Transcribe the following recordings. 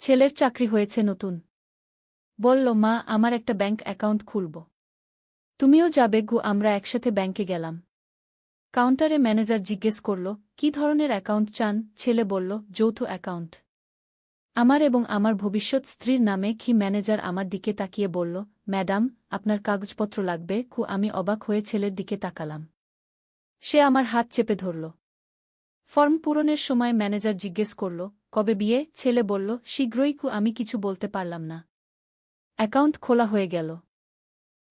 ছেলের চাকরি হয়েছে নতুন। বলল, মা, আমার একটা ব্যাংক অ্যাকাউন্ট খুলব। তুমিও যাবে গু? আমরা একসাথে ব্যাংকে গেলাম। কাউন্টারে ম্যানেজার জিজ্ঞেস করল, কি ধরনের অ্যাকাউন্ট চান? ছেলে বলল, যৌথ অ্যাকাউন্ট। আমার এবং আমার ভবিষ্যৎ স্ত্রীর নামে। কি? ম্যানেজার আমার দিকে তাকিয়ে বলল, ম্যাডাম, আপনার কাগজপত্র লাগবে। আমি অবাক হয়ে ছেলের দিকে তাকালাম। সে আমার হাত চেপে ধরল। ফর্ম পূরণের সময় ম্যানেজার জিজ্ঞেস করল, কবে বিয়ে? ছেলে বলল, শীঘ্রই। আমি কিছু বলতে পারলাম না। অ্যাকাউন্ট খোলা হয়ে গেল।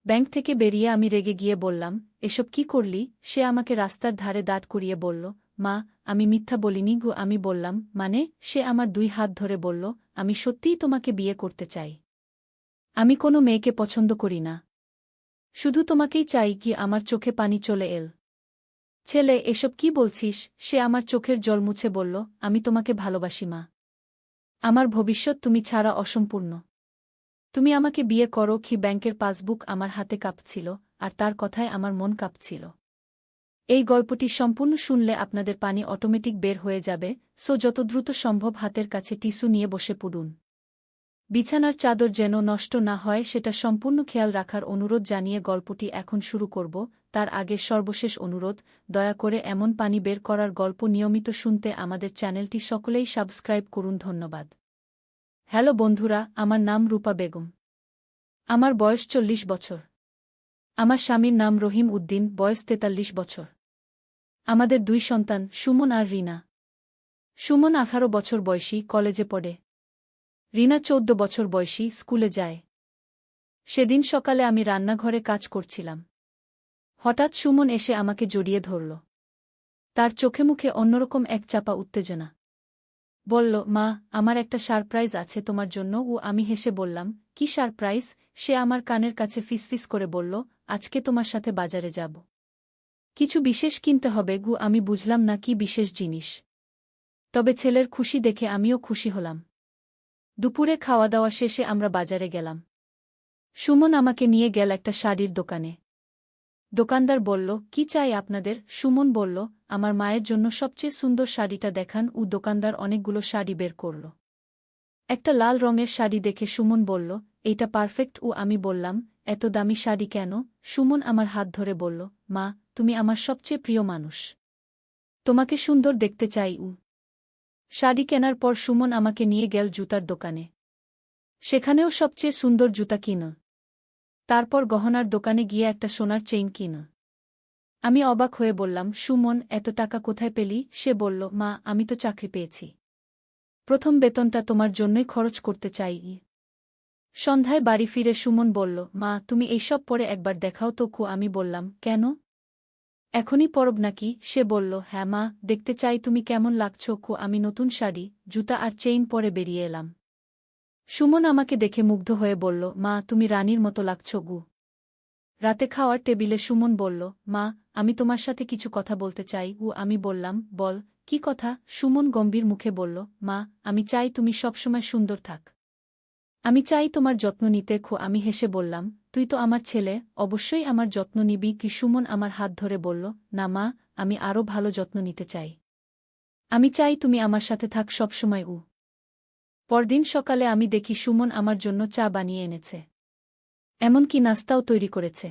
ব্যাংক থেকে বেরিয়ে আমি রেগে গিয়ে বললাম, এসব কি করলি? সে আমাকে রাস্তার ধারে দাঁড় করিয়ে বলল, মা, আমি মিথ্যা বলিনি গু। আমি বললাম, মানে? সে আমার 2 হাত ধরে বলল, আমি সত্যিই তোমাকে বিয়ে করতে চাই। আমি কোনো মেয়েকে পছন্দ করি না, শুধু তোমাকেই চাই। কি? আমার চোখে পানি চলে এল। ছেলে, এসব কি বলছিস? সে আমার চোখের জল মুছে বলল, আমি তোমাকে ভালোবাসি মা। আমার ভবিষ্যৎ তুমি ছাড়া অসম্পূর্ণ। তুমি আমাকে বিয়ে করো। কি? ব্যাংকের পাসবুক আমার হাতে কাঁপছিল, আর তার কথায় আমার মন কাঁপছিল। এই গল্পটি সম্পূর্ণ শুনলে আপনাদের পানি অটোমেটিক বের হয়ে যাবে, সো যত দ্রুত সম্ভব হাতের কাছে টিস্যু নিয়ে বসে পড়ুন। বিছানার চাদর যেন নষ্ট না হয় সেটা সম্পূর্ণ খেয়াল রাখার অনুরোধ জানিয়ে গল্পটি এখন শুরু করব। তার আগে সর্বশেষ অনুরোধ, দয়া করে এমন পানি বের করার গল্প নিয়মিত শুনতে আমাদের চ্যানেলটি সকলেই সাবস্ক্রাইব করুন। ধন্যবাদ। হ্যালো বন্ধুরা, আমার নাম রূপা বেগম। আমার বয়স 40 বছর। আমার স্বামীর নাম রহিম উদ্দিন, বয়স 43 বছর। আমাদের 2 সন্তান, সুমন আর রিনা। সুমন 18 বছর বয়সী, কলেজে পড়ে। রিনা 14 বছর বয়সী, স্কুলে যায়। সেদিন সকালে আমি রান্নাঘরে কাজ করছিলাম। হঠাৎ সুমন এসে আমাকে জড়িয়ে ধরল। তার চোখে মুখে অন্যরকম এক চাপা উত্তেজনা। বলল, মা, আমার একটা সারপ্রাইজ আছে তোমার জন্য। আমি হেসে বললাম, কি সারপ্রাইজ? সে আমার কানের কাছে ফিসফিস করে বলল, আজকে তোমার সাথে বাজারে যাব। কিছু বিশেষ কিনতে হবে। আমি বুঝলাম না কি বিশেষ জিনিস। তবে ছেলের খুশি দেখে আমিও খুশি হলাম। দুপুরে খাওয়া দাওয়া শেষে আমরা বাজারে গেলাম। সুমন আমাকে নিয়ে গেল একটা শাড়ির দোকানে। দোকানদার বলল, কি চাই আপনাদের? সুমন বলল, আমার মায়ের জন্য সবচেয়ে সুন্দর শাড়িটা দেখান। দোকানদার অনেকগুলো শাড়ি বের করল। একটা লাল রঙের শাড়ি দেখে সুমন বলল, এইটা পারফেক্ট। আমি বললাম, এত দামি শাড়ি কেন? সুমন আমার হাত ধরে বলল, মা, তুমি আমার সবচেয়ে প্রিয় মানুষ। তোমাকে সুন্দর দেখতে চাই। শাড়ি কেনার পর সুমন আমাকে নিয়ে গেল জুতার দোকানে। সেখানেও সবচেয়ে সুন্দর জুতা কিন। তারপর গহনার দোকানে গিয়ে একটা সোনার চেইন কিন। আমি অবাক হয়ে বললাম, সুমন, এত টাকা কোথায় পেলি? সে বলল, মা, আমি তো চাকরি পেয়েছি। প্রথম বেতনটা তোমার জন্যই খরচ করতে চাই। সন্ধ্যায় বাড়ি ফিরে সুমন বলল, মা, তুমি এইসব পরে একবার দেখাও তো। আমি বললাম, কেন? এখনই পরব নাকি? সে বলল, হ্যাঁ মা, দেখতে চাই তুমি কেমন লাগছ। আমি নতুন শাড়ি, জুতা আর চেইন পরে বেরিয়ে এলাম। সুমন আমাকে দেখে মুগ্ধ হয়ে বলল, মা, তুমি রানীর মতো লাগছ। রাতে খাওয়ার টেবিলে সুমন বলল, মা, আমি তোমার সাথে কিছু কথা বলতে চাই। আমি বললাম, বল, কি কথা? সুমন গম্ভীর মুখে বলল, মা, আমি চাই তুমি সবসময় সুন্দর থাক। আমি চাই তোমার যত্ন নিতে। আমি হেসে বললাম, তুই তো আমার ছেলে, অবশ্যই আমার যত্ন নিবি। কি? সুমন আমার হাত ধরে বলল, না মা, আমি আরও ভালো যত্ন নিতে চাই। আমি চাই তুমি আমার সাথে থাক সবসময়। পরদিন সকালে আমি দেখি সুমন আমার জন্য চা বানিয়ে এনেছে। এমনকি নাস্তাও তৈরি করেছে।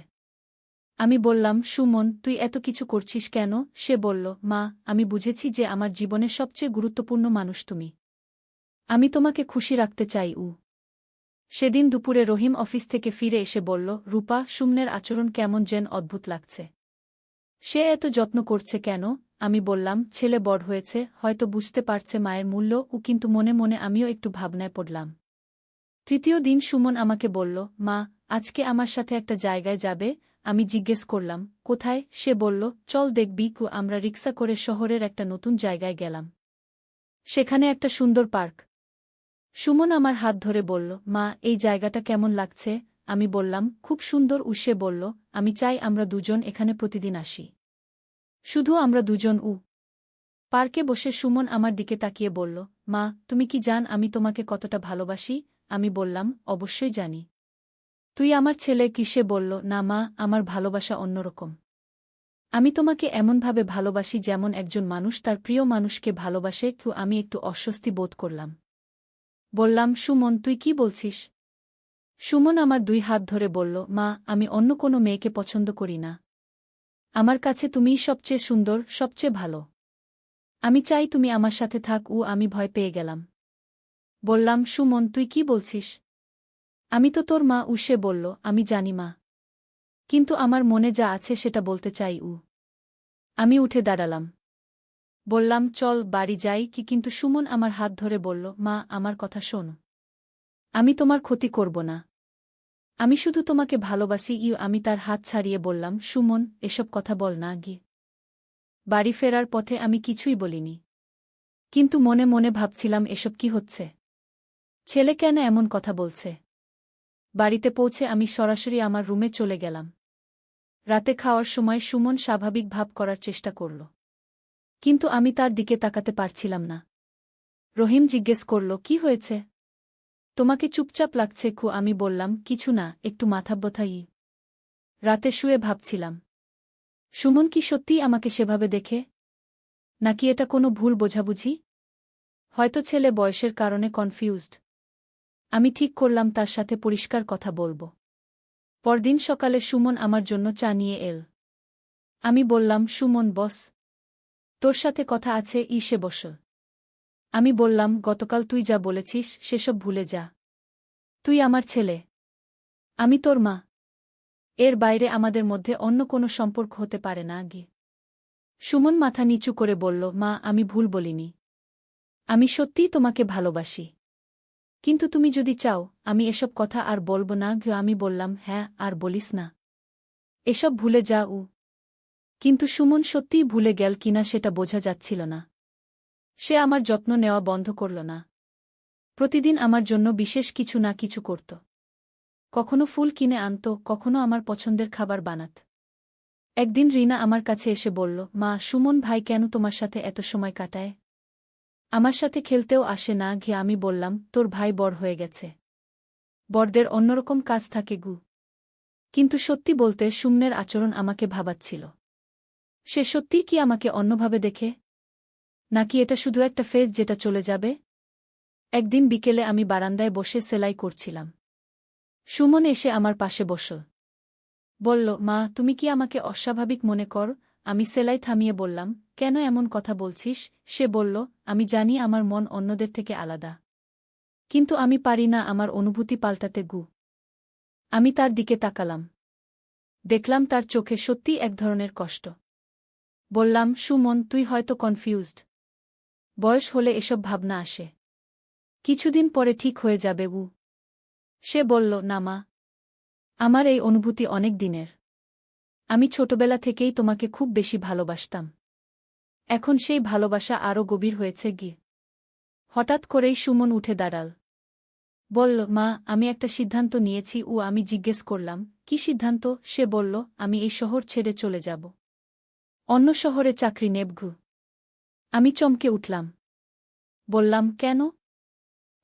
আমি বললাম, সুমন, তুই এত কিছু করছিস কেন? সে বলল, মা, আমি বুঝেছি যে আমার জীবনের সবচেয়ে গুরুত্বপূর্ণ মানুষ তুমি। আমি তোমাকে খুশি রাখতে চাই। সেদিন দুপুরে রহিম অফিস থেকে ফিরে এসে বলল, রূপা, সুমনের আচরণ কেমন যেন অদ্ভুত লাগছে। সে এত যত্ন করছে কেন? আমি বললাম, ছেলে বড় হয়েছে, হয়তো বুঝতে পারছে মায়ের মূল্য। কিন্তু মনে মনে আমিও একটু ভাবনায় পড়লাম। তৃতীয় দিন সুমন আমাকে বলল, মা, আজকে আমার সাথে একটা জায়গায় যাবে। আমি জিজ্ঞেস করলাম, কোথায়? সে বলল, চল দেখবি। আমরা রিক্সা করে শহরের একটা নতুন জায়গায় গেলাম। সেখানে একটা সুন্দর পার্ক। সুমন আমার হাত ধরে বলল, মা, এই জায়গাটা কেমন লাগছে? আমি বললাম, খুব সুন্দর। সে বলল, আমি চাই আমরা দুজন এখানে প্রতিদিন আসি। শুধু আমরা দুজন। পার্কে বসে সুমন আমার দিকে তাকিয়ে বলল, মা, তুমি কি জান আমি তোমাকে কতটা ভালোবাসি? আমি বললাম, অবশ্যই জানি। তুই আমার ছেলে। কি? সে বলল, না মা, আমার ভালোবাসা অন্যরকম। আমি তোমাকে এমনভাবে ভালোবাসি যেমন একজন মানুষ তার প্রিয় মানুষকে ভালোবাসে। আমি একটু অস্বস্তি বোধ করলাম। বললাম, সুমন, তুই কি বলছিস? সুমন আমার 2 হাত ধরে বলল, মা, আমি অন্য কোনো মেয়েকে পছন্দ করি না। আমার কাছে তুমিই সবচেয়ে সুন্দর, সবচেয়ে ভালো। আমি চাই তুমি আমার সাথে থাক। আমি ভয় পেয়ে গেলাম। বললাম, সুমন, তুই কি বলছিস? আমি তো তোর মা। সে বলল, আমি জানি মা। কিন্তু আমার মনে যা আছে সেটা বলতে চাই। আমি উঠে দাঁড়ালাম। বললাম, চল বাড়ি যাই। কিন্তু সুমন আমার হাত ধরে বলল, মা, আমার কথা শোন। আমি তোমার ক্ষতি করব না। আমি শুধু তোমাকে ভালোবাসি। আমি তার হাত ছাড়িয়ে বললাম, সুমন, এসব কথা বল না। বাড়ি ফেরার পথে আমি কিছুই বলিনি। কিন্তু মনে মনে ভাবছিলাম, এসব কি হচ্ছে? ছেলে কেন এমন কথা বলছে? বাড়িতে পৌঁছে আমি সরাসরি আমার রুমে চলে গেলাম। রাতে খাওয়ার সময় সুমন স্বাভাবিক ভাব করার চেষ্টা করল। কিন্তু আমি তার দিকে তাকাতে পারছিলাম না। রহিম জিজ্ঞেস করল, কি হয়েছে? তোমাকে চুপচাপ লাগছে। আমি বললাম, কিছু না, একটু মাথা ব্যথাই। রাতে শুয়ে ভাবছিলাম, সুমন কি সত্যিই আমাকে সেভাবে দেখে? নাকি এটা কোনো ভুল বোঝাবুঝি? হয়তো ছেলে বয়সের কারণে কনফিউজড। আমি ঠিক করলাম তার সাথে পরিষ্কার কথা বলব। পরদিন সকালে সুমন আমার জন্য চা নিয়ে এল। আমি বললাম, সুমন বস, তোর সাথে কথা আছে। সে বসল। আমি বললাম, গতকাল তুই যা বলেছিস সেসব ভুলে যা। তুই আমার ছেলে। আমি তোর মা। এর বাইরে আমাদের মধ্যে অন্য কোনো সম্পর্ক হতে পারে না। সুমন মাথা নিচু করে বলল, মা, আমি ভুল বলিনি। আমি সত্যিই তোমাকে ভালোবাসি। কিন্তু তুমি যদি চাও, আমি এসব কথা আর বলব না। আমি বললাম, হ্যাঁ, আর বলিস না। এসব ভুলে যা। কিন্তু সুমন সত্যিই ভুলে গেল কিনা সেটা বোঝা যাচ্ছিল না। সে আমার যত্ন নেওয়া বন্ধ করল না। প্রতিদিন আমার জন্য বিশেষ কিছু না কিছু করত। কখনো ফুল কিনে আনত, কখনো আমার পছন্দের খাবার বানাত। একদিন রিনা আমার কাছে এসে বলল, মা, সুমন ভাই কেন তোমার সাথে এত সময় কাটায়? আমার সাথে খেলতেও আসে না। আমি বললাম, তোর ভাই বড় হয়ে গেছে। বড়দের অন্যরকম কাজ থাকে। কিন্তু সত্যি বলতে সুমনের আচরণ আমাকে ভাবাচ্ছিল। সে সত্যিই কি আমাকে অন্যভাবে দেখে? নাকি এটা শুধু একটা ফেজ যেটা চলে যাবে? একদিন বিকেলে আমি বারান্দায় বসে সেলাই করছিলাম। সুমন এসে আমার পাশে বসল। বলল, মা, তুমি কি আমাকে অস্বাভাবিক মনে কর? আমি সেলাই থামিয়ে বললাম, কেন এমন কথা বলছিস? সে বলল, আমি জানি আমার মন অন্যদের থেকে আলাদা। কিন্তু আমি পারি না আমার অনুভূতি পাল্টাতে। আমি তার দিকে তাকালাম। দেখলাম তার চোখে সত্যিই এক ধরনের কষ্ট। বললাম, সুমন, তুই হয়তো কনফিউজড। বয়স হলে এসব ভাবনা আসে। কিছুদিন পরে ঠিক হয়ে যাবে। সে বলল, না মা, আমার এই অনুভূতি অনেক দিনের। আমি ছোটবেলা থেকেই তোমাকে খুব বেশি ভালোবাসতাম। এখন সেই ভালোবাসা আরও গভীর হয়েছে। হঠাৎ করেই সুমন উঠে দাঁড়াল। বলল, মা, আমি একটা সিদ্ধান্ত নিয়েছি। আমি জিজ্ঞেস করলাম, কি সিদ্ধান্ত? সে বলল, আমি এই শহর ছেড়ে চলে যাব। অন্য শহরে চাকরি নেব। আমি চমকে উঠলাম। বললাম, কেন?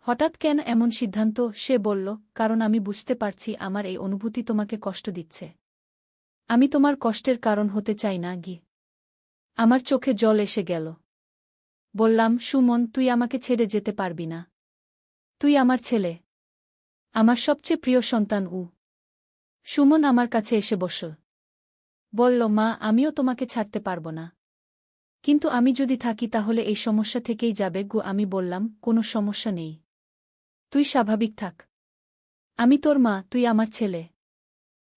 হঠাৎ কেন এমন সিদ্ধান্ত? সে বলল, কারণ আমি বুঝতে পারছি আমার এই অনুভূতি তোমাকে কষ্ট দিচ্ছে। আমি তোমার কষ্টের কারণ হতে চাই না। আমার চোখে জল এসে গেল। বললাম, সুমন, তুই আমাকে ছেড়ে যেতে পারবি না। তুই আমার ছেলে, আমার সবচেয়ে প্রিয় সন্তান। সুমন আমার কাছে এসে বসল। বলল, মা, আমিও তোমাকে ছাড়তে পারব না। কিন্তু আমি যদি থাকি তাহলে এই সমস্যা থেকেই যাবে। আমি বললাম, কোনো সমস্যা নেই। তুই স্বাভাবিক থাক। আমি তোর মা, তুই আমার ছেলে।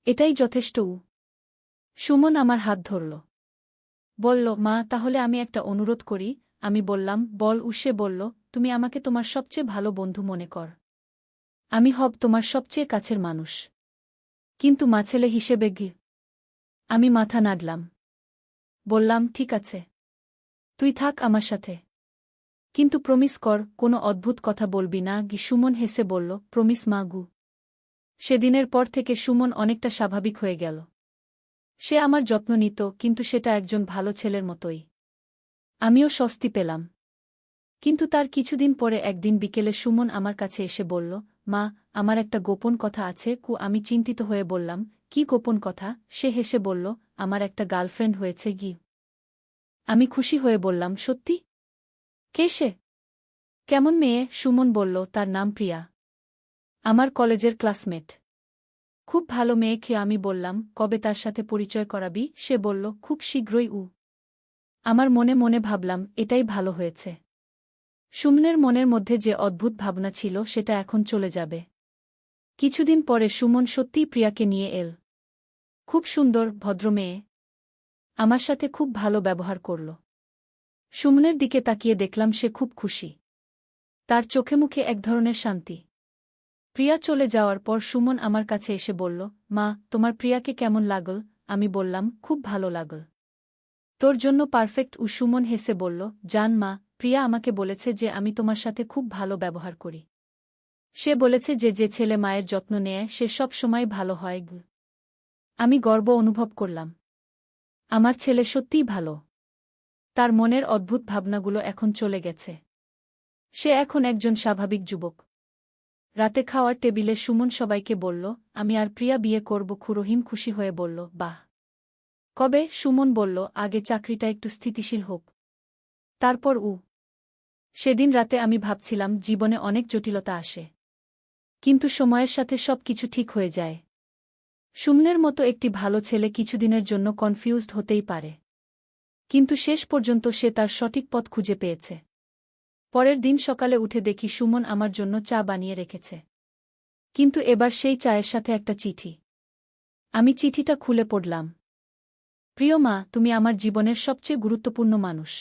এটাই যথেষ্ট। সুমন আমার হাত ধরল। বলল, মা, তাহলে আমি একটা অনুরোধ করি। আমি বললাম, বল। সে বলল, তুমি আমাকে তোমার সবচেয়ে ভালো বন্ধু মনে কর। আমি হব তোমার সবচেয়ে কাছের মানুষ। কিন্তু মা ছেলে হিসেবে। আমি মাথা নাড়লাম। বললাম, ঠিক আছে, তুই থাক আমার সাথে। কিন্তু প্রমিস কর, কোনো অদ্ভুত কথা বলবি না। সুমন হেসে বলল, প্রমিস মা। সেদিনের পর থেকে সুমন অনেকটা স্বাভাবিক হয়ে গেল। সে আমার যত্ন নিত, কিন্তু সেটা একজন ভালো ছেলের মতোই। আমিও স্বস্তি পেলাম। কিন্তু তার কিছুদিন পরে একদিন বিকেলে সুমন আমার কাছে এসে বলল, মা, আমার একটা গোপন কথা আছে। আমি চিন্তিত হয়ে বললাম, কি গোপন কথা? সে হেসে বলল, আমার একটা গার্লফ্রেন্ড হয়েছে। আমি খুশি হয়ে বললাম, সত্যি? কে সে? কেমন মেয়ে? সুমন বলল, তার নাম প্রিয়া। আমার কলেজের ক্লাসমেট। খুব ভালো মেয়ে। আমি বললাম, কবে তার সাথে পরিচয় করাবি? সে বলল, খুব শীঘ্রই। আমার মনে মনে ভাবলাম, এটাই ভালো হয়েছে। সুমনের মনের মধ্যে যে অদ্ভুত ভাবনা ছিল সেটা এখন চলে যাবে। কিছুদিন পরে সুমন সত্যিই প্রিয়াকে নিয়ে এল। খুব সুন্দর, ভদ্র মেয়ে। আমার সাথে খুব ভালো ব্যবহার করল। সুমনের দিকে তাকিয়ে দেখলাম সে খুব খুশি। তার চোখে মুখে এক ধরনের শান্তি। প্রিয়া চলে যাওয়ার পর সুমন আমার কাছে এসে বলল, মা, তোমার প্রিয়াকে কেমন লাগল? আমি বললাম, খুব ভালো লাগল। তোর জন্য পারফেক্ট। সুমন হেসে বলল, জান মা, প্রিয়া আমাকে বলেছে যে আমি তোমার সাথে খুব ভালো ব্যবহার করি। সে বলেছে যে যে ছেলে মায়ের যত্ন নেয় সে সব সময় ভালো হয়। আমি গর্ব অনুভব করলাম। আমার ছেলে সত্যিই ভালো। তার মনের অদ্ভুত ভাবনাগুলো এখন চলে গেছে। সে এখন একজন স্বাভাবিক যুবক। রাতে খাওয়ার টেবিলে সুমন সবাইকে বলল, আমি আর প্রিয়া বিয়ে করব। রহিম খুশি হয়ে বলল, বাহ। কবে? সুমন বলল, আগে চাকরিটা একটু স্থিতিশীল হোক, তারপর। সেদিন রাতে আমি ভাবছিলাম জীবনে অনেক জটিলতা আসে, কিন্তু সময়ের সাথে সব কিছু ঠিক হয়ে যায়। সুমনের মতো একটি ভালো ছেলে কিছুদিনের জন্য কনফিউজড হতেই পারে, কিন্তু শেষ পর্যন্ত সে তার সঠিক পথ খুঁজে পেয়েছে। পরের দিন সকালে উঠে দেখি সুমন আমার জন্য চা বানিয়ে রেখেছে, কিন্তু এবার সেই চায়ের সাথে একটা চিঠি। আমি চিঠিটা খুলে পড়লাম। প্রিয় মা, তুমি আমার জীবনের সবচেয়ে গুরুত্বপূর্ণ মানুষ।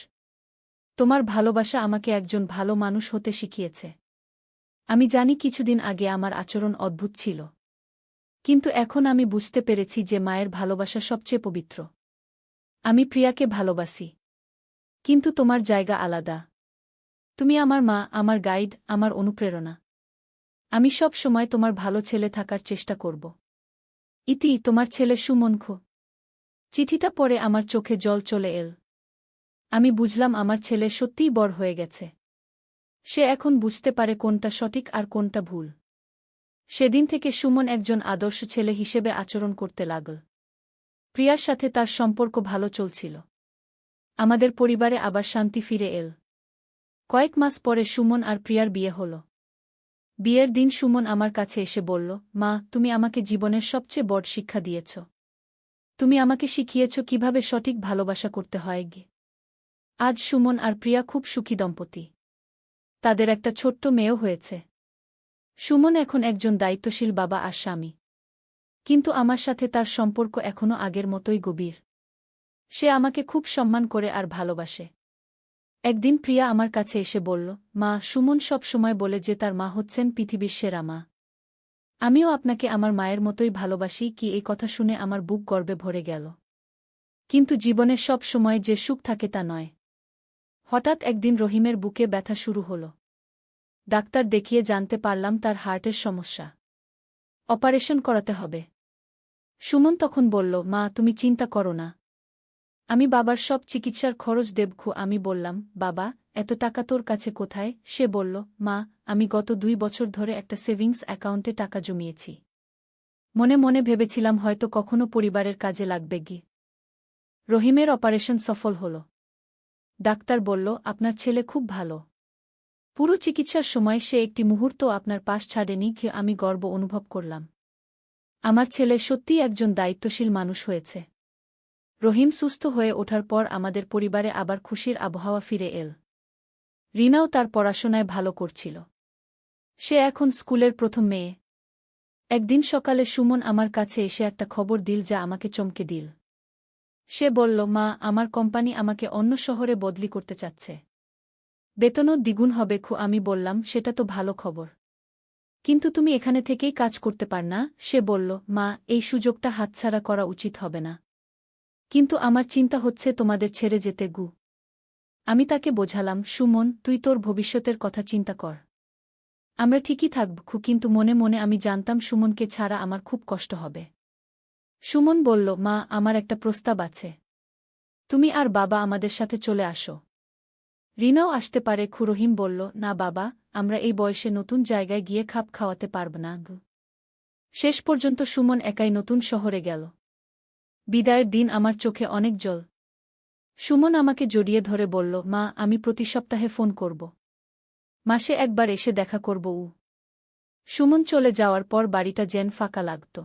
তোমার ভালোবাসা আমাকে একজন ভালো মানুষ হতে শিখিয়েছে। আমি জানি কিছুদিন আগে আমার আচরণ অদ্ভুত ছিল, কিন্তু এখন আমি বুঝতে পেরেছি যে মায়ের ভালোবাসা সবচেয়ে পবিত্র। আমি প্রিয়াকে ভালোবাসি, কিন্তু তোমার জায়গা আলাদা। তুমি আমার মা, আমার গাইড, আমার অনুপ্রেরণা। আমি সব সময় তোমার ভালো ছেলে থাকার চেষ্টা করব। ইতি, তোমার ছেলে সুমন। চিঠিটা পড়ে আমার চোখে জল চলে এল। আমি বুঝলাম আমার ছেলে সত্যিই বড় হয়ে গেছে। সে এখন বুঝতে পারে কোনটা সঠিক আর কোনটা ভুল। সেদিন থেকে সুমন একজন আদর্শ ছেলে হিসেবে আচরণ করতে লাগল। প্রিয়ার সাথে তার সম্পর্ক ভালো চলছিল। আমাদের পরিবারে আবার শান্তি ফিরে এল। কয়েক মাস পরে সুমন আর প্রিয়ার বিয়ে হল। বিয়ের দিন সুমন আমার কাছে এসে বলল, মা, তুমি আমাকে জীবনের সবচেয়ে বড় শিক্ষা দিয়েছ। তুমি আমাকে শিখিয়েছ কিভাবে সঠিক ভালোবাসা করতে হয়। আজ সুমন আর প্রিয়া খুব সুখী দম্পতি। তাদের একটা ছোট্ট মেয়েও হয়েছে। সুমন এখন একজন দায়িত্বশীল বাবা আর স্বামী। কিন্তু আমার সাথে তার সম্পর্ক এখনও আগের মতোই গভীর। সে আমাকে খুব সম্মান করে আর ভালোবাসে। একদিন প্রিয়া আমার কাছে এসে বলল, মা, সুমন সব সময় বলে যে তার মা হচ্ছেন পৃথিবীর সেরা মা। আমিও আপনাকে আমার মায়ের মতোই ভালোবাসি। এই কথা শুনে আমার বুক গর্বে ভরে গেল। কিন্তু জীবনে সব সময় যে সুখ থাকে তা নয়। হঠাৎ একদিন রহিমের বুকে ব্যথা শুরু হল। ডাক্তার দেখিয়ে জানতে পারলাম তার হার্টের সমস্যা। অপারেশন করাতে হবে। সুমন তখন বলল, মা, তুমি চিন্তা করো না, আমি বাবার সব চিকিৎসার খরচ দেব। আমি বললাম, বাবা, এত টাকা তোর কাছে কোথায়? সে বলল, মা, আমি গত 2 বছর ধরে একটা সেভিংস অ্যাকাউন্টে টাকা জমিয়েছি। মনে মনে ভেবেছিলাম হয়তো কখনো পরিবারের কাজে লাগবে। রহিমের অপারেশন সফল হল। ডাক্তার বলল, আপনার ছেলে খুব ভালো। পুরো চিকিৎসার সময় সে একটি মুহূর্ত আপনার পাশ ছাড়েনি। আমি গর্ব অনুভব করলাম। আমার ছেলে সত্যিই একজন দায়িত্বশীল মানুষ হয়েছে। রহিম সুস্থ হয়ে ওঠার পর আমাদের পরিবারে আবার খুশির আবহাওয়া ফিরে এল। রিনাও তার পড়াশোনায় ভালো করছিল। সে এখন স্কুলের প্রথম মেয়ে। একদিন সকালে সুমন আমার কাছে এসে একটা খবর দিল যা আমাকে চমকে দিল। সে বলল, মা, আমার কোম্পানি আমাকে অন্য শহরে বদলি করতে চাচ্ছে। বেতনও দ্বিগুণ হবে। আমি বললাম, সেটা তো ভালো খবর, কিন্তু তুমি এখানে থেকেই কাজ করতে পার না? সে বলল, মা, এই সুযোগটা হাতছাড়া করা উচিত হবে না, কিন্তু আমার চিন্তা হচ্ছে তোমাদের ছেড়ে যেতে। আমি তাকে বোঝালাম, সুমন, তুই তোর ভবিষ্যতের কথা চিন্তা কর। আমরা ঠিকই থাকব। কিন্তু মনে মনে আমি জানতাম সুমনকে ছাড়া আমার খুব কষ্ট হবে। সুমন বলল, মা, আমার একটা প্রস্তাব আছে। তুমি আর বাবা আমাদের সাথে চলে আসো। রিনাও আসতে পারে। রহিম বলল, না বাবা, আমরা এই বয়সে নতুন জায়গায় গিয়ে খাপ খাওয়াতে পারব না। শেষ পর্যন্ত সুমন একাই নতুন শহরে গেল। বিদায়ের দিন আমার চোখে অনেক জল। সুমন আমাকে জড়িয়ে ধরে বলল, মা, আমি প্রতি সপ্তাহে ফোন করব। মাসে একবার এসে দেখা করব সুমন চলে যাওয়ার পর বাড়িটা যেন ফাঁকা লাগত।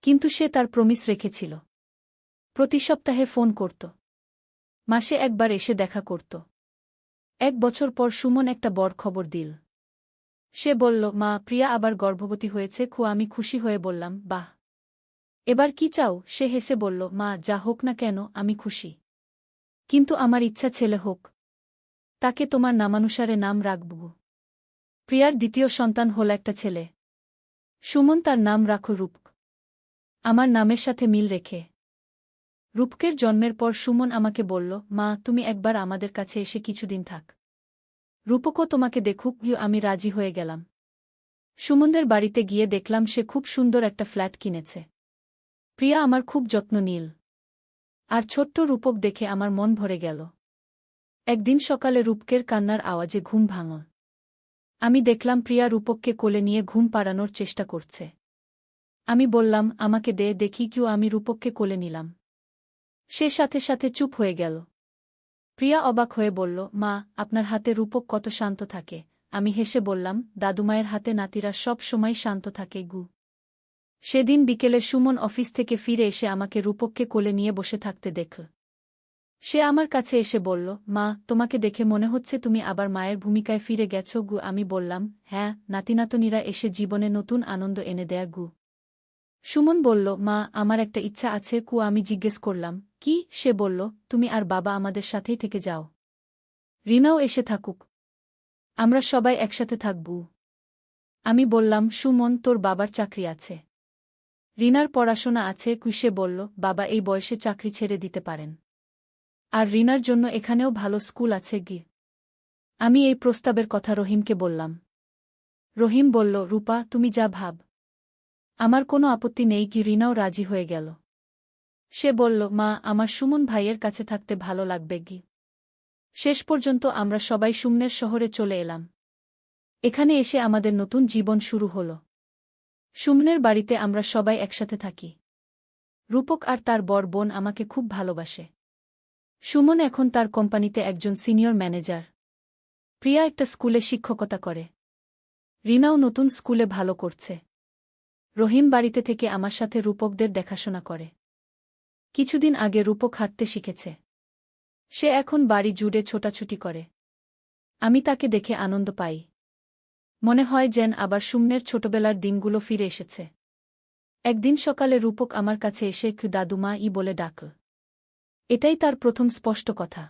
কিন্তু সে তার প্রমিস রেখেছিল। প্রতি সপ্তাহে ফোন করত। মাসে একবার এসে দেখা করত। 1 বছর পর সুমন একটা বড় খবর দিল। সে বলল, মা, প্রিয়া আবার গর্ভবতী হয়েছে। আমি খুশি হয়ে বললাম, বাহ! এবার কি চাও? সে হেসে বলল, মা, যা হোক না কেন আমি খুশি। কিন্তু আমার ইচ্ছা ছেলে হোক। তাকে তোমার নামানুসারে নাম রাখব। প্রিয়ার দ্বিতীয় সন্তান হল একটা ছেলে। সুমন তার নাম রাখো রূপ। আমার নামের সাথে মিল রেখে। রূপকের জন্মের পর সুমন আমাকে বলল, মা, তুমি একবার আমাদের কাছে এসে কিছুদিন থাক। রূপকও তোমাকে দেখুক। আমি রাজি হয়ে গেলাম। সুমনদের বাড়িতে গিয়ে দেখলাম সে খুব সুন্দর একটা ফ্ল্যাট কিনেছে। প্রিয়া আমার খুব যত্ন নিল। আর ছোট্ট রূপক দেখে আমার মন ভরে গেল। একদিন সকালে রূপকের কান্নার আওয়াজে ঘুম ভাঙল। আমি দেখলাম প্রিয়া রূপককে কোলে নিয়ে ঘুম পাড়ানোর চেষ্টা করছে। আমি বললাম, আমাকে দে দেখি। আমি রূপককে কোলে নিলাম। সে সাথে সাথে চুপ হয়ে গেল। প্রিয়া অবাক হয়ে বলল, মা, আপনার হাতে রূপক কত শান্ত থাকে। আমি হেসে বললাম, দাদুমায়ের হাতে নাতিরা সব সময় শান্ত থাকে গু। সেদিন বিকেলে সুমন অফিস থেকে ফিরে এসে আমাকে রূপককে কোলে নিয়ে বসে থাকতে দেখল। সে আমার কাছে এসে বলল, মা, তোমাকে দেখে মনে হচ্ছে তুমি আবার মায়ের ভূমিকায় ফিরে গেছ গু। আমি বললাম, হ্যাঁ, নাতিনাতনীরা এসে জীবনে নতুন আনন্দ এনে দেয়া গু। সুমন বলল, মা, আমার একটা ইচ্ছা আছে। আমি জিজ্ঞেস করলাম, কি? সে বলল, তুমি আর বাবা আমাদের সাথেই থেকে যাও। রিনাও এসে থাকুক। আমরা সবাই একসাথে থাকব। আমি বললাম, সুমন, তোর বাবার চাকরি আছে। রিনার পড়াশোনা আছে। সে বলল, বাবা এই বয়সে চাকরি ছেড়ে দিতে পারেন। আর রিনার জন্য এখানেও ভালো স্কুল আছে গি। আমি এই প্রস্তাবের কথা রহিমকে বললাম। রহিম বলল, রূপা, তুমি যা ভাব। আমার কোনো আপত্তি নেই। রিনাও রাজি হয়ে গেল। সে বলল, মা, আমার সুমন ভাইয়ের কাছে থাকতে ভালো লাগবে গি। শেষ পর্যন্ত আমরা সবাই সুমনের শহরে চলে এলাম। এখানে এসে আমাদের নতুন জীবন শুরু হল। সুমনের বাড়িতে আমরা সবাই একসাথে থাকি। রূপক আর তার বড় বোন আমাকে খুব ভালোবাসে। সুমন এখন তার কোম্পানিতে একজন সিনিয়র ম্যানেজার। প্রিয়া একটা স্কুলে শিক্ষকতা করে। রিনাও নতুন স্কুলে ভালো করছে। রহিম বাড়িতে থেকে আমার সাথে রূপকদের দেখাশোনা করে। কিছুদিন আগে রূপক হাঁটতে শিখেছে। সে এখন বাড়ি জুড়ে ছোটাছুটি করে। আমি তাকে দেখে আনন্দ পাই। মনে হয় যেন আবার সুমনের ছোটবেলার দিনগুলো ফিরে এসেছে। একদিন সকালে রূপক আমার কাছে এসে দাদুমা বলে ডাকল। এটাই তার প্রথম স্পষ্ট কথা।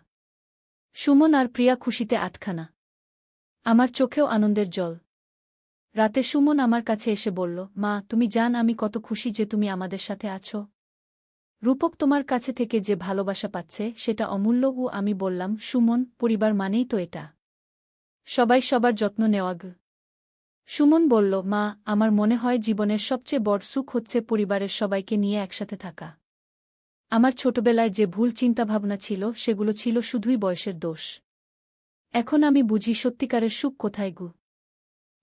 সুমন আর প্রিয়া খুশিতে আটখানা। আমার চোখেও আনন্দের জল। রাতে সুমন আমার কাছে এসে বলল, মা, তুমি জান আমি কত খুশি যে তুমি আমাদের সাথে আছো। রূপক তোমার কাছে থেকে যে ভালোবাসা পাচ্ছে সেটা অমূল্য। আমি বললাম, সুমন, পরিবার মানেই তো এটা। সবাই সবার যত্ন নেওয়া গ। সুমন বলল, মা, আমার মনে হয় জীবনের সবচেয়ে বড় সুখ হচ্ছে পরিবারের সবাইকে নিয়ে একসাথে থাকা। আমার ছোটবেলায় যে ভুল চিন্তাভাবনা ছিল সেগুলো ছিল শুধুই বয়সের দোষ। এখন আমি বুঝি সত্যিকারের সুখ কোথায় গু।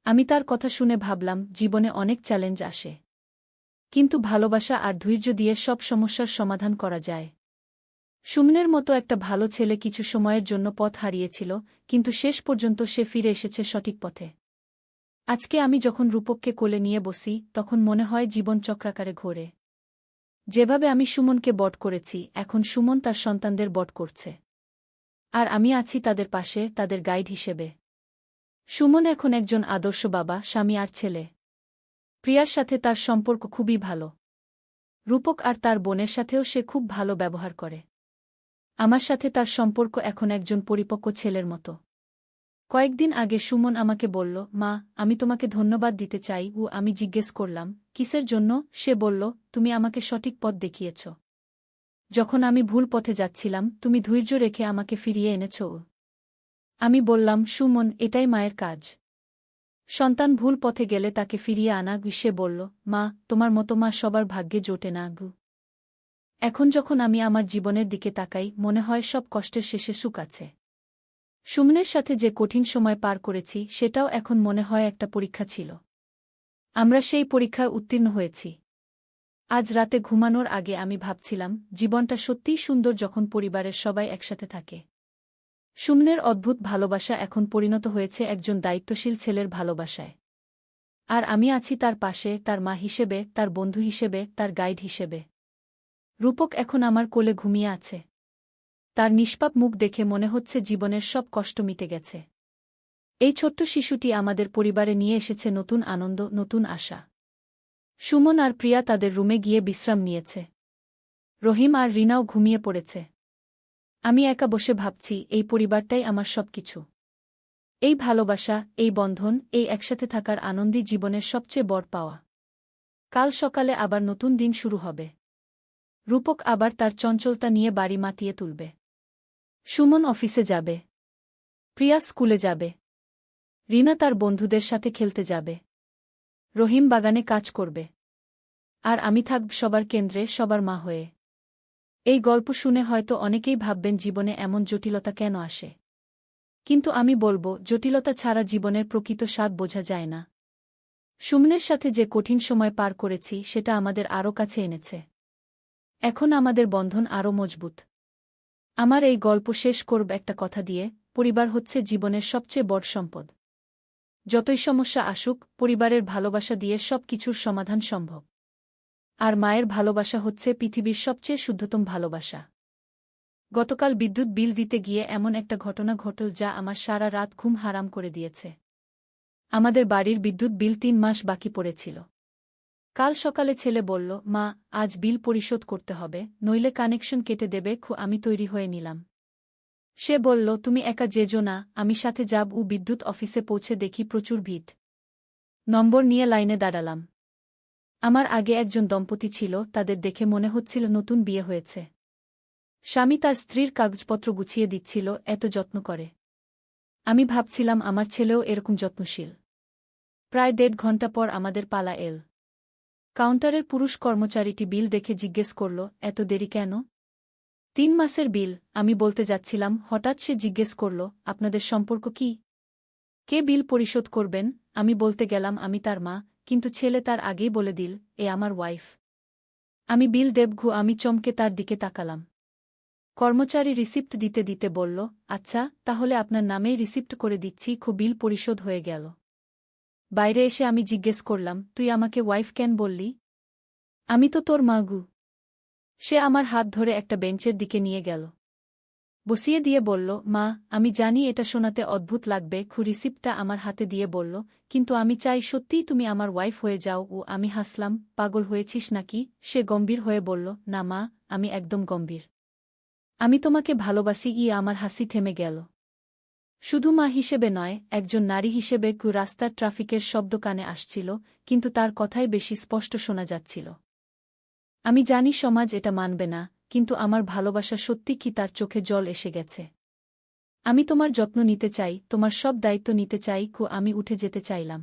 আমি তার কথা শুনে ভাবলাম, জীবনে অনেক চ্যালেঞ্জ আসে। কিন্তু ভালোবাসা আর ধৈর্য দিয়ে সব সমস্যার সমাধান করা যায়। সুমনের মতো একটা ভালো ছেলে কিছু সময়ের জন্য পথ হারিয়েছিল, কিন্তু শেষ পর্যন্ত সে ফিরে এসেছে সঠিক পথে। আজকে আমি যখন রূপককে কোলে নিয়ে বসি তখন মনে হয় জীবন চক্রাকারে ঘোরে। যেভাবে আমি সুমনকে বট করেছি, এখন সুমন তার সন্তানদের বট করছে। আর আমি আছি তাদের পাশে, তাদের গাইড হিসেবে। সুমন এখন একজন আদর্শ বাবা, স্বামী আর ছেলে। প্রিয়ার সাথে তার সম্পর্ক খুবই ভালো। রূপক আর তার বোনের সাথেও সে খুব ভালো ব্যবহার করে। আমার সাথে তার সম্পর্ক এখন একজন পরিপক্ক ছেলের মতো। কয়েকদিন আগে সুমন আমাকে বলল, মা, আমি তোমাকে ধন্যবাদ দিতে চাই। আমি জিজ্ঞেস করলাম, কিসের জন্য? সে বলল, তুমি আমাকে সঠিক পথ দেখিয়েছ। যখন আমি ভুল পথে যাচ্ছিলাম তুমি ধৈর্য রেখে আমাকে ফিরিয়ে এনেছ। আমি বললাম, সুমন, এটাই মায়ের কাজ। সন্তান ভুল পথে গেলে তাকে ফিরিয়ে আনা। সে বলল, মা, তোমার মতো মা সবার ভাগ্যে জোটে না গু। এখন যখন আমি আমার জীবনের দিকে তাকাই মনে হয় সব কষ্টের শেষে সুখ আছে। সুমনের সাথে যে কঠিন সময় পার করেছি সেটাও এখন মনে হয় একটা পরীক্ষা ছিল। আমরা সেই পরীক্ষায় উত্তীর্ণ হয়েছি। আজ রাতে ঘুমানোর আগে আমি ভাবছিলাম, জীবনটা সত্যিই সুন্দর যখন পরিবারের সবাই একসাথে থাকে। সুমনের অদ্ভুত ভালোবাসা এখন পরিণত হয়েছে একজন দায়িত্বশীল ছেলের ভালোবাসায়। আর আমি আছি তার পাশে, তার মা হিসেবে, তার বন্ধু হিসেবে, তার গাইড হিসেবে। রূপক এখন আমার কোলে ঘুমিয়ে আছে। তার নিষ্পাপ মুখ দেখে মনে হচ্ছে জীবনের সব কষ্ট মিটে গেছে। এই ছোট্ট শিশুটি আমাদের পরিবারে নিয়ে এসেছে নতুন আনন্দ, নতুন আশা। সুমন আর প্রিয়া তাদের রুমে গিয়ে বিশ্রাম নিয়েছে। রহিম আর রিনাও ঘুমিয়ে পড়েছে। আমি একা বসে ভাবছি, এই পরিবারটাই আমার সবকিছু। এই ভালোবাসা, এই বন্ধন, এই একসাথে থাকার আনন্দই জীবনের সবচেয়ে বড় পাওয়া। কাল সকালে আবার নতুন দিন শুরু হবে। রূপক আবার তার চঞ্চলতা নিয়ে বাড়ি মাতিয়ে তুলবে। সুমন অফিসে যাবে। প্রিয়া স্কুলে যাবে। রিনা তার বন্ধুদের সাথে খেলতে যাবে। রহিম বাগানে কাজ করবে। আর আমি থাকব সবার কেন্দ্রে, সবার মা হয়ে। এই গল্প শুনে হয়তো অনেকেই ভাববেন জীবনে এমন জটিলতা কেন আসে। কিন্তু আমি বলবো, জটিলতা ছাড়া জীবনের প্রকৃত স্বাদ বোঝা যায় না। সুমনের সাথে যে কঠিন সময় পার করেছি সেটা আমাদের আরও কাছে এনেছে। এখন আমাদের বন্ধন আরও মজবুত। আমার এই গল্প শেষ করব একটা কথা দিয়ে, পরিবার হচ্ছে জীবনের সবচেয়ে বড় সম্পদ। যতই সমস্যা আসুক, পরিবারের ভালোবাসা দিয়ে সব কিছুর সমাধান সম্ভব। আর মায়ের ভালোবাসা হচ্ছে পৃথিবীর সবচেয়ে শুদ্ধতম ভালোবাসা। গতকাল বিদ্যুৎ বিল দিতে গিয়ে এমন একটা ঘটনা ঘটল যা আমার সারা রাত ঘুম হারাম করে দিয়েছে। আমাদের বাড়ির বিদ্যুৎ বিল 3 মাস বাকি পড়েছিল। কাল সকালে ছেলে বলল, মা, আজ বিল পরিশোধ করতে হবে, নইলে কানেকশন কেটে দেবে। আমি তৈরি হয়ে নিলাম। সে বলল, তুমি একা যেজো না, আমি সাথে যাব। বিদ্যুৎ অফিসে পৌঁছে দেখি প্রচুর ভিড়। নম্বর নিয়ে লাইনে দাঁড়ালাম। আমার আগে একজন দম্পতি ছিল, তাদের দেখে মনে হচ্ছিল নতুন বিয়ে হয়েছে। স্বামী তার স্ত্রীর কাগজপত্র গুছিয়ে দিচ্ছিল, এত যত্ন করে। আমি ভাবছিলাম আমার ছেলেও এরকম যত্নশীল। প্রায় 1.5 ঘণ্টা পর আমাদের পালা এল। কাউন্টারের পুরুষ কর্মচারীটি বিল দেখে জিজ্ঞেস করল, এত দেরি কেন? 3 মাসের বিল, আমি বলতে যাচ্ছিলাম, হঠাৎ সে জিজ্ঞেস করল, আপনাদের সম্পর্ক কি? কে বিল পরিশোধ করবেন? আমি বলতে গেলাম আমি তার মা, কিন্তু ছেলে তার আগেই বলে দিল, এ আমার ওয়াইফ। আমি বিল দেব। আমি চমকে তার দিকে তাকালাম। কর্মচারী রিসিপ্ট দিতে দিতে বলল, আচ্ছা, তাহলে আপনার নামেই রিসিপ্ট করে দিচ্ছি। বিল পরিশোধ হয়ে গেল। বাইরে এসে আমি জিজ্ঞেস করলাম, তুই আমাকে ওয়াইফ কেন বললি? আমি তো তোর মা গু। সে আমার হাত ধরে একটা বেঞ্চের দিকে নিয়ে গেল। বসিয়ে দিয়ে বলল, মা, আমি জানি এটা শোনাতে অদ্ভুত লাগবে। রিসিপ্টটা আমার হাতে দিয়ে বলল, কিন্তু আমি চাই সত্যিই তুমি আমার ওয়াইফ হয়ে যাও। আমি হাসলাম, পাগল হয়েছিস নাকি? সে গম্ভীর হয়ে বলল, না মা, আমি একদম গম্ভীর। আমি তোমাকে ভালোবাসি। আমার হাসি থেমে গেল। শুধু মা হিসেবে নয়, একজন নারী হিসেবে। রাস্তার ট্রাফিকের শব্দ কানে আসছিল, কিন্তু তার কথাই বেশি স্পষ্ট শোনা যাচ্ছিল। আমি জানি সমাজ এটা মানবে না, কিন্তু আমার ভালোবাসা সত্যি কি তার চোখে জল এসে গেছে। আমি তোমার যত্ন নিতে চাই, তোমার সব দায়িত্ব নিতে চাই। আমি উঠে যেতে চাইলাম।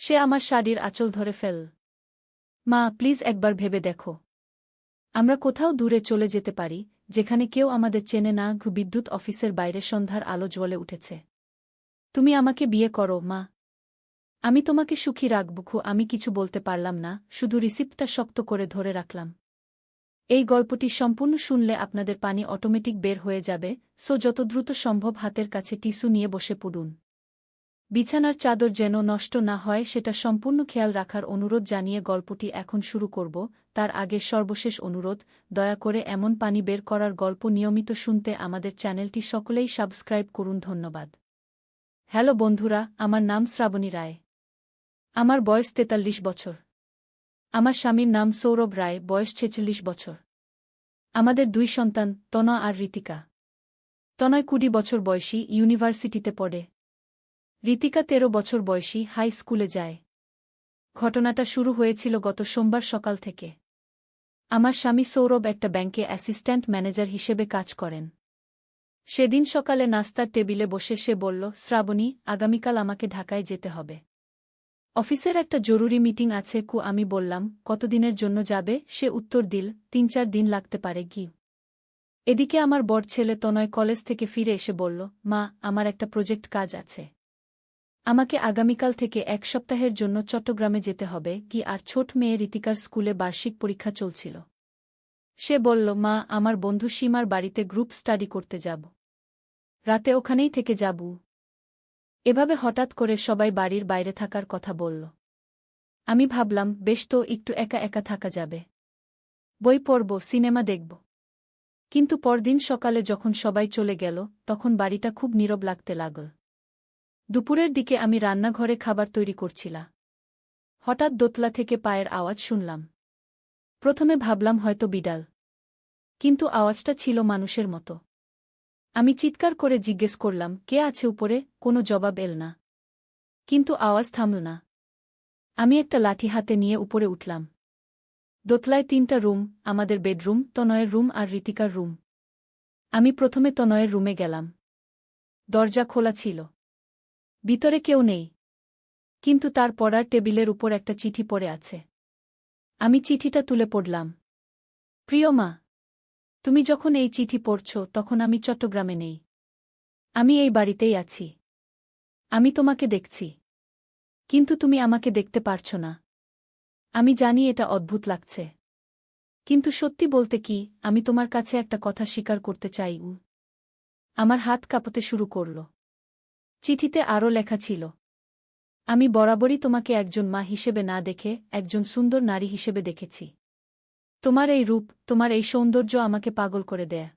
সে আমার শাড়ির আঁচল ধরে ফেল। মা, প্লিজ একবার ভেবে দেখো। আমরা কোথাও দূরে চলে যেতে পারি, যেখানে কেউ আমাদের চেনে না। বিদ্যুৎ অফিসের বাইরে সন্ধ্যার আলো জ্বলে উঠেছে। তুমি আমাকে বিয়ে করো, মা। আমি তোমাকে সুখী রাখব। আমি কিছু বলতে পারলাম না, শুধু রিসিপ্টটা শক্ত করে ধরে রাখলাম। এই গল্পটি সম্পূর্ণ শুনলে আপনাদের পানি অটোমেটিক বের হয়ে যাবে, যত দ্রুত সম্ভব হাতের কাছে টিস্যু নিয়ে বসে পড়ুন। বিছানার চাদর যেন নষ্ট না হয় সেটা সম্পূর্ণ খেয়াল রাখার অনুরোধ জানিয়ে গল্পটি এখন শুরু করব। তার আগে সর্বশেষ অনুরোধ, দয়া করে এমন পানি বের করার গল্প নিয়মিত শুনতে আমাদের চ্যানেলটি সকলেই সাবস্ক্রাইব করুন। ধন্যবাদ। হ্যালো বন্ধুরা, আমার নাম শ্রাবণী রায়। আমার বয়স 43 বছর। আমার স্বামীর নাম সৌরভ রায়, বয়স 46 বছর। আমাদের 2 সন্তান, তনয় আর ঋতিকা। তনয় 20 বছর বয়সী, ইউনিভার্সিটিতে পড়ে। ঋতিকা 13 বছর বয়সী, হাই স্কুলে যায়। ঘটনাটা শুরু হয়েছিল গত সোমবার সকাল থেকে। আমার স্বামী সৌরভ একটা ব্যাংকে অ্যাসিস্ট্যান্ট ম্যানেজার হিসেবে কাজ করেন। সেদিন সকালে নাস্তার টেবিলে বসে সে বলল, শ্রাবণী, আগামীকাল আমাকে ঢাকায় যেতে হবে। অফিসের একটা জরুরি মিটিং আছে। আমি বললাম, কতদিনের জন্য যাবে? সে উত্তর দিল, 3-4 দিন লাগতে পারে। এদিকে আমার বড় ছেলে তনয় কলেজ থেকে ফিরে এসে বলল, মা, আমার একটা প্রজেক্ট কাজ আছে। আমাকে আগামীকাল থেকে 1 সপ্তাহের জন্য চট্টগ্রামে যেতে হবে। আর ছোট মেয়ে ঋতিকার স্কুলে বার্ষিক পরীক্ষা চলছিল। সে বলল, মা, আমার বন্ধু সীমার বাড়িতে গ্রুপ স্টাডি করতে যাব। রাতে ওখানেই থেকে যাবু। এভাবে হঠাৎ করে সবাই বাড়ির বাইরে থাকার কথা বলল। আমি ভাবলাম বেশ তো, একটু একা একা থাকা যাবে। বই পড়ব, সিনেমা দেখব। কিন্তু পরদিন সকালে যখন সবাই চলে গেল, তখন বাড়িটা খুব নীরব লাগতে লাগল। দুপুরের দিকে আমি রান্নাঘরে খাবার তৈরি করছিলাম। হঠাৎ দোতলা থেকে পায়ের আওয়াজ শুনলাম। প্রথমে ভাবলাম হয়তো বিড়াল, কিন্তু আওয়াজটা ছিল মানুষের মতো। আমি চিৎকার করে জিজ্ঞেস করলাম, কে আছে উপরে? কোনো জবাব এল না। কিন্তু আওয়াজ থামল না। আমি একটা লাঠি হাতে নিয়ে উপরে উঠলাম। দোতলায় 3টা রুম, আমাদের বেডরুম, তনয়ের রুম আর ঋতিকার রুম। আমি প্রথমে তনয়ের রুমে গেলাম। দরজা খোলা ছিল। ভিতরে কেউ নেই। কিন্তু তার পড়ার টেবিলের উপর একটা চিঠি পড়ে আছে। আমি চিঠিটা তুলে পড়লাম। প্রিয় মা, তুমি যখন এই চিঠি পড়ছ তখন আমি চট্টগ্রামে নেই। আমি এই বাড়িতেই আছি। আমি তোমাকে দেখছি। কিন্তু তুমি আমাকে দেখতে পারছ না। আমি জানি এটা অদ্ভুত লাগছে। কিন্তু সত্যি বলতে কি, আমি তোমার কাছে একটা কথা স্বীকার করতে চাই। আমার হাত কাঁপতে শুরু করল। চিঠিতে আরও লেখা ছিল, আমি বরাবরই তোমাকে একজন মা হিসেবে না দেখে একজন সুন্দর নারী হিসেবে দেখেছি। তোমার এই রূপ, তোমার এই সৌন্দর্য আমাকে পাগল করে দেয়।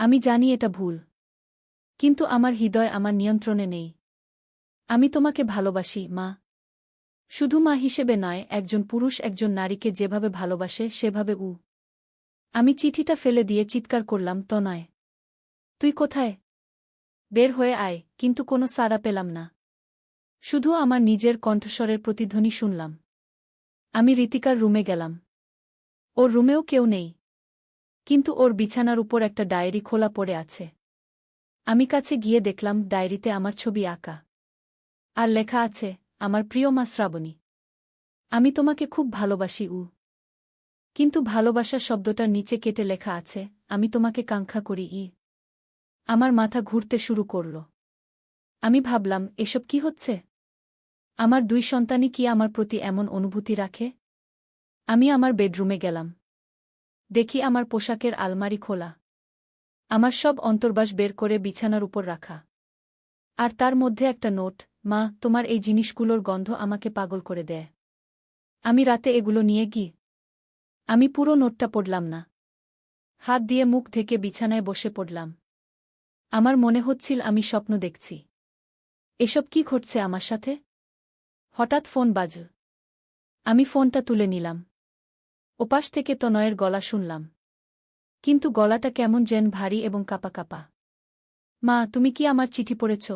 আমি জানি এটা ভুল। কিন্তু আমার হৃদয় আমার নিয়ন্ত্রণে নেই। আমি তোমাকে ভালোবাসি মা। শুধু মা হিসেবে নয়, একজন পুরুষ একজন নারীকে যেভাবে ভালোবাসে সেভাবে। আমি চিঠিটা ফেলে দিয়ে চিৎকার করলাম, তনয়, তুই কোথায়? বের হয়ে আয়। কিন্তু কোনো সাড়া পেলাম না। শুধু আমার নিজের কণ্ঠস্বরের প্রতিধ্বনি শুনলাম। আমি ঋতিকার রুমে গেলাম। ওর রুমেও কেউ নেই। কিন্তু ওর বিছানার উপর একটা ডায়েরি খোলা পড়ে আছে। আমি কাছে গিয়ে দেখলাম ডায়েরিতে আমার ছবি আঁকা। আর লেখা আছে, আমার প্রিয় মা শ্রাবণী, আমি তোমাকে খুব ভালোবাসি। কিন্তু ভালোবাসা শব্দটার নিচে কেটে লেখা আছে, আমি তোমাকে কাঙ্ক্ষা করি। আমার মাথা ঘুরতে শুরু করল। আমি ভাবলাম, এসব কি হচ্ছে? আমার 2 সন্তানই কি আমার প্রতি এমন অনুভূতি রাখে? আমি আমার বেডরুমে গেলাম। দেখি আমার পোশাকের আলমারি খোলা। আমার সব অন্তর্বাস বের করে বিছানার উপর রাখা। আর তার মধ্যে একটা নোট, মা, তোমার এই জিনিসগুলোর গন্ধ আমাকে পাগল করে দেয়। আমি রাতে এগুলো নিয়ে আমি পুরো নোটটা পড়লাম না। হাত দিয়ে মুখ ঢেকে বিছানায় বসে পড়লাম। আমার মনে হচ্ছিল আমি স্বপ্ন দেখছি। এসব কি ঘটছে আমার সাথে? হঠাৎ ফোন বাজল। আমি ফোনটা তুলে নিলাম। ওপাশ থেকে তনয়ের গলা শুনলাম। কিন্তু গলাটা কেমন যেন ভারী এবং কাঁপা কাঁপা। মা, তুমি কি আমার চিঠি পড়েছ?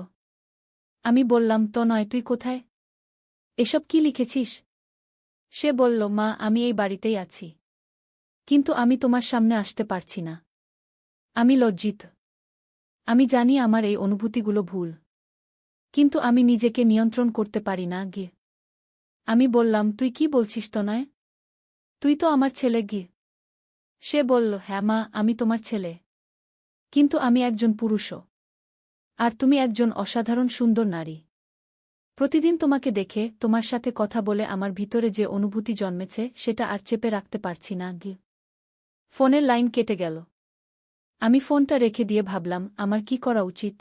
আমি বললাম, তনয়, তুই কোথায়? এসব কি লিখেছিস? সে বলল, মা, আমি এই বাড়িতেই আছি। কিন্তু আমি তোমার সামনে আসতে পারছি না। আমি লজ্জিত। আমি জানি আমার এই অনুভূতিগুলো ভুল। কিন্তু আমি নিজেকে নিয়ন্ত্রণ করতে পারি না। আমি বললাম, তুই কি বলছিস তনয়? তুই তো আমার ছেলে। সে বলল, হ্যাঁ মা, আমি তোমার ছেলে। কিন্তু আমি একজন পুরুষও। আর তুমি একজন অসাধারণ সুন্দর নারী। প্রতিদিন তোমাকে দেখে, তোমার সাথে কথা বলে আমার ভিতরে যে অনুভূতি জন্মেছে সেটা আর চেপে রাখতে পারছি না। ফোনের লাইন কেটে গেল। আমি ফোনটা রেখে দিয়ে ভাবলাম, আমার কি করা উচিত?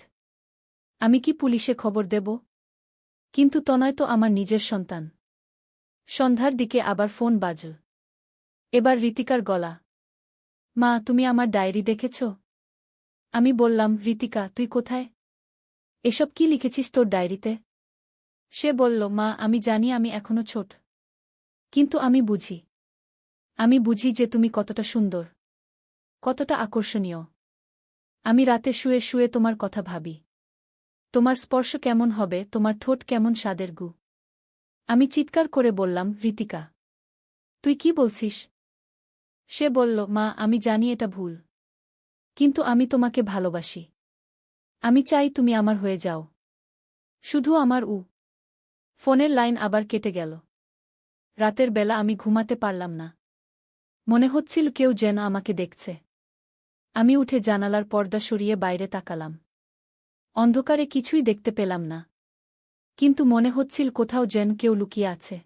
আমি কি পুলিশে খবর দেব? কিন্তু তনয় তো আমার নিজের সন্তান। সন্ধ্যার দিকে আবার ফোন বাজল। এবার ঋতিকার গলা। মা, তুমি আমার ডায়েরি দেখেছ? আমি বললাম, ঋতিকা, তুই কোথায়? এসব কি লিখেছিস তোর ডায়েরিতে? সে বলল, মা, আমি জানি আমি এখনো ছোট। কিন্তু আমি বুঝি। আমি বুঝি যে তুমি কতটা সুন্দর, কতটা আকর্ষণীয়। আমি রাতে শুয়ে শুয়ে তোমার কথা ভাবি। তোমার স্পর্শ কেমন হবে, তোমার ঠোঁট কেমন স্বাদের। আমি চিৎকার করে বললাম, ঋতিকা, তুই কি বলছিস? সে বলল, মা, আমি জানি এটা ভুল। কিন্তু আমি তোমাকে ভালোবাসি। আমি চাই তুমি আমার হয়ে যাও। শুধু আমার। ফোনের লাইন আবার কেটে গেল। রাতের বেলা আমি ঘুমাতে পারলাম না। মনে হচ্ছিল কেউ যেন আমাকে দেখছে। আমি উঠে জানালার পর্দা সরিয়ে বাইরে তাকালাম। অন্ধকারে কিছুই দেখতে পেলাম না। কিন্তু মনে হচ্ছিল কোথাও যেন কেউ লুকিয়ে আছে।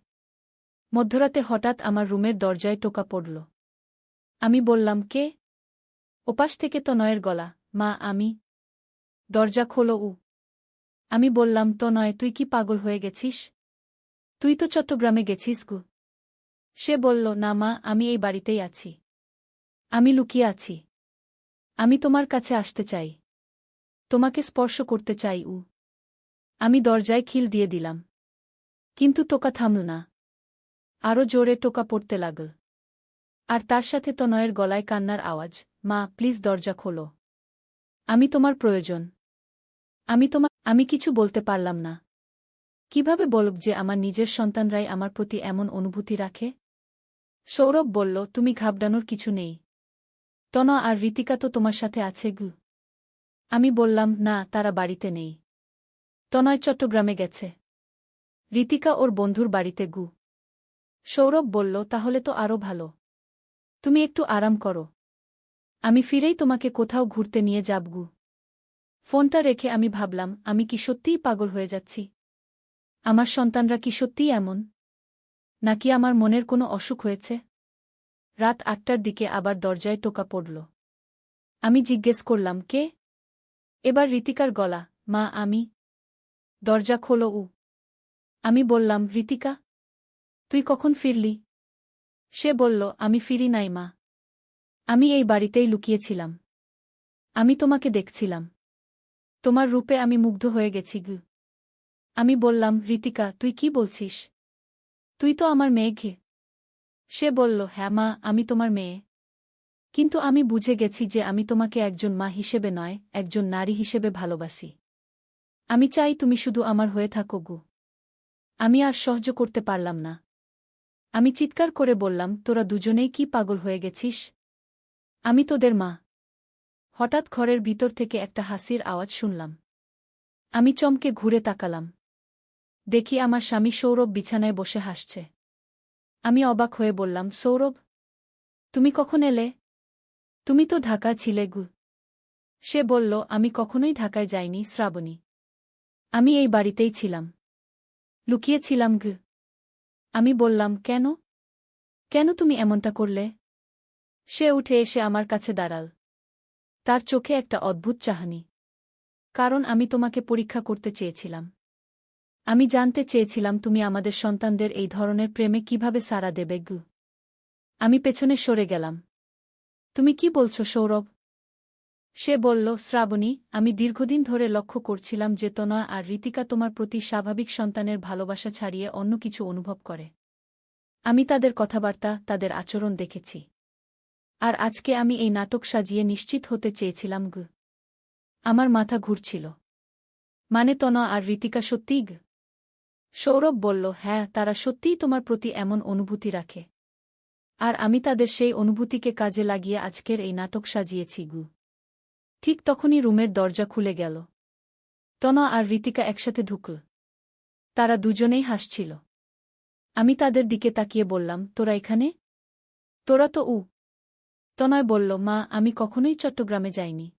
মধ্যরাতে হঠাৎ আমার রুমের দরজায় টোকা পড়ল। আমি বললাম, কে? ওপাশ থেকে তনয়ের গলা, মা, আমি। দরজা খোলো উ। আমি বললাম, তো নয়, তুই কি পাগল হয়ে গেছিস? তুই তো চট্টগ্রামে গেছিস গু। সে বলল, না মা, আমি এই বাড়িতেই আছি। আমি লুকিয়ে আছি। আমি তোমার কাছে আসতে চাই। তোমাকে স্পর্শ করতে চাই উ। আমি দরজায় খিল দিয়ে দিলাম। কিন্তু টোকা থামল না। আরও জোরে টোকা পড়তে লাগল। আর তার সাথে তনয়ের গলায় কান্নার আওয়াজ, মা প্লিজ দরজা খোলো। আমি তোমার প্রয়োজন। আমি কিছু বলতে পারলাম না। কিভাবে বলব যে আমার নিজের সন্তানরাই আমার প্রতি এমন অনুভূতি রাখে? সৌরভ বলল, তুমি ঘাবড়ানোর কিছু নেই। তনয় আর ঋতিকা তো তোমার সাথে আছে গু। আমি বললাম, না, তারা বাড়িতে নেই। তনয় চট্টগ্রামে গেছে। ঋতিকা ওর বন্ধুর বাড়িতে গু। সৌরভ বলল, তাহলে তো আরও ভালো। তুমি একটু আরাম করো। আমি ফিরেই তোমাকে কোথাও ঘুরতে নিয়ে যাব গু। ফোনটা রেখে আমি ভাবলাম, আমি কি সত্যিই পাগল হয়ে যাচ্ছি? আমার সন্তানরা কি সত্যিই এমন? নাকি আমার মনের কোনো অসুখ হয়েছে? রাত ৮টার দিকে আবার দরজায় টোকা পড়ল। আমি জিজ্ঞেস করলাম, কে? এবার ঋতিকার গলা, মা আমি। দরজা খোলো উ। আমি বললাম, ঋতিকা, তুই কখন ফিরলি? সে বলল, আমি ফিরি নাই মা। আমি এই বাড়িতেই লুকিয়েছিলাম। আমি তোমাকে দেখছিলাম। তোমার রূপে আমি মুগ্ধ হয়ে গেছি গু। আমি বললাম, ঋতিকা, তুই কি বলছিস? তুই তো আমার মেয়ে ঘে। সে বলল, হ্যাঁ মা, আমি তোমার মেয়ে। কিন্তু আমি বুঝে গেছি যে আমি তোমাকে একজন মা হিসেবে নয়, একজন নারী হিসেবে ভালোবাসি। আমি চাই তুমি শুধু আমার হয়ে থাকো গু। আমি আর সহ্য করতে পারলাম না। আমি চিৎকার করে বললাম, তোরা দুজনেই কি পাগল হয়ে গেছিস? আমি তোদের মা। হঠাৎ ঘরের ভিতর থেকে একটা হাসির আওয়াজ শুনলাম। আমি চমকে ঘুরে তাকালাম। দেখি আমার স্বামী সৌরভ বিছানায় বসে হাসছে। আমি অবাক হয়ে বললাম, সৌরভ, তুমি কখন এলে? তুমি তো ঢাকা ছিলে গু। সে বলল, আমি কখনোই ঢাকায় যাইনি শ্রাবণী। আমি এই বাড়িতেই ছিলাম। লুকিয়েছিলাম গু। আমি বললাম, কেন? কেন তুমি এমনটা করলে? সে উঠে এসে আমার কাছে দাঁড়াল। তার চোখে একটা অদ্ভুত চাহনি। কারণ আমি তোমাকে পরীক্ষা করতে চেয়েছিলাম। আমি জানতে চেয়েছিলাম তুমি আমাদের সন্তানদের এই ধরনের প্রেমে কিভাবে সাড়া দেবে গু। আমি পেছনে সরে গেলাম। তুমি কি বলছো সৌরভ? সে বলল, শ্রাবণী, আমি দীর্ঘদিন ধরে লক্ষ্য করছিলাম যে তনয় আর ঋতিকা তোমার প্রতি স্বাভাবিক সন্তানের ভালোবাসা ছাড়িয়ে অন্য কিছু অনুভব করে। আমি তাদের কথাবার্তা, তাদের আচরণ দেখেছি। আর আজকে আমি এই নাটক সাজিয়ে নিশ্চিত হতে চেয়েছিলাম গু। আমার মাথা ঘুরছিল। মানে তনয় আর ঋতিকা সত্যিই গু? সৌরভ বলল, হ্যাঁ, তারা সত্যিই তোমার প্রতি এমন অনুভূতি রাখে। আর আমি তাদের সেই অনুভূতিকে কাজে লাগিয়ে আজকের এই নাটক সাজিয়েছি গু। ঠিক তখনই রুমের দরজা খুলে গেল। তনয় আর ঋতিকা একসাথে ঢুকল। তারা দুজনেই হাসছিল। আমি তাদের দিকে তাকিয়ে বললাম, তোরা এখানে? তোরা তো উ। তনয় বলল, মা, আমি কখনোই চট্টগ্রামে যাইনি।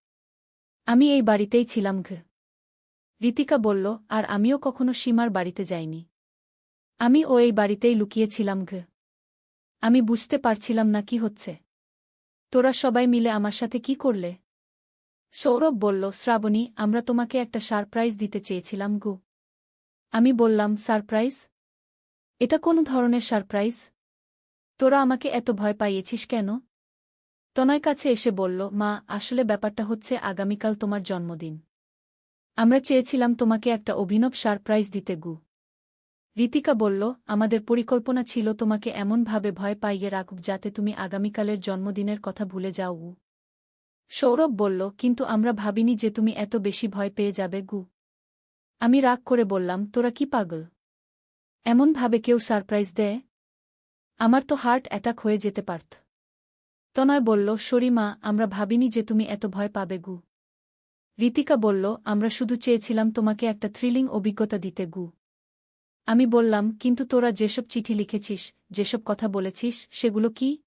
আমি এই বাড়িতেই ছিলাম ঘ। ঋতিকা বলল, আর আমিও কখনো সীমার বাড়িতে যাইনি। আমি ও এই বাড়িতেই লুকিয়েছিলাম ঘ। আমি বুঝতে পারছিলাম না কি হচ্ছে। তোরা সবাই মিলে আমার সাথে কি করলে? সৌরভ বলল, শ্রাবণী, আমরা তোমাকে একটা সারপ্রাইজ দিতে চেয়েছিলাম গু। আমি বললাম, সারপ্রাইজ? এটা কোন ধরনের সারপ্রাইজ? তোরা আমাকে এত ভয় পাইয়েছিস কেন? তনয় কাছে এসে বলল, মা, আসলে ব্যাপারটা হচ্ছে আগামীকাল তোমার জন্মদিন। আমরা চেয়েছিলাম তোমাকে একটা অভিনব সারপ্রাইজ দিতে গু। ঋতিকা বলল, আমাদের পরিকল্পনা ছিল তোমাকে এমনভাবে ভয় পাইয়ে রাখব যাতে তুমি আগামীকালের জন্মদিনের কথা ভুলে যাও গু। সৌরভ বলল, কিন্তু আমরা ভাবিনি যে তুমি এত বেশি ভয় পেয়ে যাবে গু। আমি রাগ করে বললাম, তোরা কি পাগল? এমনভাবে কেউ সারপ্রাইজ দেয়? আমার তো হার্ট অ্যাটাক হয়ে যেতে পারত। তনয় বলল, শরীমা, আমরা ভাবিনি যে তুমি এত ভয় পাবে গু। ঋতিকা বলল, আমরা শুধু চেয়েছিলাম তোমাকে একটা থ্রিলিং অভিজ্ঞতা দিতে গু। আমি বললাম, কিন্তু তোরা যেসব চিঠি লিখেছিস, যেসব কথা বলেছিস, সেগুলো কি?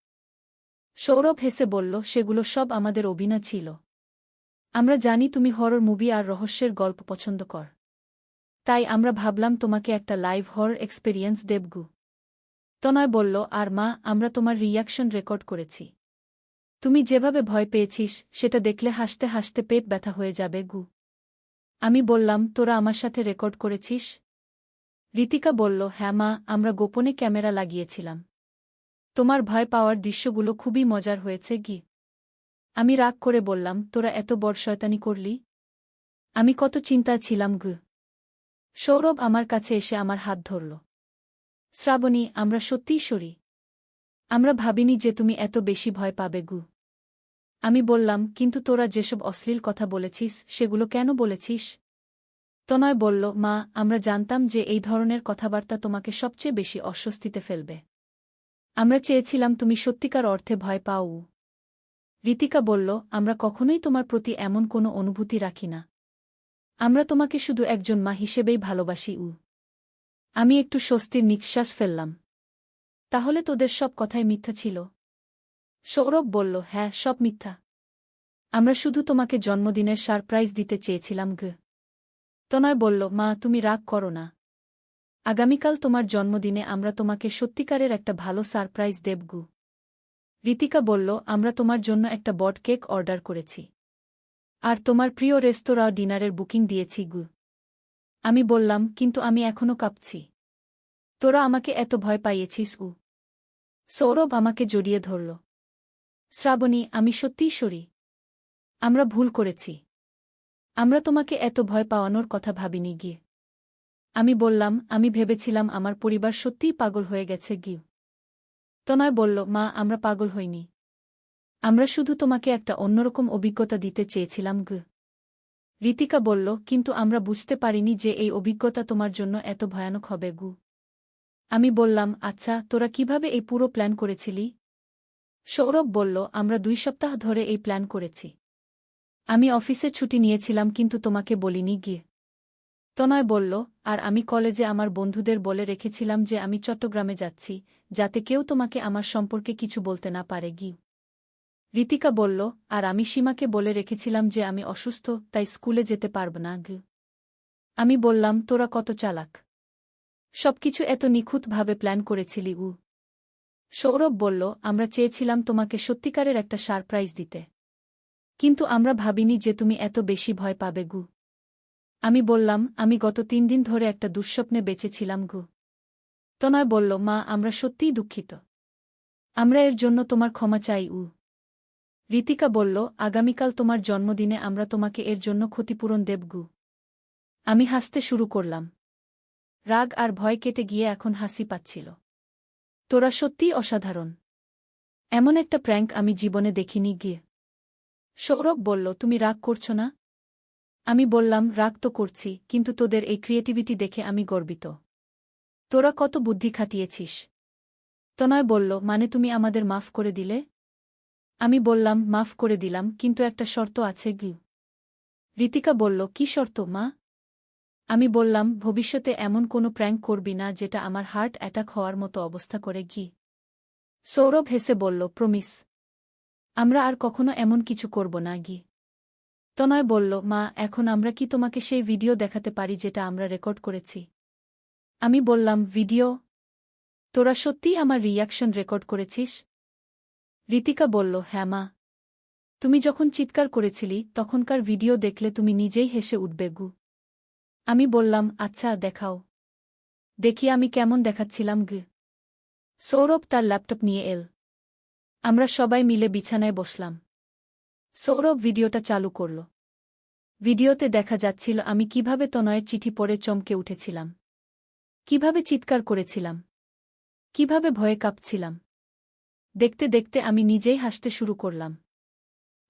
সৌরভ হেসে বলল, সেগুলো সব আমাদের অভিনয় ছিল। আমরা জানি তুমি হরর মুভি আর রহস্যের গল্প পছন্দ কর। তাই আমরা ভাবলাম তোমাকে একটা লাইভ হরর এক্সপেরিয়েন্স দেব গু। তনয় বলল, আর মা, আমরা তোমার রিয়াকশন রেকর্ড করেছি। তুমি যেভাবে ভয় পেয়েছিস, সেটা দেখলে হাসতে হাসতে পেট ব্যথা হয়ে যাবে গু। আমি বললাম, তোরা আমার সাথে রেকর্ড করেছিস? ঋতিকা বলল, হ্যাঁ মা, আমরা গোপনে ক্যামেরা লাগিয়েছিলাম। তোমার ভয় পাওয়ার দৃশ্যগুলো খুবই মজার হয়েছে গি। আমি রাগ করে বললাম, তোরা এত বড় শয়তানি করলি? আমি কত চিন্তায় ছিলাম গু। সৌরভ আমার কাছে এসে আমার হাত ধরল। শ্রাবণী, আমরা সত্যিই সরি। আমরা ভাবিনি যে তুমি এত বেশি ভয় পাবে গু। আমি বললাম, কিন্তু তোরা যেসব অশ্লীল কথা বলেছিস সেগুলো কেন বলেছিস? তনয় বলল, মা, আমরা জানতাম যে এই ধরনের কথাবার্তা তোমাকে সবচেয়ে বেশি অস্বস্তিতে ফেলবে। আমরা চেয়েছিলাম তুমি সত্যিকার অর্থে ভয় পাও। ঋতিকা বলল, আমরা কখনোই তোমার প্রতি এমন কোনো অনুভূতি রাখি না। আমরা তোমাকে শুধু একজন মা হিসেবেই ভালোবাসি। আমি একটু স্বস্তির নিঃশ্বাস ফেললাম। তাহলে তোদের সব কথাই মিথ্যা ছিল? সৌরভ বলল, হ্যাঁ, সব মিথ্যা। আমরা শুধু তোমাকে জন্মদিনের সারপ্রাইজ দিতে চেয়েছিলাম গু। তনয় বলল, মা, তুমি রাগ করো না। আগামীকাল তোমার জন্মদিনে আমরা তোমাকে সত্যিকারের একটা ভালো সারপ্রাইজ দেব গু। ঋতিকা বলল, আমরা তোমার জন্য একটা বট কেক অর্ডার করেছি। আর তোমার প্রিয় রেস্তোরাঁ ডিনারের বুকিং দিয়েছি গু। আমি বললাম, কিন্তু আমি এখনও কাঁপছি। তোরা আমাকে এত ভয় পাইয়েছিস। সৌরভ আমাকে জড়িয়ে ধরল। শ্রাবণী, আমি সত্যিই সরি। আমরা ভুল করেছি। আমরা তোমাকে এত ভয় পাওয়ানোর কথা ভাবিনি গিয়ে। আমি বললাম, আমি ভেবেছিলাম আমার পরিবার সত্যিই পাগল হয়ে গেছে গিয়ে। তনয় বলল, মা, আমরা পাগল হইনি। আমরা শুধু তোমাকে একটা অন্যরকম অভিজ্ঞতা দিতে চেয়েছিলাম গু। ঋতিকা বলল, কিন্তু আমরা বুঝতে পারিনি যে এই অভিজ্ঞতা তোমার জন্য এত ভয়ানক হবে গু। আমি বললাম, আচ্ছা, তোরা কিভাবে এই পুরো প্ল্যান করেছিলি? সৌরভ বলল, আমরা 2 সপ্তাহ ধরে এই প্ল্যান করেছি। আমি অফিসে ছুটি নিয়েছিলাম কিন্তু তোমাকে বলিনি গিয়ে। তনয় বলল, আর আমি কলেজে আমার বন্ধুদের বলে রেখেছিলাম যে আমি চট্টগ্রামে যাচ্ছি, যাতে কেউ তোমাকে আমার সম্পর্কে কিছু বলতে না পারে গি। ঋতিকা বলল, আর আমি সীমাকে বলে রেখেছিলাম যে আমি অসুস্থ, তাই স্কুলে যেতে পারব না গি। আমি বললাম, তোরা কত চালাক! সবকিছু এত নিখুঁতভাবে প্ল্যান করেছিলি। সৌরভ বলল, আমরা চেয়েছিলাম তোমাকে সত্যিকারের একটা সারপ্রাইজ দিতে। কিন্তু আমরা ভাবিনি যে তুমি এত বেশি ভয় পাবে গু। আমি বললাম, আমি গত 3 দিন ধরে একটা দুঃস্বপ্নে বেঁচেছিলাম গু। তনয় বলল, মা, আমরা সত্যিই দুঃখিত। আমরা এর জন্য তোমার ক্ষমা চাই। ঋতিকা বলল, আগামীকাল তোমার জন্মদিনে আমরা তোমাকে এর জন্য ক্ষতিপূরণ দেব গু। আমি হাসতে শুরু করলাম। রাগ আর ভয় কেটে গিয়ে এখন হাসি পাচ্ছিল। তোরা সত্যিই অসাধারণ। এমন একটা প্র্যাঙ্ক আমি জীবনে দেখিনি গিয়ে। সৌরভ বলল, তুমি রাগ করছো না? আমি বললাম, রাগ তো করছি, কিন্তু তোদের এই ক্রিয়েটিভিটি দেখে আমি গর্বিত। তোরা কত বুদ্ধি খাটিয়েছিস। তনয় বলল, মানে তুমি আমাদের মাফ করে দিলে? আমি বললাম, মাফ করে দিলাম, কিন্তু একটা শর্ত আছে গি। ঋতিকা বলল, কি শর্ত মা? আমি বললাম, ভবিষ্যতে এমন কোনো প্র্যাঙ্ক করবি না যেটা আমার হার্ট অ্যাটাক হওয়ার মতো অবস্থা করে গি। সৌরভ হেসে বলল, প্রমিস। আমরা আর কখনো এমন কিছু করব না গি। তনয় বলল, মা, এখন আমরা কি তোমাকে সেই ভিডিও দেখাতে পারি যেটা আমরা রেকর্ড করেছি? আমি বললাম, ভিডিও? তোরা সত্যিই আমার রিয়াকশন রেকর্ড করেছিস? ঋতিকা বলল, হ্যাঁ মা। তুমি যখন চিৎকার করেছিলি তখনকার ভিডিও দেখলে তুমি নিজেই হেসে উঠবে গু। আমি বললাম, আচ্ছা, দেখাও। দেখি আমি কেমন দেখাচ্ছিলাম গু। সৌরভ তার ল্যাপটপ নিয়ে এল। আমরা সবাই মিলে বিছানায় বসলাম। সৌরভ ভিডিওটা চালু করল। ভিডিওতে দেখা যাচ্ছিল আমি কিভাবে তনয়ের চিঠি পড়ে চমকে উঠেছিলাম, কিভাবে চিৎকার করেছিলাম, কিভাবে ভয়ে কাঁপছিলাম। দেখতে দেখতে আমি নিজেই হাসতে শুরু করলাম।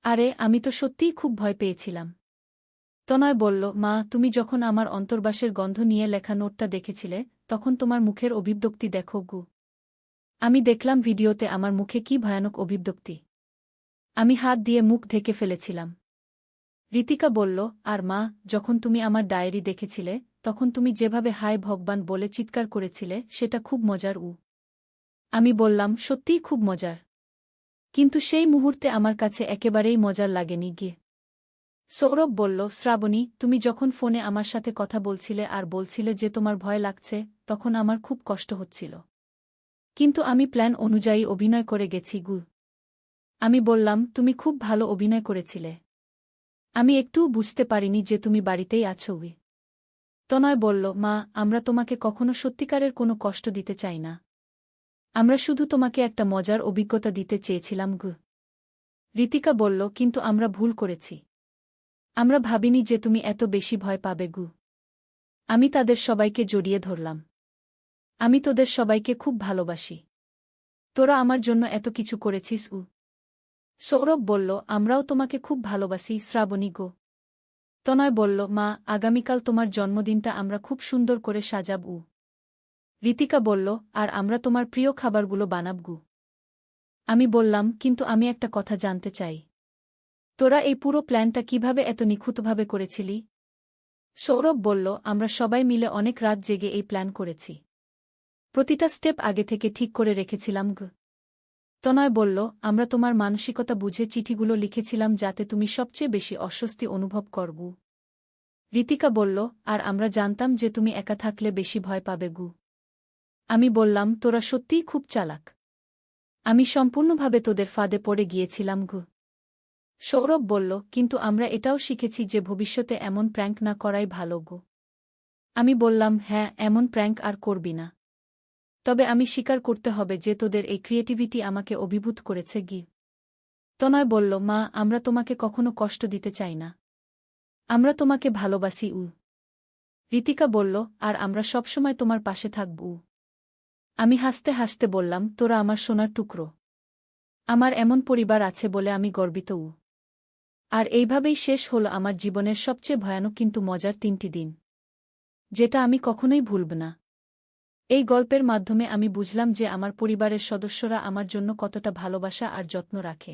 আরে, আমি তো সত্যিই খুব ভয় পেয়েছিলাম। তনয় বলল, মা, তুমি যখন আমার অন্তর্বাসের গন্ধ নিয়ে লেখা নোটটা দেখেছিলে তখন তোমার মুখের অভিব্যক্তি দেখো গু। আমি দেখলাম ভিডিওতে আমার মুখে কি ভয়ানক অভিব্যক্তি। আমি হাত দিয়ে মুখ ঢেকে ফেলেছিলাম। ঋতিকা বলল, আর মা, যখন তুমি আমার ডায়েরি দেখেছিলে তখন তুমি যেভাবে হায় ভগবান বলে চিৎকার করেছিলে সেটা খুব মজার। আমি বললাম, সত্যিই খুব মজার। কিন্তু সেই মুহূর্তে আমার কাছে একেবারেই মজার লাগেনি গিয়ে। সৌরভ বলল, শ্রাবণী, তুমি যখন ফোনে আমার সাথে কথা বলছিলে আর বলছিলে যে তোমার ভয় লাগছে তখন আমার খুব কষ্ট হচ্ছিল। কিন্তু আমি প্ল্যান অনুযায়ী অভিনয় করে গেছি গু। আমি বললাম, তুমি খুব ভালো অভিনয় করেছিলে। আমি একটুও বুঝতে পারিনি যে তুমি বাড়িতেই আছো। তনয় বলল, মা, আমরা তোমাকে কখনো সত্যিকারের কোনো কষ্ট দিতে চাই না। আমরা শুধু তোমাকে একটা মজার অভিজ্ঞতা দিতে চেয়েছিলাম। ঋতিকা বলল, কিন্তু আমরা ভুল করেছি। আমরা ভাবিনি যে তুমি এত বেশি ভয় পাবে। আমি তাদের সবাইকে জড়িয়ে ধরলাম। আমি তোদের সবাইকে খুব ভালোবাসি। তোরা আমার জন্য এত কিছু করেছিস। সৌরভ বলল, আমরাও তোমাকে খুব ভালোবাসি শ্রাবণী। তনয় বলল, মা, আগামীকাল তোমার জন্মদিনটা আমরা খুব সুন্দর করে সাজাব। ঋতিকা বলল, আর আমরা তোমার প্রিয় খাবারগুলো বানাব। আমি বললাম, কিন্তু আমি একটা কথা জানতে চাই। তোরা এই পুরো প্ল্যানটা কিভাবে এত নিখুঁতভাবে করেছিলি? সৌরভ বলল, আমরা সবাই মিলে অনেক রাত জেগে এই প্ল্যান করেছি। প্রতিটা স্টেপ আগে থেকে ঠিক করে রেখেছিলাম। তনয় বলল, আমরা তোমার মানসিকতা বুঝে চিঠিগুলো লিখেছিলাম যাতে তুমি সবচেয়ে বেশি অস্বস্তি অনুভব করব। ঋতিকা বলল, আর আমরা জানতাম যে তুমি একা থাকলে বেশি ভয় পাবে। আমি বললাম, তোরা সত্যিই খুব চালাক। আমি সম্পূর্ণভাবে তোদের ফাঁদে পড়ে গিয়েছিলাম। সৌরভ বলল, কিন্তু আমরা এটাও শিখেছি যে ভবিষ্যতে এমন প্র্যাঙ্ক না করাই ভালো। আমি বললাম, হ্যাঁ, এমন প্র্যাঙ্ক আর করবি না। তবে আমি স্বীকার করতে হবে যে তোদের এই ক্রিয়েটিভিটি আমাকে অভিভূত করেছে। তনয় বলল, মা, আমরা তোমাকে কখনো কষ্ট দিতে চাই না। আমরা তোমাকে ভালোবাসি। ঋতিকা বলল, আর আমরা সবসময় তোমার পাশে থাকব। আমি হাসতে হাসতে বললাম, তোরা আমার সোনার টুকরো। আমার এমন পরিবার আছে বলে আমি গর্বিত। আর এইভাবেই শেষ হল আমার জীবনের সবচেয়ে ভয়ানক কিন্তু মজার 3টি দিন, যেটা আমি কখনোই ভুলব না। এই গল্পের মাধ্যমে আমি বুঝলাম যে আমার পরিবারের সদস্যরা আমার জন্য কতটা ভালোবাসা আর যত্ন রাখে।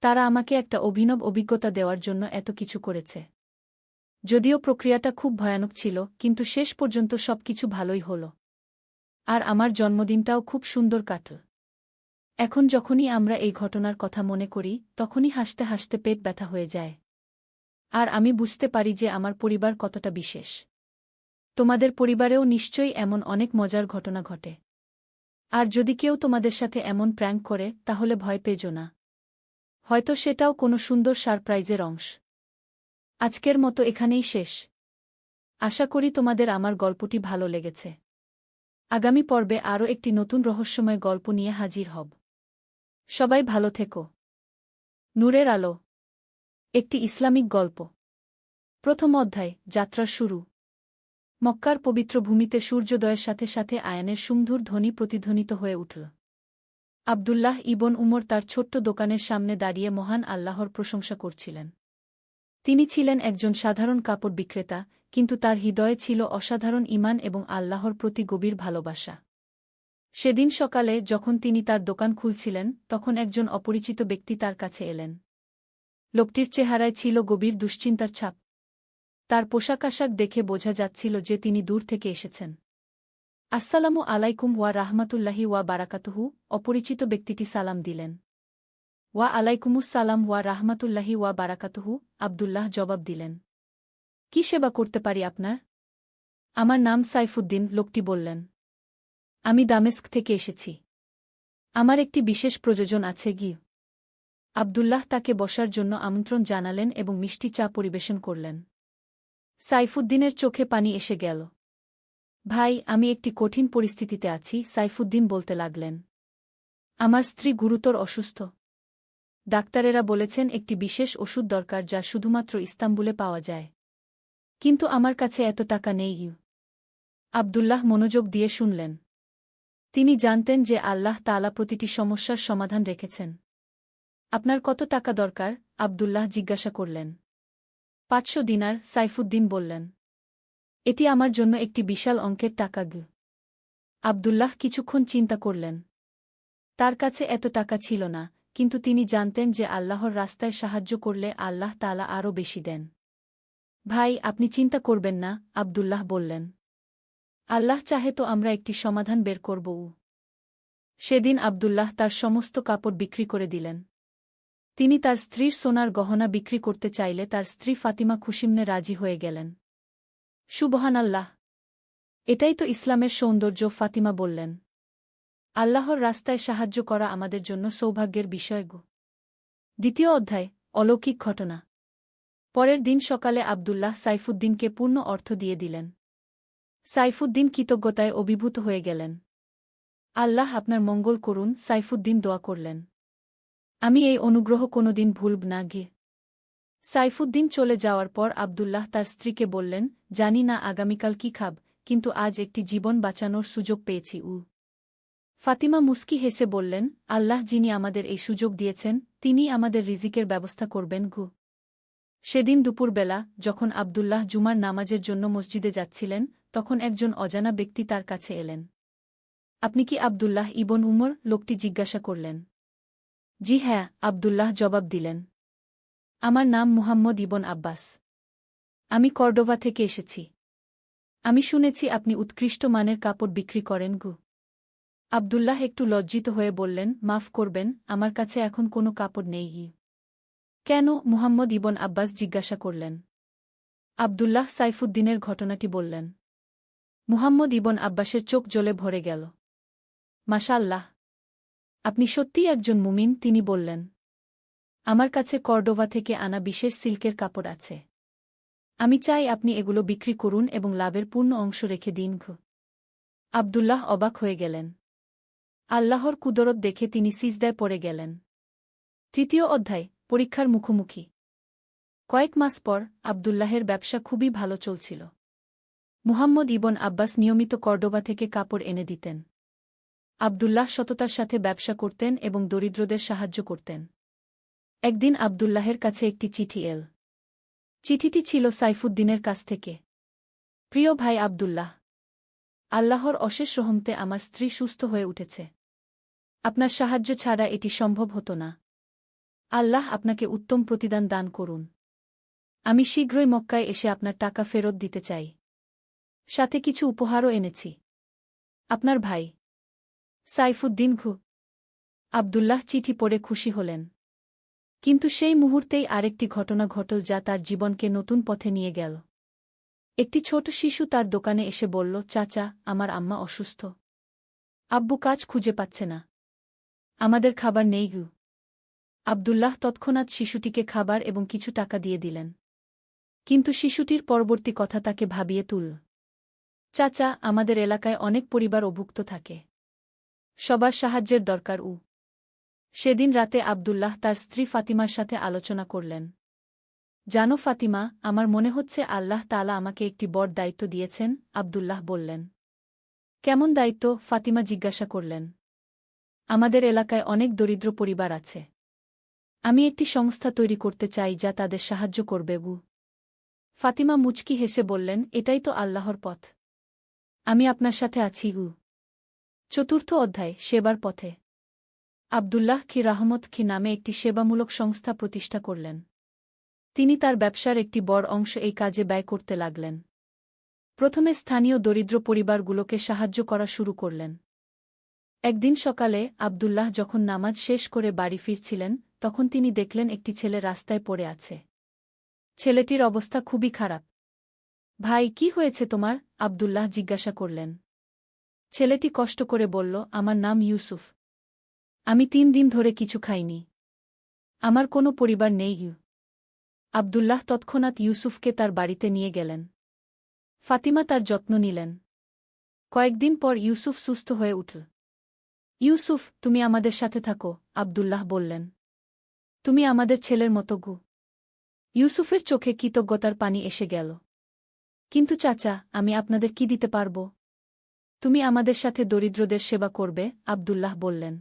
তারা আমাকে একটা অভিনব অভিজ্ঞতা দেওয়ার জন্য এত কিছু করেছে। যদিও প্রক্রিয়াটা খুব ভয়ানক ছিল, কিন্তু শেষ পর্যন্ত সবকিছু ভালোই হল। আর আমার জন্মদিনটাও খুব সুন্দর কাটল। এখন যখনই আমরা এই ঘটনার কথা মনে করি, তখনই হাসতে হাসতে পেট ব্যথা হয়ে যায়। আর আমি বুঝতে পারি যে আমার পরিবার কতটা বিশেষ। তোমাদের পরিবারেও নিশ্চয়ই এমন অনেক মজার ঘটনা ঘটে। আর যদি কেউ তোমাদের সাথে এমন প্র্যাঙ্ক করে, তাহলে ভয় পেজো না। হয়তো সেটাও কোনো সুন্দর সারপ্রাইজের অংশ। আজকের মতো এখানেই শেষ। আশা করি তোমাদের আমার গল্পটি ভালো লেগেছে। আগামী পর্বে আরও একটি নতুন রহস্যময় গল্প নিয়ে হাজির হব। সবাই ভালো থেকো। নূরের আলো, একটি ইসলামিক গল্প। প্রথম অধ্যায়, যাত্রার শুরু। মক্কার পবিত্র ভূমিতে সূর্যোদয়ের সাথে সাথে আয়ানের সুমধুর ধ্বনি প্রতিধ্বনিত হয়ে উঠল। আবদুল্লাহ ইবন উমর তার ছোট্ট দোকানের সামনে দাঁড়িয়ে মহান আল্লাহর প্রশংসা করছিলেন। তিনি ছিলেন একজন সাধারণ কাপড় বিক্রেতা, কিন্তু তার হৃদয়ে ছিল অসাধারণ ঈমান এবং আল্লাহর প্রতি গভীর ভালোবাসা। সেদিন সকালে যখন তিনি তার দোকান খুলছিলেন, তখন একজন অপরিচিত ব্যক্তি তার কাছে এলেন। লোকটির চেহারায় ছিল গভীর দুশ্চিন্তার ছাপ। তার পোশাক আশাক দেখে বোঝা যাচ্ছিল যে তিনি দূর থেকে এসেছেন। আসসালামু আলাইকুম ওয়া রাহমাতুল্লাহি ওয়া বারাকাতুহু, অপরিচিত ব্যক্তিটি সালাম দিলেন। ওয়া আলাইকুমুসসালাম ওয়া রাহমাতুল্লাহি ওয়া বারাকাতুহু, আবদুল্লাহ জবাব দিলেন। কি সেবা করতে পারি আপনার? আমার নাম সাইফুদ্দিন, লোকটি বললেন। আমি দামেস্ক থেকে এসেছি। আমার একটি বিশেষ প্রয়োজন আছে। আবদুল্লাহ তাকে বসার জন্য আমন্ত্রণ জানালেন এবং মিষ্টি চা পরিবেশন করলেন। সাইফুদ্দিনের চোখে পানি এসে গেল। ভাই, আমি একটি কঠিন পরিস্থিতিতে আছি, সাইফুদ্দিন বলতে লাগলেন। আমার স্ত্রী গুরুতর অসুস্থ। ডাক্তারেরা বলেছেন একটি বিশেষ ওষুধ দরকার যা শুধুমাত্র ইস্তাম্বুলে পাওয়া যায়। কিন্তু আমার কাছে এত টাকা নেই। আবদুল্লাহ মনোযোগ দিয়ে শুনলেন। তিনি জানতেন যে আল্লাহ তাআলা প্রতিটি সমস্যার সমাধান রেখেছেন। আপনার কত টাকা দরকার? আবদুল্লাহ জিজ্ঞাসা করলেন। 500 দিনার, সাইফুদ্দিন বললেন। এটি আমার জন্য একটি বিশাল অঙ্কের টাকা। আবদুল্লাহ কিছুক্ষণ চিন্তা করলেন। তার কাছে এত টাকা ছিল না, কিন্তু তিনি জানতেন যে আল্লাহর রাস্তায় সাহায্য করলে আল্লাহ তাআলা আরও বেশি দেন। ভাই, আপনি চিন্তা করবেন না, আবদুল্লাহ বললেন। আল্লাহ চাহে তো আমরা একটি সমাধান বের করব। সেদিন আবদুল্লাহ তার সমস্ত কাপড় বিক্রি করে দিলেন। তিনি তার স্ত্রীর সোনার গহনা বিক্রি করতে চাইলে তার স্ত্রী ফাতিমা খুশিমনে রাজি হয়ে গেলেন। সুবহানাল্লাহ! এটাই তো ইসলামের সৌন্দর্য, ফাতিমা বললেন। আল্লাহর রাস্তায় সাহায্য করা আমাদের জন্য সৌভাগ্যের বিষয়। দ্বিতীয় অধ্যায়, অলৌকিক ঘটনা। পরের দিন সকালে আব্দুল্লাহ সাইফুদ্দিনকে পূর্ণ অর্থ দিয়ে দিলেন। সাইফুদ্দিন কৃতজ্ঞতায় অভিভূত হয়ে গেলেন। আল্লাহ আপনার মঙ্গল করুন, সাইফুদ্দিন দোয়া করলেন। আমি এই অনুগ্রহ কোনোদিন ভুলব না গে। সাইফুদ্দিন চলে যাওয়ার পর আব্দুল্লাহ তার স্ত্রীকে বললেন, জানি না আগামীকাল কি খাব, কিন্তু আজ একটি জীবন বাঁচানোর সুযোগ পেয়েছি। ফাতিমা মুস্কি হেসে বললেন, আল্লাহ যিনি আমাদের এই সুযোগ দিয়েছেন, তিনিই আমাদের রিজিকের ব্যবস্থা করবেন গু। সেদিন দুপুরবেলা, যখন আব্দুল্লাহ জুমার নামাজের জন্য মসজিদে যাচ্ছিলেন, তখন একজন অজানা ব্যক্তি তার কাছে এলেন। আপনি কি আব্দুল্লাহ ইবন উমর? লোকটি জিজ্ঞাসা করলেন। জি হ্যাঁ, আব্দুল্লাহ জবাব দিলেন। আমার নাম মুহাম্মদ ইবন আব্বাস। আমি কর্ডোভা থেকে এসেছি। আমি শুনেছি আপনি উৎকৃষ্ট মানের কাপড় বিক্রি করেন গু। আব্দুল্লাহ একটু লজ্জিত হয়ে বললেন, মাফ করবেন, আমার কাছে এখন কোনো কাপড় নেই। কেন? মুহাম্মদ ইবন আব্বাস জিজ্ঞাসা করলেন। আব্দুল্লাহ সাইফুদ্দিনের ঘটনাটি বললেন। মুহাম্মদ ইবন আব্বাসের চোখ জ্বলে ভরে গেল। মাশাআল্লাহ, আপনি সত্যিই একজন মুমিন, তিনি বললেন। আমার কাছে কর্ডোভা থেকে আনা বিশেষ সিল্কের কাপড় আছে। আমি চাই আপনি এগুলো বিক্রি করুন এবং লাভের পূর্ণ অংশ রেখে দিন। আব্দুল্লাহ অবাক হয়ে গেলেন। আল্লাহর কুদরত দেখে তিনি সিজদায় পড়ে গেলেন। তৃতীয় অধ্যায়, পরীক্ষার মুখোমুখি। কয়েক মাস পর আব্দুল্লাহের ব্যবসা খুবই ভালো চলছিল। মুহাম্মদ ইবন আব্বাস নিয়মিত কর্ডোভা থেকে কাপড় এনে দিতেন। আব্দুল্লাহ সততার সাথে ব্যবসা করতেন এবং দরিদ্রদের সাহায্য করতেন। একদিন আব্দুল্লাহের কাছে একটি চিঠি এল। চিঠিটি ছিল সাইফুদ্দিনের কাছ থেকে। প্রিয় ভাই আব্দুল্লাহ, আল্লাহর অশেষ রহমতে আমার স্ত্রী সুস্থ হয়ে উঠেছে। আপনার সাহায্য ছাড়া এটি সম্ভব হতো না। আল্লাহ আপনাকে উত্তম প্রতিদান দান করুন। আমি শীঘ্রই মক্কায় এসে আপনার টাকা ফেরত দিতে চাই। সাথে কিছু উপহারও এনেছি। আপনার ভাই সাইফুদ্দিন ঘু। আব্দুল্লাহ চিঠি পড়ে খুশি হলেন। কিন্তু সেই মুহূর্তেই আরেকটি ঘটনা ঘটল যা তার জীবনকে নতুন পথে নিয়ে গেল। একটি ছোট শিশু তার দোকানে এসে বলল, চাচা, আমার আম্মা অসুস্থ। আব্বু কাজ খুঁজে পাচ্ছে না। আমাদের খাবার নেই গু। আব্দুল্লাহ তৎক্ষণাৎ শিশুটিকে খাবার এবং কিছু টাকা দিয়ে দিলেন। কিন্তু শিশুটির পরবর্তী কথা তাকে ভাবিয়ে তুলল। চাচা, আমাদের এলাকায় অনেক পরিবার অভুক্ত থাকে। সবার সাহায্যের দরকার। সেদিন রাতে আব্দুল্লাহ তার স্ত্রী ফাতিমার সাথে আলোচনা করলেন। জানো ফাতিমা, আমার মনে হচ্ছে আল্লাহ তাআলা আমাকে একটি বড় দায়িত্ব দিয়েছেন। আব্দুল্লাহ বললেন। কেমন দায়িত্ব? ফাতিমা জিজ্ঞাসা করলেন। আমাদের এলাকায় অনেক দরিদ্র পরিবার আছে। আমি একটি সংস্থা তৈরি করতে চাই যা তাদের সাহায্য করবে। ফাতিমা মুচকি হেসে বললেন, এটাই তো আল্লাহর পথ। আমি আপনার সাথে আছি। চতুর্থ অধ্যায়, সেবার পথে। আব্দুল্লাহ খি রাহমত খি নামে একটি সেবামূলক সংস্থা প্রতিষ্ঠা করলেন। তিনি তার ব্যবসার একটি বড় অংশ এই কাজে ব্যয় করতে লাগলেন। প্রথমে স্থানীয় দরিদ্র পরিবারগুলোকে সাহায্য করা শুরু করলেন। একদিন সকালে আব্দুল্লাহ যখন নামাজ শেষ করে বাড়ি ফিরছিলেন, তখন তিনি দেখলেন একটি ছেলে রাস্তায় পড়ে আছে। ছেলেটির অবস্থা খুবই খারাপ। ভাই, কি হয়েছে তোমার? আব্দুল্লাহ জিজ্ঞাসা করলেন। ছেলেটি কষ্ট করে বলল, আমার নাম ইউসুফ। আমি 3 দিন ধরে কিছু খাইনি। আমার কোনো পরিবার নেই। আব্দুল্লাহ তৎক্ষণাৎ ইউসুফকে তার বাড়িতে নিয়ে গেলেন। ফাতিমা তার যত্ন নিলেন। কয়েকদিন পর ইউসুফ সুস্থ হয়ে উঠল। ইউসুফ, তুমি আমাদের সাথে থাকো, আব্দুল্লাহ বললেন। তুমি আমাদের ছেলের মতো গু। ইউসুফের চোখে কৃতজ্ঞতার পানি এসে গেল। কিন্তু চাচা, আমি আপনাদের কি দিতে পারব? তুমি আমাদের সাথে দরিদ্রদের সেবা করবে, আব্দুল্লাহ বললেন।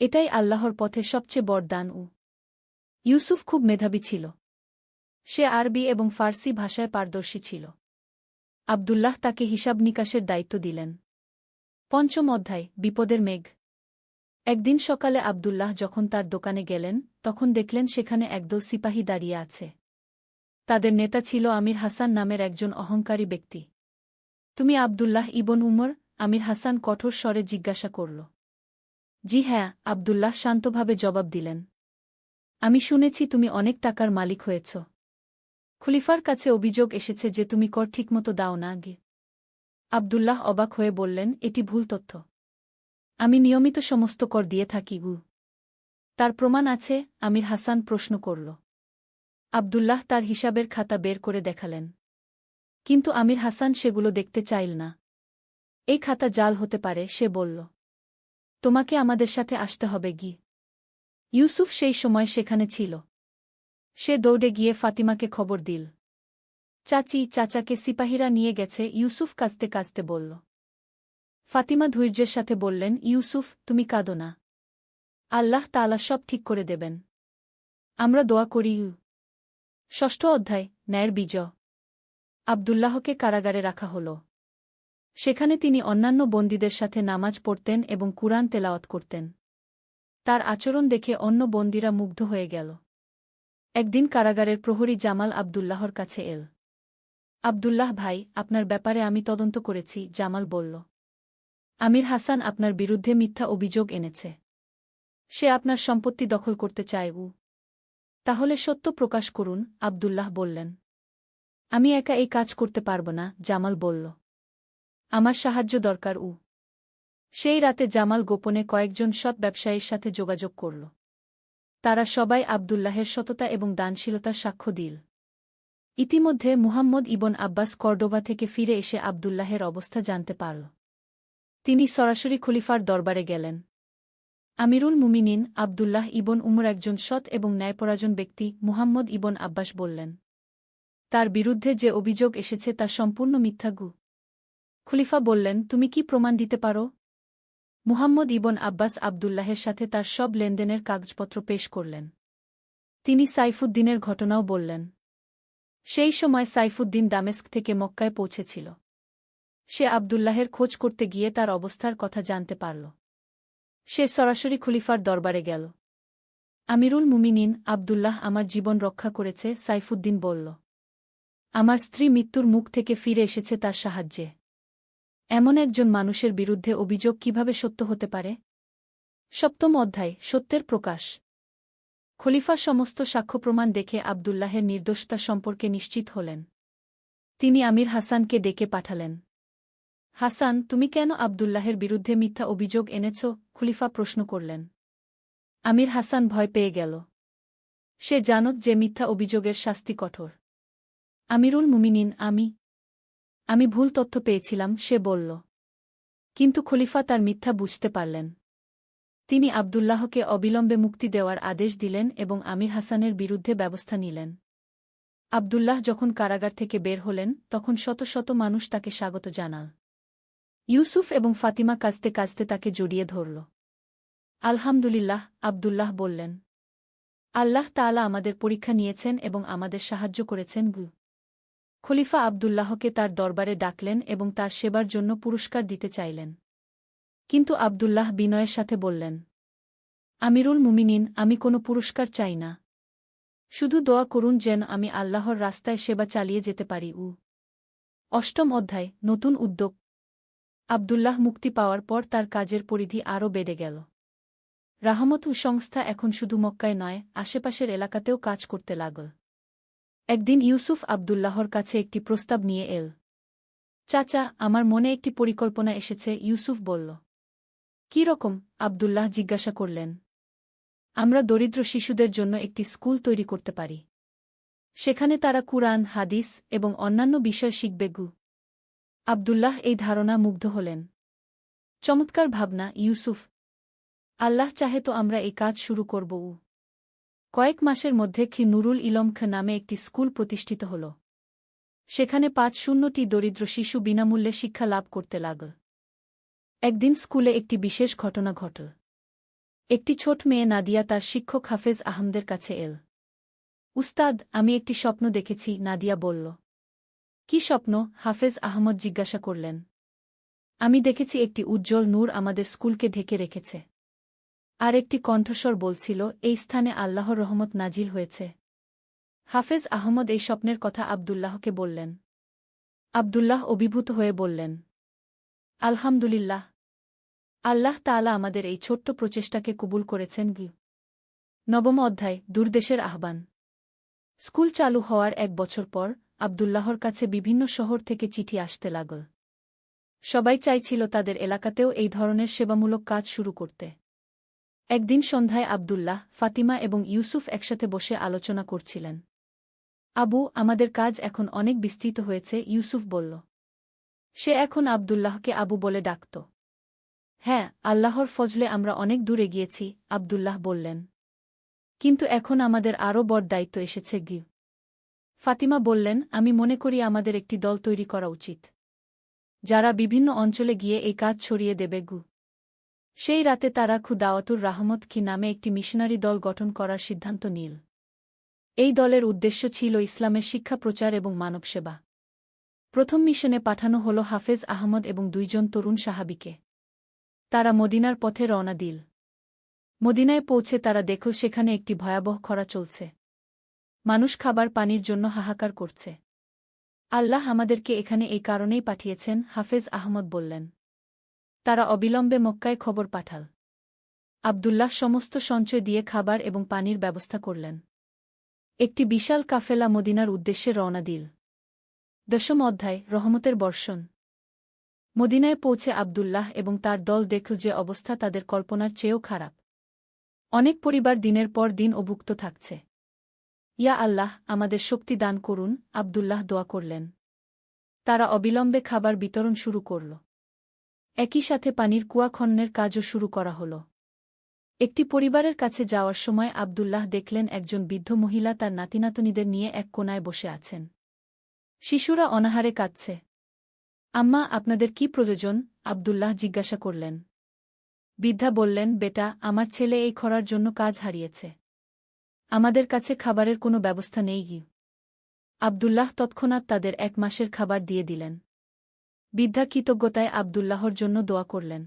এটাই আল্লাহর পথে সবচেয়ে বড় দান। ইউসুফ খুব মেধাবী ছিল। সে আরবি এবং ফার্সি ভাষায় পারদর্শী ছিল। আব্দুল্লাহ তাকে হিসাব নিকাশের দায়িত্ব দিলেন। পঞ্চম অধ্যায়, বিপদের মেঘ। একদিন সকালে আব্দুল্লাহ যখন তার দোকানে গেলেন, তখন দেখলেন সেখানে একদল সিপাহী দাঁড়িয়ে আছে। তাদের নেতা ছিল আমির হাসান নামের একজন অহংকারী ব্যক্তি। তুমি আব্দুল্লাহ ইবন উমর? আমির হাসান কঠোর স্বরে জিজ্ঞাসা করল। জি হ্যাঁ, আব্দুল্লাহ শান্তভাবে জবাব দিলেন। আমি শুনেছি তুমি অনেক টাকার মালিক হয়েছ। খলিফার কাছে অভিযোগ এসেছে যে তুমি কর ঠিকমতো দাও না। আব্দুল্লাহ অবাক হয়ে বললেন, এটি ভুল তথ্য। আমি নিয়মিত সমস্ত কর দিয়ে থাকি। তার প্রমাণ আছে? আমির হাসান প্রশ্ন করল। আব্দুল্লাহ তার হিসাবের খাতা বের করে দেখালেন। কিন্তু আমির হাসান সেগুলো দেখতে চাইল না। এই খাতা জাল হতে পারে, সে বলল। তোমাকে আমাদের সাথে আসতে হবে গি। ইউসুফ সেই সময় সেখানে ছিল। সে দৌড়ে গিয়ে ফাতিমাকে খবর দিল। চাচি, চাচাকে সিপাহীরা নিয়ে গেছে, ইউসুফ কাঁদতে কাঁদতে বলল। ফাতিমা ধৈর্যের সাথে বললেন, ইউসুফ, তুমি কাঁদো না। আল্লাহ তাআলা সব ঠিক করে দেবেন। আমরা দোয়া করি। ষষ্ঠ অধ্যায়, ন্যায়ের বিজয়। আব্দুল্লাহকে কারাগারে রাখা হল। সেখানে তিনি অন্যান্য বন্দীদের সাথে নামাজ পড়তেন এবং কুরআন তেলাওয়াত করতেন। তার আচরণ দেখে অন্য বন্দীরা মুগ্ধ হয়ে গেল। একদিন কারাগারের প্রহরী জামাল আব্দুল্লাহর কাছে এল। আব্দুল্লাহ ভাই, আপনার ব্যাপারে আমি তদন্ত করেছি, জামাল বলল। আমির হাসান আপনার বিরুদ্ধে মিথ্যা অভিযোগ এনেছে। সে আপনার সম্পত্তি দখল করতে চায়। তাহলে সত্য প্রকাশ করুন, আব্দুল্লাহ বললেন। আমি একা এই কাজ করতে পারব না, জামাল বলল। আমার সাহায্য দরকার। সেই রাতে জামাল গোপনে কয়েকজন সৎ ব্যবসায়ীর সাথে যোগাযোগ করল। তারা সবাই আব্দুল্লাহের সততা এবং দানশীলতার সাক্ষ্য দিল। ইতিমধ্যে মুহাম্মদ ইবন আব্বাস কর্ডোবা থেকে ফিরে এসে আব্দুল্লাহের অবস্থা জানতে পারল। তিনি সরাসরি খলিফার দরবারে গেলেন। আমিরুল মুমিনিন আব্দুল্লাহ ইবন উমর একজন সৎ এবং ন্যায়পরায়ণ ব্যক্তি, মুহাম্মদ ইবন আব্বাস বললেন। তার বিরুদ্ধে যে অভিযোগ এসেছে তা সম্পূর্ণ মিথ্যাগু। খলিফা বললেন, তুমি কি প্রমাণ দিতে পারো? মুহাম্মদ ইবন আব্বাস আব্দুল্লাহের সাথে তার সব লেনদেনের কাগজপত্র পেশ করলেন। তিনি সাইফুদ্দিনের ঘটনাও বললেন। সেই সময় সাইফুদ্দিন দামেস্ক থেকে মক্কায় পৌঁছেছিল। সে আব্দুল্লাহের খোঁজ করতে গিয়ে তার অবস্থার কথা জানতে পারল। সে সরাসরি খলিফার দরবারে গেল। আমিরুল মুমিনিন আব্দুল্লাহ আমার জীবন রক্ষা করেছে, সাইফুদ্দিন বলল। আমার স্ত্রী মৃত্যুর মুখ থেকে ফিরে এসেছে তার সাহায্যে। এমন একজন মানুষের বিরুদ্ধে অভিযোগ কিভাবে সত্য হতে পারে? সপ্তম অধ্যায়, সত্যের প্রকাশ। খলিফা সমস্ত সাক্ষ্য প্রমাণ দেখে আব্দুল্লাহের নির্দোষতা সম্পর্কে নিশ্চিত হলেন। তিনি আমির হাসানকে ডেকে পাঠালেন। হাসান, তুমি কেন আব্দুল্লাহের বিরুদ্ধে মিথ্যা অভিযোগ এনেছ? খলিফা প্রশ্ন করলেন। আমির হাসান ভয় পেয়ে গেল। সে জানত যে মিথ্যা অভিযোগের শাস্তি কঠোর। আমিরুল মুমিনিন, আমি ভুল তথ্য পেয়েছিলাম, সে বলল। কিন্তু খলিফা তার মিথ্যা বুঝতে পারলেন। তিনি আব্দুল্লাহকে অবিলম্বে মুক্তি দেওয়ার আদেশ দিলেন এবং আমির হাসানের বিরুদ্ধে ব্যবস্থা নিলেন। আব্দুল্লাহ যখন কারাগার থেকে বের হলেন, তখন শত শত মানুষ তাকে স্বাগত জানাল। ইউসুফ এবং ফাতিমা কাঁদতে কাঁদতে তাকে জড়িয়ে ধরল। আলহামদুলিল্লাহ, আব্দুল্লাহ বললেন। আল্লাহ তাআলা আমাদের পরীক্ষা নিয়েছেন এবং আমাদের সাহায্য করেছেন। খলিফা আব্দুল্লাহকে তার দরবারে ডাকলেন এবং তার সেবার জন্য পুরস্কার দিতে চাইলেন। কিন্তু আব্দুল্লাহ বিনয়ের সাথে বললেন, আমিরুল মুমিনিন, আমি কোনো পুরস্কার চাই না। শুধু দোয়া করুন যেন আমি আল্লাহর রাস্তায় সেবা চালিয়ে যেতে পারি। অষ্টম অধ্যায়, নতুন উদ্যোগ। আব্দুল্লাহ মুক্তি পাওয়ার পর তার কাজের পরিধি আরও বেড়ে গেল। রাহমত সংস্থা এখন শুধু মক্কায় নয়, আশেপাশের এলাকাতেও কাজ করতে লাগল। একদিন ইউসুফ আব্দুল্লাহর কাছে একটি প্রস্তাব নিয়ে এল। চাচা, আমার মনে একটি পরিকল্পনা এসেছে, ইউসুফ বলল। কি রকম? আব্দুল্লাহ জিজ্ঞাসা করলেন। আমরা দরিদ্র শিশুদের জন্য একটি স্কুল তৈরি করতে পারি। সেখানে তারা কুরআন, হাদিস এবং অন্যান্য বিষয় শিখবে। আব্দুল্লাহ এই ধারণা মুগ্ধ হলেন। চমৎকার ভাবনা, ইউসুফ। আল্লাহ চাহে তো আমরা এই কাজ শুরু করব। কয়েক মাসের মধ্যে নুরুল ইলম নামে একটি স্কুল প্রতিষ্ঠিত হল। সেখানে ৫০০টি দরিদ্র শিশু বিনামূল্যে শিক্ষা লাভ করতে লাগল। একদিন স্কুলে একটি বিশেষ ঘটনা ঘটল। একটি ছোট মেয়ে নাদিয়া তার শিক্ষক হাফেজ আহমদের কাছে এল। উস্তাদ, আমি একটি স্বপ্ন দেখেছি, নাদিয়া বলল। কি স্বপ্ন? হাফেজ আহমদ জিজ্ঞাসা করলেন। আমি দেখেছি একটি উজ্জ্বল নূর আমাদের স্কুলকে ঢেকে রেখেছে। আর একটি কণ্ঠস্বর বলছিল, এই স্থানে আল্লাহর রহমত নাজিল হয়েছে। হাফেজ আহমদ এই স্বপ্নের কথা আব্দুল্লাহকে বললেন। আব্দুল্লাহ অভিভূত হয়ে বললেন, আলহামদুলিল্লাহ, আল্লাহ তাআলা আমাদের এই ছোট্ট প্রচেষ্টাকে কবুল করেছেন। নবম অধ্যায়, দূরদেশের আহ্বান। স্কুল চালু হওয়ার ১ বছর পর আব্দুল্লাহর কাছে বিভিন্ন শহর থেকে চিঠি আসতে লাগল। সবাই চাইছিল তাদের এলাকাতেও এই ধরনের সেবামূলক কাজ শুরু করতে। একদিন সন্ধ্যায় আব্দুল্লাহ, ফাতিমা এবং ইউসুফ একসাথে বসে আলোচনা করছিলেন। আবু, আমাদের কাজ এখন অনেক বিস্তৃত হয়েছে, ইউসুফ বলল। সে এখন আব্দুল্লাহকে আবু বলে ডাকত। হ্যাঁ, আল্লাহর ফজলে আমরা অনেক দূরে গিয়েছি, আব্দুল্লাহ বললেন। কিন্তু এখন আমাদের আরও বড় দায়িত্ব এসেছে গি। ফাতিমা বললেন, আমি মনে করি আমাদের একটি দল তৈরি করা উচিত, যারা বিভিন্ন অঞ্চলে গিয়ে এই কাজ ছড়িয়ে দেবে গু। সেই রাতে তারা দাওয়াতুর রাহমত কি নামে একটি মিশনারি দল গঠন করার সিদ্ধান্ত নিল। এই দলের উদ্দেশ্য ছিল ইসলামের শিক্ষা প্রচার এবং মানবসেবা। প্রথম মিশনে পাঠানো হল হাফেজ আহমদ এবং 2 জন তরুণ সাহাবীকে। তারা মদিনার পথে রওনা দিল। মদিনায় পৌঁছে তারা দেখল সেখানে একটি ভয়াবহ খরা চলছে। মানুষ খাবার পানির জন্য হাহাকার করছে। আল্লাহ আমাদেরকে এখানে এই কারণেই পাঠিয়েছেন, হাফেজ আহমদ বললেন। তারা অবিলম্বে মক্কায় খবর পাঠাল। আব্দুল্লাহ সমস্ত সঞ্চয় দিয়ে খাবার এবং পানির ব্যবস্থা করলেন। একটি বিশাল কাফেলা মদিনার উদ্দেশ্যে রওনা দিল। 10ম অধ্যায়, রহমতের বর্ষণ। মদিনায় পৌঁছে আব্দুল্লাহ এবং তার দল দেখল যে অবস্থা তাদের কল্পনার চেয়েও খারাপ। অনেক পরিবার দিনের পর দিন অভুক্ত থাকছে। ইয়া আল্লাহ, আমাদের শক্তি দান করুন, আব্দুল্লাহ দোয়া করলেন। তারা অবিলম্বে খাবার বিতরণ শুরু করল। একই সাথে পানির কুয়া খননের কাজও শুরু করা হল। একটি পরিবারের কাছে যাওয়ার সময় আব্দুল্লাহ দেখলেন একজন বৃদ্ধ মহিলা তার নাতিনাতনীদের নিয়ে এক কোনায় বসে আছেন। শিশুরা অনাহারে কাঁদছে। আম্মা, আপনাদের কি প্রয়োজন? আব্দুল্লাহ জিজ্ঞাসা করলেন। বৃদ্ধা বললেন, বেটা, আমার ছেলে এই খরার জন্য কাজ হারিয়েছে। আমাদের কাছে খাবারের কোনো ব্যবস্থা নেই গি। আব্দুল্লাহ তৎক্ষণাৎ তাদের 1 মাসের খাবার দিয়ে দিলেন। বৃদ্ধা কৃতজ্ঞতায় আব্দুল্লাহর জন্য দোয়া করলেন।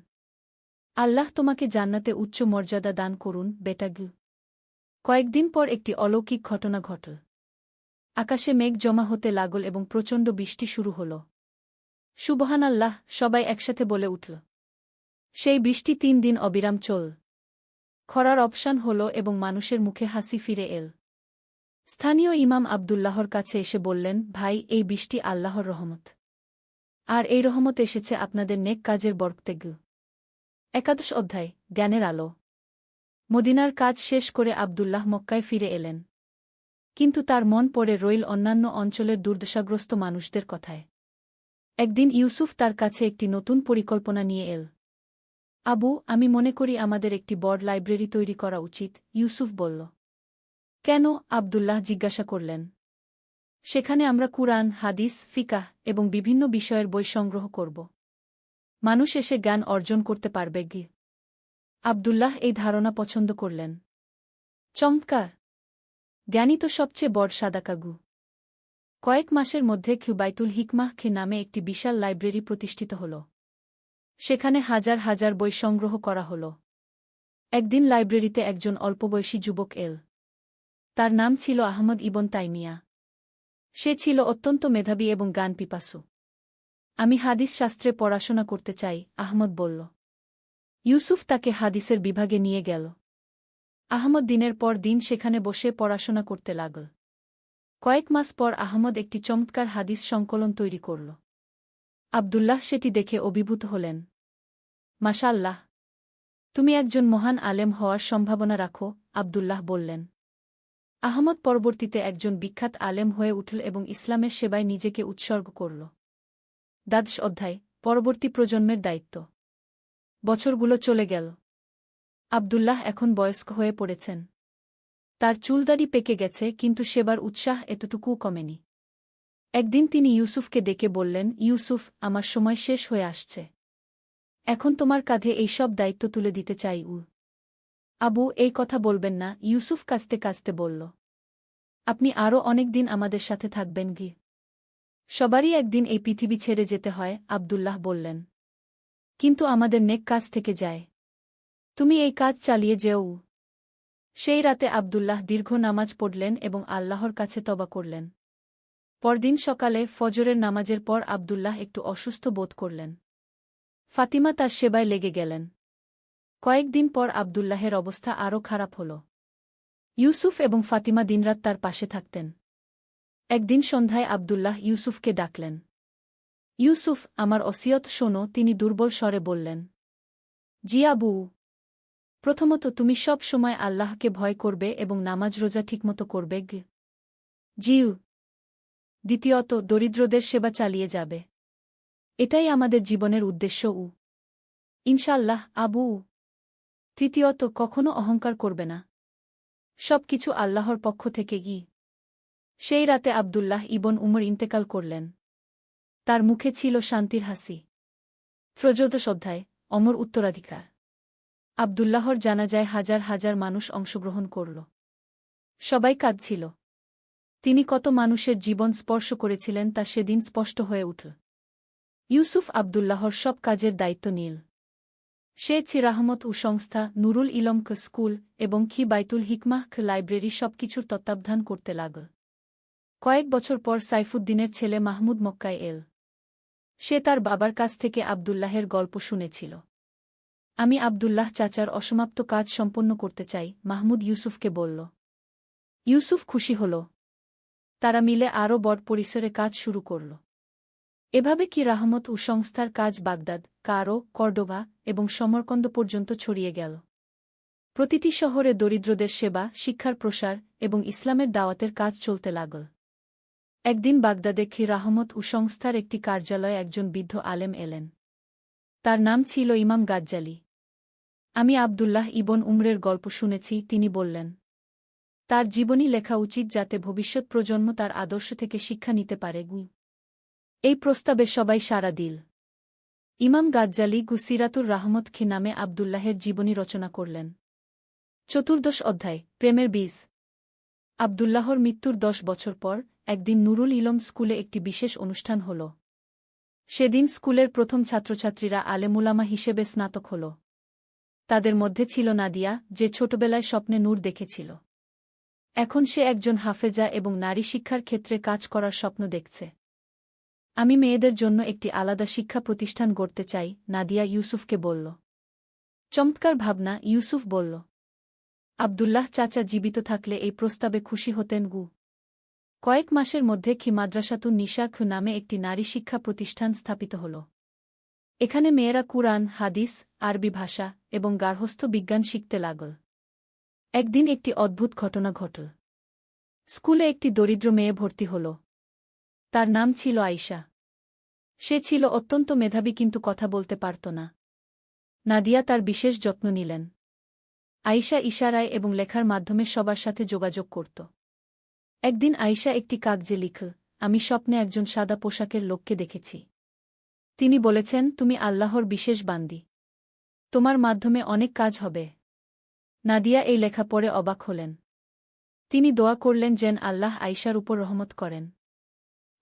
আল্লাহ তোমাকে জান্নাতে উচ্চ মর্যাদা দান করুন, বেটা গু। কয়েকদিন পর একটি অলৌকিক ঘটনা ঘটল। আকাশে মেঘ জমা হতে লাগল এবং প্রচণ্ড বৃষ্টি শুরু হল। সুবহানাল্লাহ, সবাই একসাথে বলে উঠল। সেই বৃষ্টি 3 দিন অবিরাম চল। খরার অবসান হল এবং মানুষের মুখে হাসি ফিরে এল। স্থানীয় ইমাম আব্দুল্লাহর কাছে এসে বললেন, ভাই, এই বৃষ্টি আল্লাহর রহমত। আর এই রহমত এসেছে আপনাদের নেক কাজের বরকতে গু। 11 অধ্যায়, জ্ঞানের আলো। মদিনার কাজ শেষ করে আব্দুল্লাহ মক্কায় ফিরে এলেন। কিন্তু তার মন পড়ে রইল অন্যান্য অঞ্চলের দুর্দশাগ্রস্ত মানুষদের কথায়। একদিন ইউসুফ তার কাছে একটি নতুন পরিকল্পনা নিয়ে এল। আবু, আমি মনে করি আমাদের একটি বড় লাইব্রেরি তৈরি করা উচিত, ইউসুফ বলল। কেন? আব্দুল্লাহ জিজ্ঞাসা করলেন। সেখানে আমরা কুরআন, হাদিস, ফিকাহ এবং বিভিন্ন বিষয়ের বই সংগ্রহ করব। মানুষ এসে জ্ঞান অর্জন করতে পারবে গি। আব্দুল্লাহ এই ধারণা পছন্দ করলেন। চমৎকার! জ্ঞানই তো সবচেয়ে বড় সাদাকাগু। কয়েক মাসের মধ্যে বাইতুল হিকমাহ নামে একটি বিশাল লাইব্রেরি প্রতিষ্ঠিত হল। সেখানে হাজার হাজার বই সংগ্রহ করা হল। একদিন লাইব্রেরিতে একজন অল্পবয়সী যুবক এল। তার নাম ছিল আহমদ ইবন তাইমিয়া। সে ছিল অত্যন্ত মেধাবী এবং জ্ঞান পিপাসু। আমি হাদিস শাস্ত্রে পড়াশোনা করতে চাই, আহমদ বলল। ইউসুফ তাকে হাদিসের বিভাগে নিয়ে গেল। আহমদ দিনের পর দিন সেখানে বসে পড়াশোনা করতে লাগল। কয়েক মাস পর আহমদ একটি চমৎকার হাদিস সংকলন তৈরি করল। আব্দুল্লাহ সেটি দেখে অভিভূত হলেন। মাশাআল্লাহ, তুমি একজন মহান আলেম হওয়ার সম্ভাবনা রাখো, আব্দুল্লাহ বললেন। আহমদ পরবর্তীতে একজন বিখ্যাত আলেম হয়ে উঠল এবং ইসলামের সেবায় নিজেকে উৎসর্গ করল। 12 অধ্যায়, পরবর্তী প্রজন্মের দায়িত্ব। বছরগুলো চলে গেল। আব্দুল্লাহ এখন বয়স্ক হয়ে পড়েছেন। তার চুলদাড়ি পেকে গেছে, কিন্তু সেবার উৎসাহ এতটুকুও কমেনি। একদিন তিনি ইউসুফকে ডেকে বললেন, ইউসুফ, আমার সময় শেষ হয়ে আসছে। এখন তোমার কাঁধে এই সব দায়িত্ব তুলে দিতে চাই। আবু, এই কথা বলবেন না, ইউসুফ কাঁদতে কাঁদতে বলল। আপনি আরও অনেক দিন আমাদের সাথে থাকবেন গি। সবারই একদিন এই পৃথিবী ছেড়ে যেতে হয়, আব্দুল্লাহ বললেন। কিন্তু আমাদের নেক কাজ থেকে যায়। তুমি এই কাজ চালিয়ে যেও। সেই রাতে আব্দুল্লাহ দীর্ঘ নামাজ পড়লেন এবং আল্লাহর কাছে তওবা করলেন। পরদিন সকালে ফজরের নামাজের পর আব্দুল্লাহ একটু অসুস্থ বোধ করলেন। ফাতিমা তার সেবায় লেগে গেলেন। কয়েকদিন পর আব্দুল্লাহের অবস্থা আরও খারাপ হল। ইউসুফ এবং ফাতিমা দিনরাত তার পাশে থাকতেন। একদিন সন্ধ্যায় আব্দুল্লাহ ইউসুফকে ডাকলেন। ইউসুফ, আমার ওসিয়ত শোনো, তিনি দুর্বল স্বরে বললেন। জি আবু। প্রথমত, তুমি সব সময় আল্লাহকে ভয় করবে এবং নামাজ রোজা ঠিকমতো করবে। জিউ। দ্বিতীয়ত, দরিদ্রদের সেবা চালিয়ে যাবে। এটাই আমাদের জীবনের উদ্দেশ্য। ইনশাল্লাহ আবু। তৃতীয়ত, কখনো অহংকার করবে না। সব কিছু আল্লাহর পক্ষ থেকে সেই রাতে আব্দুল্লাহ ইবন উমর ইন্তেকাল করলেন। তার মুখে ছিল শান্তির হাসি। ত্রয়োদশ অধ্যায়, অমর উত্তরাধিকার। আব্দুল্লাহর জানাজায় হাজার হাজার মানুষ অংশগ্রহণ করল। সবাই কাঁদছিল। তিনি কত মানুষের জীবন স্পর্শ করেছিলেন তা সেদিন স্পষ্ট হয়ে উঠল। ইউসুফ আব্দুল্লাহর সব কাজের দায়িত্ব নিল। সে চিরাহমত সংস্থা, নুরুল ইলম স্কুল এবং বাইতুল হিকমাহ লাইব্রেরি সবকিছুর তত্ত্বাবধান করতে লাগল। কয়েক বছর পর সাইফুদ্দিনের ছেলে মাহমুদ মক্কায় এল। সে তার বাবার কাছ থেকে আব্দুল্লাহের গল্প শুনেছিল। আমি আব্দুল্লাহ চাচার অসমাপ্ত কাজ সম্পন্ন করতে চাই, মাহমুদ ইউসুফকে বলল। ইউসুফ খুশি হল। তারা মিলে আরও বড় পরিসরে কাজ শুরু করল। এভাবে রাহমত সংস্থার কাজ বাগদাদ, কায়রো, কর্ডোভা এবং সমরকন্দ পর্যন্ত ছড়িয়ে গেল। প্রতিটি শহরে দরিদ্রদের সেবা, শিক্ষার প্রসার এবং ইসলামের দাওয়াতের কাজ চলতে লাগল। একদিন বাগদাদে রাহমত সংস্থার একটি কার্যালয়ে একজন বৃদ্ধ আলেম এলেন। তার নাম ছিল ইমাম গাজ্জালি। আমি আব্দুল্লাহ ইবন উমরের গল্প শুনেছি, তিনি বললেন। তার জীবনী লেখা উচিত যাতে ভবিষ্যৎ প্রজন্ম তার আদর্শ থেকে শিক্ষা নিতে পারে। এই প্রস্তাবে সবাই সাড়া দিল। ইমাম গাজ্জালি সিরাতুর রাহমত নামে আব্দুল্লাহের জীবনী রচনা করলেন। চতুর্দশ অধ্যায়, প্রেমের বীজ। আব্দুল্লাহর মৃত্যুর 10 বছর পর একদিন নুরুল ইলম স্কুলে একটি বিশেষ অনুষ্ঠান হল। সেদিন স্কুলের প্রথম ছাত্রছাত্রীরা আলেমুলামা হিসেবে স্নাতক হল। তাদের মধ্যে ছিল নাদিয়া, যে ছোটবেলায় স্বপ্নে নূর দেখেছিল। এখন সে একজন হাফেজা এবং নারী শিক্ষার ক্ষেত্রে কাজ করার স্বপ্ন দেখছে। আমি মেয়েদের জন্য একটি আলাদা শিক্ষা প্রতিষ্ঠান গড়তে চাই, নাদিয়া ইউসুফকে বলল। চমৎকার ভাবনা, ইউসুফ বলল। আব্দুল্লাহ চাচা জীবিত থাকলে এই প্রস্তাবে খুশি হতেন। কয়েক মাসের মধ্যে মাদ্রাসাতুন নিসা নামে একটি নারী শিক্ষা প্রতিষ্ঠান স্থাপিত হল। এখানে মেয়েরা কুরআন, হাদিস, আরবি ভাষা এবং গার্হস্থ্য বিজ্ঞান শিখতে লাগল। একদিন একটি অদ্ভুত ঘটনা ঘটল। স্কুলে একটি দরিদ্র মেয়ে ভর্তি হল। তার নাম ছিল আয়শা। সে ছিল অত্যন্ত মেধাবী কিন্তু কথা বলতে পারত না। নাদিয়া তার বিশেষ যত্ন নিলেন। আয়শা ইশারায় এবং লেখার মাধ্যমে সবার সাথে যোগাযোগ করত। একদিন আয়শা একটি কাগজে লিখল, আমি স্বপ্নে একজন সাদা পোশাকের লোককে দেখেছি। তিনি বলেছেন, তুমি আল্লাহর বিশেষ বান্দি। তোমার মাধ্যমে অনেক কাজ হবে। নাদিয়া এই লেখা পড়ে অবাক হলেন। তিনি দোয়া করলেন যেন আল্লাহ আয়শার উপর রহমত করেন।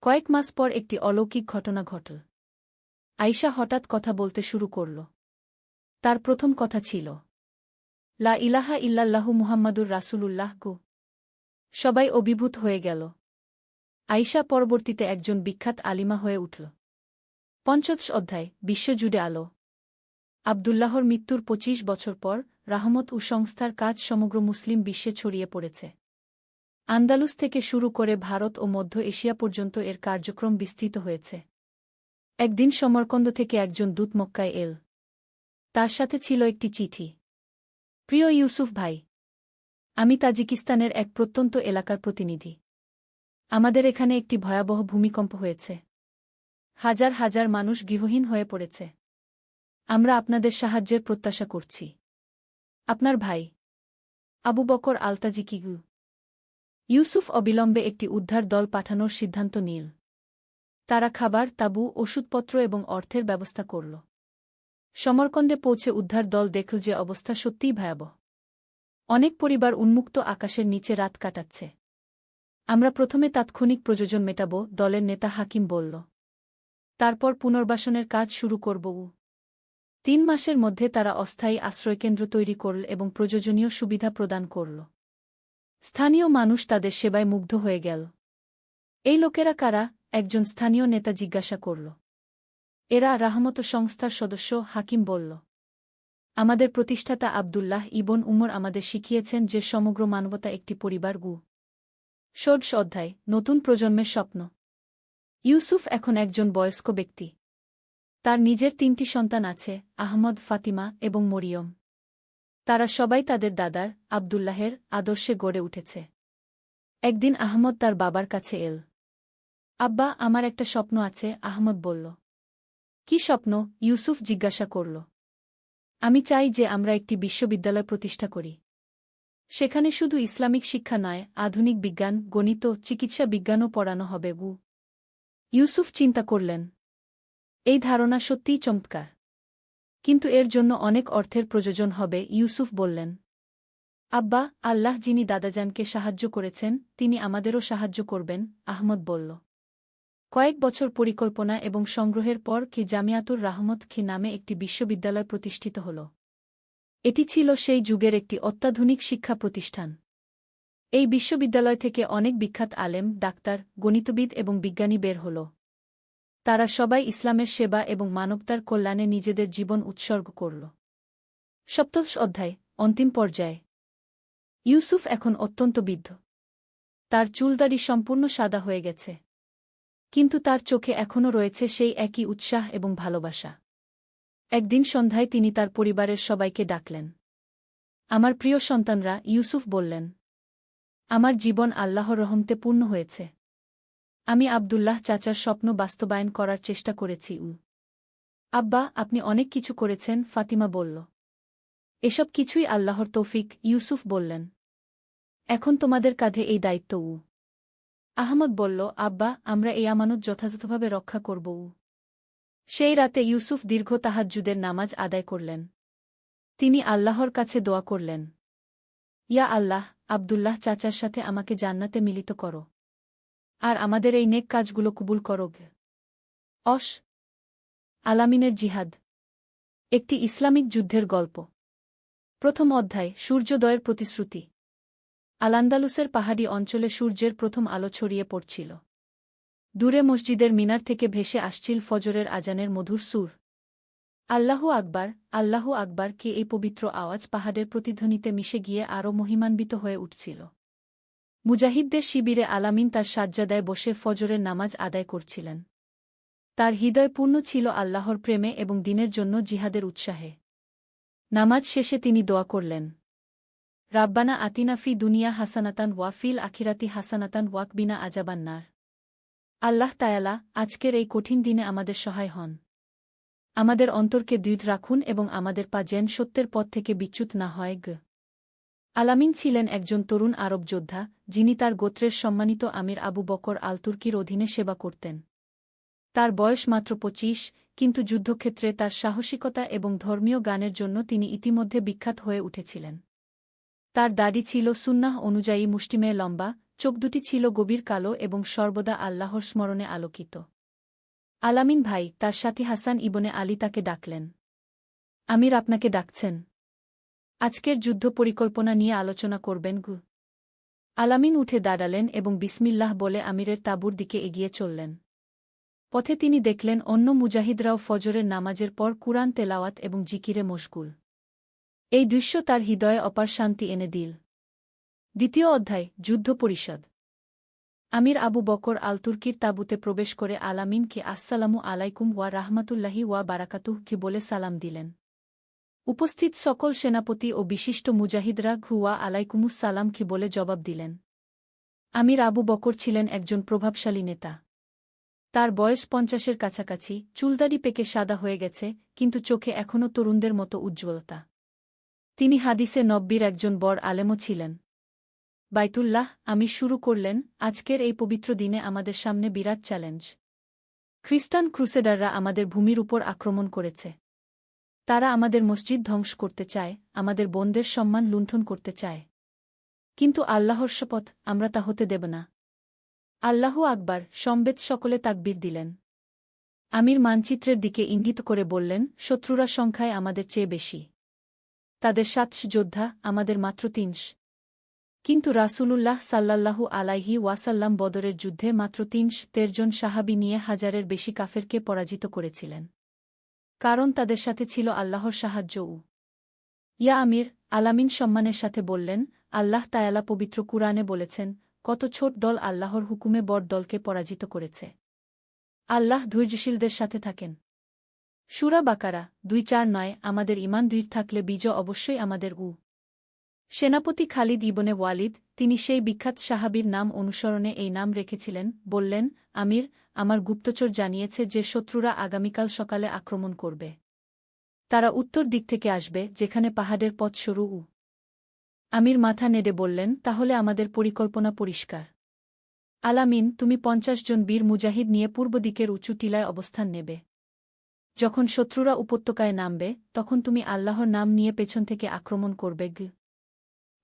কয়েক মাস পর একটি অলৌকিক ঘটনা ঘটল। আয়শা হঠাৎ কথা বলতে শুরু করল। তার প্রথম কথা ছিল, লা ইলাহা ইল্লাল্লাহু মুহাম্মাদুর রাসূলুল্লাহ। সবাই অভিভূত হয়ে গেল। আয়শা পরবর্তীতে একজন বিখ্যাত আলিমা হয়ে উঠল। পঞ্চদশ অধ্যায়, বিশ্বজুড়ে আলো। আব্দুল্লাহর মৃত্যুর 25 বছর পর রাহমত সংস্থার কাজ সমগ্র মুসলিম বিশ্বে ছড়িয়ে পড়েছে। আন্দালুস থেকে শুরু করে ভারত ও মধ্য এশিয়া পর্যন্ত এর কার্যক্রম বিস্তৃত হয়েছে। একদিন সমরকন্দ থেকে একজন দূত মক্কায় এল। তার সাথে ছিল একটি চিঠি। প্রিয় ইউসুফ ভাই, আমি তাজিকিস্তানের এক প্রত্যন্ত এলাকার প্রতিনিধি। আমাদের এখানে একটি ভয়াবহ ভূমিকম্প হয়েছে। হাজার হাজার মানুষ গৃহহীন হয়ে পড়েছে। আমরা আপনাদের সাহায্যের প্রত্যাশা করছি। আপনার ভাই আবু বকর আল-তাজিকি। ইউসুফ অবিলম্বে একটি উদ্ধার দল পাঠানোর সিদ্ধান্ত নিল। তারা খাবার, তাঁবু, ওষুধপত্র এবং অর্থের ব্যবস্থা করল। সমরকন্দে পৌঁছে উদ্ধার দল দেখল যে অবস্থা সত্যিই ভয়াবহ। অনেক পরিবার উন্মুক্ত আকাশের নিচে রাত কাটাচ্ছে। আমরা প্রথমে তাৎক্ষণিক প্রয়োজন মেটাব, দলের নেতা হাকিম বলল। তারপর পুনর্বাসনের কাজ শুরু করব। 3 মাসের মধ্যে তারা অস্থায়ী আশ্রয়কেন্দ্র তৈরি করল এবং প্রয়োজনীয় সুবিধা প্রদান করল। স্থানীয় মানুষ তাদের সেবায় মুগ্ধ হয়ে গেল। এই লোকেরা কারা? একজন স্থানীয় নেতা জিজ্ঞাসা করল। এরা রাহমত সংস্থার সদস্য, হাকিম বলল। আমাদের প্রতিষ্ঠাতা আব্দুল্লাহ ইবন উমর আমাদের শিখিয়েছেন যে সমগ্র মানবতা একটি পরিবার। ষোড়শ অধ্যায়, নতুন প্রজন্মের স্বপ্ন। ইউসুফ এখন একজন বয়স্ক ব্যক্তি। তার নিজের 3টি সন্তান আছে, আহমদ, ফাতিমা এবং মরিয়ম। তারা সবাই তাদের দাদার, আব্দুল্লাহের আদর্শে গড়ে উঠেছে। একদিন আহমদ তার বাবার কাছে এল। আব্বা, আমার একটা স্বপ্ন আছে, আহমদ বলল। কি স্বপ্ন? ইউসুফ জিজ্ঞাসা করল। আমি চাই যে আমরা একটি বিশ্ববিদ্যালয় প্রতিষ্ঠা করি। সেখানে শুধু ইসলামিক শিক্ষা নয়, আধুনিক বিজ্ঞান, গণিত, চিকিৎসা বিজ্ঞানও পড়ানো হবে। ইউসুফ চিন্তা করলেন। এই ধারণা সত্যিই চমৎকার। কিন্তু এর জন্য অনেক অর্থের প্রয়োজন হবে, ইউসুফ বললেন। আব্বা, আল্লাহ যিনি দাদাজানকে সাহায্য করেছেন, তিনি আমাদেরও সাহায্য করবেন, আহমদ বলল। কয়েক বছর পরিকল্পনা এবং সংগ্রহের পর কি জামিয়াতুর রাহমত কি নামে একটি বিশ্ববিদ্যালয় প্রতিষ্ঠিত হল। এটি ছিল সেই যুগের একটি অত্যাধুনিক শিক্ষা প্রতিষ্ঠান। এই বিশ্ববিদ্যালয় থেকে অনেক বিখ্যাত আলেম, ডাক্তার, গণিতবিদ এবং বিজ্ঞানী বের হল। তারা সবাই ইসলামের সেবা এবং মানবতার কল্যাণে নিজেদের জীবন উৎসর্গ করল। সপ্তদশ অধ্যায়, অন্তিম পর্যায়ে। ইউসুফ এখন অত্যন্ত বৃদ্ধ। তার চুলদাড়ি সম্পূর্ণ সাদা হয়ে গেছে। কিন্তু তার চোখে এখনও রয়েছে সেই একই উৎসাহ এবং ভালোবাসা। একদিন সন্ধ্যায় তিনি তার পরিবারের সবাইকে ডাকলেন। আমার প্রিয় সন্তানরা, ইউসুফ বললেন, আমার জীবন আল্লাহর রহমতে পূর্ণ হয়েছে। আমি আব্দুল্লাহ চাচার স্বপ্ন বাস্তবায়ন করার চেষ্টা করেছি। আব্বা, আপনি অনেক কিছু করেছেন, ফাতিমা বলল। এসব কিছুই আল্লাহর তৌফিক, ইউসুফ বললেন। এখন তোমাদের কাঁধে এই দায়িত্ব। আহমদ বলল, আব্বা, আমরা এই আমানত যথাযথভাবে রক্ষা করব। সেই রাতে ইউসুফ দীর্ঘ তাহাজ্জুদের নামাজ আদায় করলেন। তিনি আল্লাহর কাছে দোয়া করলেন, ইয়া আল্লাহ, আব্দুল্লাহ চাচার সাথে আমাকে জান্নাতে মিলিত করো। আর আমাদের এই নেক কাজগুলো কবুল করো। আলামিনের জিহাদ। একটি ইসলামিক যুদ্ধের গল্প। প্রথম অধ্যায়, সূর্যোদয়ের প্রতিশ্রুতি। আল-আন্দালুসের পাহাড়ি অঞ্চলে সূর্যের প্রথম আলো ছড়িয়ে পড়ছিল। দূরে মসজিদের মিনার থেকে ভেসে আসছিল ফজরের আজানের মধুর সুর। আল্লাহু আকবার, আল্লাহু আকবার কে এই পবিত্র আওয়াজ পাহাড়ের প্রতিধ্বনিতে মিশে গিয়ে আরও মহিমান্বিত হয়ে উঠছিল। মুজাহিদদের শিবিরে আলামিন তার সাজ্জাদায় বসে ফজরের নামাজ আদায় করছিলেন। তার হৃদয় পূর্ণ ছিল আল্লাহর প্রেমে এবং দিনের জন্য জিহাদের উৎসাহে। নামাজ শেষে তিনি দোয়া করলেন, রাব্বানা আতিনা ফি দুনিয়া হাসানাতান ওয়া ফিল আখিরাতি হাসানাতান ওয়াকবিনা আজাবান্নার। আল্লাহ তায়ালা, আজকের এই কঠিন দিনে আমাদের সহায় হন। আমাদের অন্তরকে দৃঢ় রাখুন এবং আমাদের পা যেন সত্যের পথ থেকে বিচ্যুত না হয়। আলামিন ছিলেন একজন তরুণ আরব যোদ্ধা, যিনি তার গোত্রের সম্মানিত আমির আবু বকর আল তুর্কির অধীনে সেবা করতেন। তার বয়স মাত্র 25, কিন্তু যুদ্ধক্ষেত্রে তার সাহসিকতা এবং ধর্মীয় গানের জন্য তিনি ইতিমধ্যে বিখ্যাত হয়ে উঠেছিলেন। তার দাড়ি ছিল সুন্নাহ অনুযায়ী মুষ্টিমেয় লম্বা, চোখ দুটি ছিল গভীর কালো এবং সর্বদা আল্লাহর স্মরণে আলোকিত। আলামিন ভাই, তার সাথী হাসান ইবনে আলী তাকে ডাকলেন। আমির আপনাকে ডাকছেন। আজকের যুদ্ধ পরিকল্পনা নিয়ে আলোচনা করবেন। আলামিন উঠে দাঁড়ালেন এবং বিসমিল্লাহ বলে আমিরের তাঁবুর দিকে এগিয়ে চললেন। পথে তিনি দেখলেন অন্য মুজাহিদরাও ফজরের নামাজের পর কুরআন তেলাওয়াত এবং জিকিরে মশগুল। এই দৃশ্য তার হৃদয়ে অপার শান্তি এনে দিল। দ্বিতীয় অধ্যায়, যুদ্ধ পরিষদ। আমির আবু বকর আল তুর্কির তাঁবুতে প্রবেশ করে আলামিনকে আসসালামু আলাইকুম ওয়া রাহমাতুল্লাহি ওয়া বারাকাতুহ কি বলে সালাম দিলেন। উপস্থিত সকল সেনাপতি ও বিশিষ্ট মুজাহিদরা ওয়া আলাইকুমুস সালাম কি বলে জবাব দিলেন। আমির আবু বকর ছিলেন একজন প্রভাবশালী নেতা। তার বয়স 50-এর কাছাকাছি, চুলদাড়ি পেকে সাদা হয়ে গেছে, কিন্তু চোখে এখনও তরুণদের মতো উজ্জ্বলতা। তিনি হাদিসে নব্বীর একজন বড় আলেমও ছিলেন। বাইতুল্লাহ, আমির শুরু করলেন, আজকের এই পবিত্র দিনে আমাদের সামনে বিরাট চ্যালেঞ্জ। খ্রিস্টান ক্রুসেডাররা আমাদের ভূমির উপর আক্রমণ করেছে। তারা আমাদের মসজিদ ধ্বংস করতে চায়, আমাদের বোনদের সম্মান লুণ্ঠন করতে চায়। কিন্তু আল্লাহর শপথ, আমরা তা হতে দেব না। আল্লাহু আকবার, সম্বেত সকলে তাকবীর দিলেন। আমির মানচিত্রের দিকে ইঙ্গিত করে বললেন, শত্রুরা সংখ্যায় আমাদের চেয়ে বেশি। তাদের 700 যোদ্ধা, আমাদের মাত্র 300। কিন্তু রাসূলুল্লাহ সাল্লাল্লাহু আলাইহি ওয়াসাল্লাম বদরের যুদ্ধে মাত্র 313 জন সাহাবী নিয়ে হাজারের বেশি কাফেরকে পরাজিত করেছিলেন। কারণ তাদের সাথে ছিল আল্লাহর সাহায্য। ইয়া আমির, আলামিন সম্মানের সাথে বললেন, আল্লাহ তায়ালা পবিত্র কুরআনে বলেছেন, কত ছোট দল আল্লাহর হুকুমে বড় দলকে পরাজিত করেছে। আল্লাহ ধৈর্যশীলদের সাথে থাকেন। সূরা বাকারা 249। আমাদের ঈমান দৃঢ় থাকলে বিজয় অবশ্যই আমাদের। সেনাপতি খালিদ ইবনে ওয়ালিদ, তিনি সেই বিখ্যাত সাহাবীর নাম অনুসরণে এই নাম রেখেছিলেন, বললেন, আমির, আমার গুপ্তচর জানিয়েছে যে শত্রুরা আগামীকাল সকালে আক্রমণ করবে। তারা উত্তর দিক থেকে আসবে, যেখানে পাহাড়ের পথ সরু। আমির মাথা নেড়ে বললেন, তাহলে আমাদের পরিকল্পনা পরিষ্কার। আলামিন, তুমি ৫০ জন বীর মুজাহিদ নিয়ে পূর্ব দিকের উঁচু টিলায় অবস্থান নেবে। যখন শত্রুরা উপত্যকায় নামবে, তখন তুমি আল্লাহর নাম নিয়ে পেছন থেকে আক্রমণ করবে।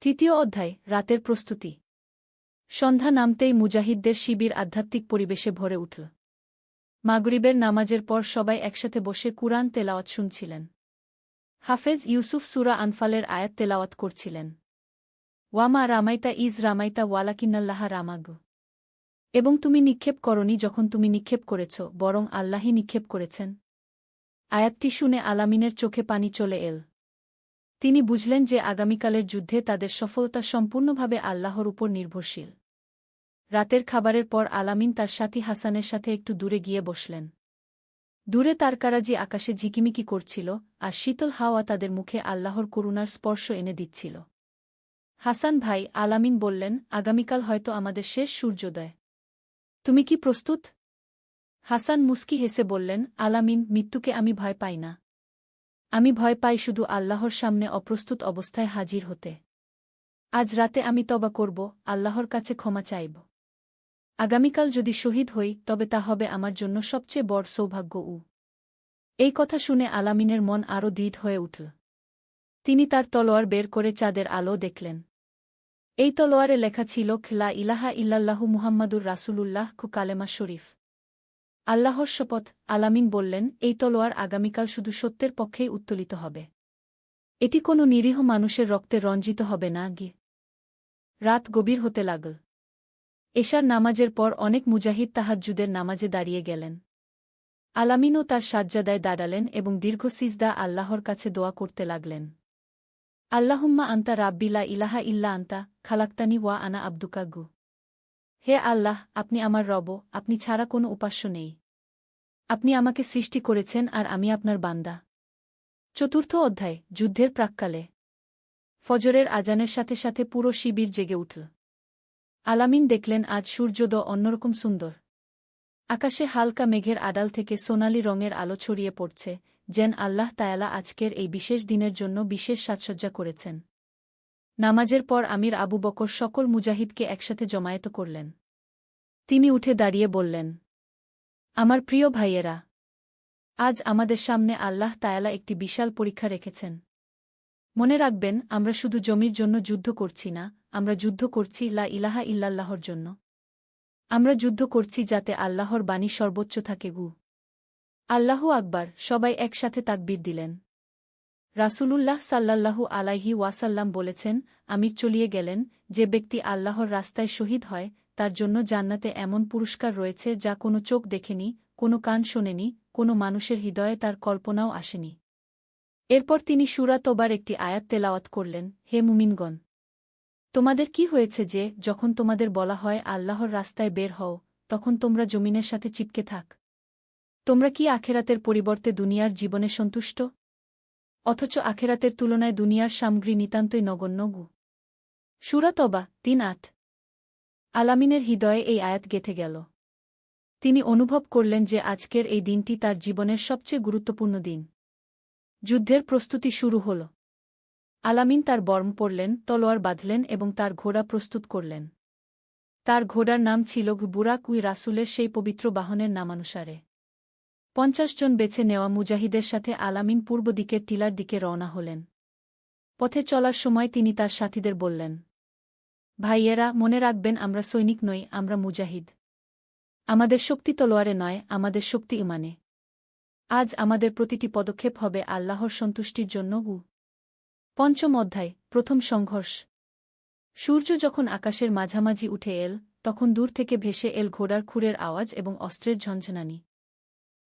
তৃতীয় অধ্যায়, রাতের প্রস্তুতি। সন্ধ্যা নামতেই মুজাহিদদের শিবির আধ্যাত্মিক পরিবেশে ভরে উঠল। মাগরিবের নামাজের পর সবাই একসাথে বসে কুরআন তেলাওয়াত শুনছিলেন। হাফেজ ইউসুফ সূরা আনফালের আয়াত তেলাওয়াত করছিলেন। ওয়ামা রামাইতা ইজ রামাইতা ওয়ালাকিন্নাল্লাহ রামাগ। এবং তুমি নিক্ষেপ করনি যখন তুমি নিক্ষেপ করেছ, বরং আল্লাহই নিক্ষেপ করেছেন। আয়াতটি শুনে আলামিনের চোখে পানি চলে এল। তিনি বুঝলেন যে আগামীকালের যুদ্ধে তাদের সফলতা সম্পূর্ণভাবে আল্লাহর উপর নির্ভরশীল। রাতের খাবারের পর আলামিন তার সাথী হাসানের সাথে একটু দূরে গিয়ে বসলেন। দূরে তারকারাজি আকাশে ঝিকিমিকি করছিল, আর শীতল হাওয়া তাদের মুখে আল্লাহর করুণার স্পর্শ এনে দিচ্ছিল। হাসান ভাই, আলামিন বললেন, আগামীকাল হয়তো আমাদের শেষ সূর্যোদয়। তুমি কি প্রস্তুত? হাসান মুস্কি হেসে বললেন, আলামিন, মৃত্যুকে আমি ভয় পাই না। আমি ভয় পাই শুধু আল্লাহর সামনে অপ্রস্তুত অবস্থায় হাজির হতে। আজ রাতে আমি তওবা করব, আল্লাহর কাছে ক্ষমা চাইব। আগামীকাল যদি শহীদ হই, তবে তা হবে আমার জন্য সবচেয়ে বড় সৌভাগ্য। এই কথা শুনে আলামিনের মন আরও দৃঢ় হয়ে উঠল। তিনি তার তলোয়ার বের করে চাঁদের আলো দেখলেন। এই তলোয়ারে লেখা ছিল, লা ইলাহা ইল্লাল্লাহু মুহাম্মাদুর রাসূলুল্লাহ, কালেমা শরীফ। আল্লাহর শপথ, আলামিন বললেন, এই তলোয়ার আগামীকাল শুধু সত্যের পক্ষেই উত্তোলিত হবে। এটি কোনো নিরীহ মানুষের রক্তে রঞ্জিত হবে না। রাত গভীর হতে লাগল। এশার নামাজের পর অনেক মুজাহিদ তাহাজ্জুদের নামাজে দাঁড়িয়ে গেলেন। আলামিনও তার সাজ্জাদায় দাঁড়ালেন এবং দীর্ঘ সিজদা আল্লাহর কাছে দোয়া করতে লাগলেন। আল্লাহুম্মা আন্তা রাব্বি লা ইলাহা ইল্লা আন্তা, খালাক্তানি ওয়া আনা আবদুকা। হে আল্লাহ, আপনি আমার রব, আপনি ছাড়া কোনো উপাস্য নেই। আপনি আমাকে সৃষ্টি করেছেন আর আমি আপনার বান্দা। চতুর্থ অধ্যায়, যুদ্ধের প্রাক্কালে। ফজরের আজানের সাথে সাথে পুরো শিবির জেগে উঠল। আলামিন দেখলেন আজ সূর্যোদয় অন্যরকম সুন্দর। আকাশে হালকা মেঘের আড়াল থেকে সোনালি রঙের আলো ছড়িয়ে পড়ছে, যেন আল্লাহ তায়ালা আজকের এই বিশেষ দিনের জন্য বিশেষ সাজসজ্জা করেছেন। নামাজের পর আমির আবু বকর সকল মুজাহিদকে একসাথে জমায়েত করলেন। তিনি উঠে দাঁড়িয়ে বললেন, আমার প্রিয় ভাইয়েরা, আজ আমাদের সামনে আল্লাহ তায়ালা একটি বিশাল পরীক্ষা রেখেছেন। মনে রাখবেন, আমরা শুধু জমির জন্য যুদ্ধ করছি না, আমরা যুদ্ধ করছি লা ইলাহা ইল্লাল্লাহর জন্য। আমরা যুদ্ধ করছি যাতে আল্লাহর বাণী সর্বোচ্চ থাকে। আল্লাহু আকবার, সবাই একসাথে তাকবীর দিলেন। রাসূলুল্লাহ সাল্লাল্লাহু আলাইহি ওয়াসাল্লাম বলেছেন, আমির চলিয়ে গেলেন, যে ব্যক্তি আল্লাহর রাস্তায় শহীদ হয়, তার জন্য জান্নাতে এমন পুরস্কার রয়েছে যা কোনো চোখ দেখেনি, কোনো কান শোনেনি, কোনো মানুষের হৃদয়ে তার কল্পনাও আসেনি। এরপর তিনি সূরা তওবার একটি আয়াত তেলাওয়াত করলেন, হে মুমিনগণ! তোমাদের কি হয়েছে যে, যখন তোমাদের বলা হয় আল্লাহর রাস্তায় বের হও, তখন তোমরা জমিনের সাথে চিপকে থাক? তোমরা কি আখেরাতের পরিবর্তে দুনিয়ার জীবনে সন্তুষ্ট? অথচ আখেরাতের তুলনায় দুনিয়ার সামগ্রী নিতান্তই নগণ্য। সূরা তওবা ৩:৮। আলামিনের হৃদয়ে এই আয়াত গেঁথে গেল। তিনি অনুভব করলেন যে আজকের এই দিনটি তার জীবনের সবচেয়ে গুরুত্বপূর্ণ দিন। যুদ্ধের প্রস্তুতি শুরু হল। আলামিন তার বর্ম পরলেন, তলোয়ার বাঁধলেন এবং তার ঘোড়া প্রস্তুত করলেন। তার ঘোড়ার নাম ছিল বুরাক, রাসূলের সেই পবিত্র বাহনের নামানুসারে। ৫০ জন বেছে নেওয়া মুজাহিদের সাথে আলামিন পূর্ব দিকের টিলার দিকে রওনা হলেন। পথে চলার সময় তিনি তার সাথীদের বললেন, ভাইয়েরা, মনে রাখবেন, আমরা সৈনিক নই, আমরা মুজাহিদ। আমাদের শক্তি তলোয়ারে নয়, আমাদের শক্তি ঈমানে। আজ আমাদের প্রতিটি পদক্ষেপ হবে আল্লাহর সন্তুষ্টির জন্য। পঞ্চম অধ্যায়, প্রথম সংঘর্ষ। সূর্য যখন আকাশের মাঝামাঝি উঠে এল, তখন দূর থেকে ভেসে এল ঘোড়ার খুরের আওয়াজ এবং অস্ত্রের ঝনঝনানি।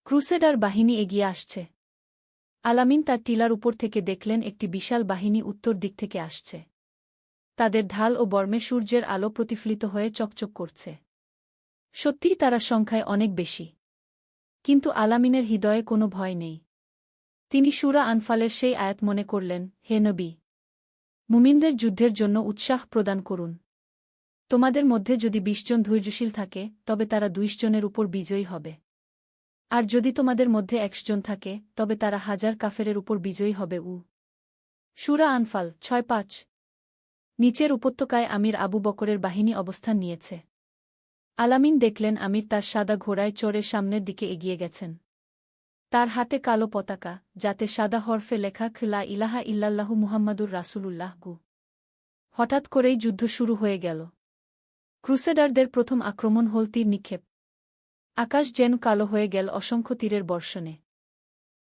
ক্রুসেডার বাহিনী এগিয়ে আসছে। আলামিন তার টিলার উপর থেকে দেখলেন একটি বিশাল বাহিনী উত্তর দিক থেকে আসছে। তাদের ঢাল ও বর্মে সূর্যের আলো প্রতিফলিত হয়ে চকচক করছে। সত্যিই তারা সংখ্যায় অনেক বেশি। কিন্তু আলামিনের হৃদয়ে কোনো ভয় নেই। তিনি সূরা আনফালের সেই আয়াত মনে করলেন, হে নবী! মুমিনদের যুদ্ধের জন্য উৎসাহ প্রদান করুন। তোমাদের মধ্যে যদি ২০ জন ধৈর্যশীল থাকে তবে তারা ২০ জনের উপর বিজয়ী হবে। আর যদি তোমাদের মধ্যে ১০০ জন থাকে তবে তারা ১০০০ কাফেরের উপর বিজয়ী হবে। সূরা আনফাল ৬-৫। নিচের উপত্যকায় আমির আবু বকরের বাহিনী অবস্থান নিয়েছে। আলামিন দেখলেন আমির তার সাদা ঘোড়ায় চড়ে সামনের দিকে এগিয়ে গেছেন। তার হাতে কালো পতাকা, যাতে সাদা হরফে লেখা লা ইলাহা ইল্লাল্লাহু মুহাম্মাদুর রাসূলুল্লাহ। হঠাৎ করেই যুদ্ধ শুরু হয়ে গেল। ক্রুসেডারদের প্রথম আক্রমণ হল তীর নিক্ষেপ। আকাশ যেন কালো হয়ে গেল অসংখ্য তীরের বর্ষণে।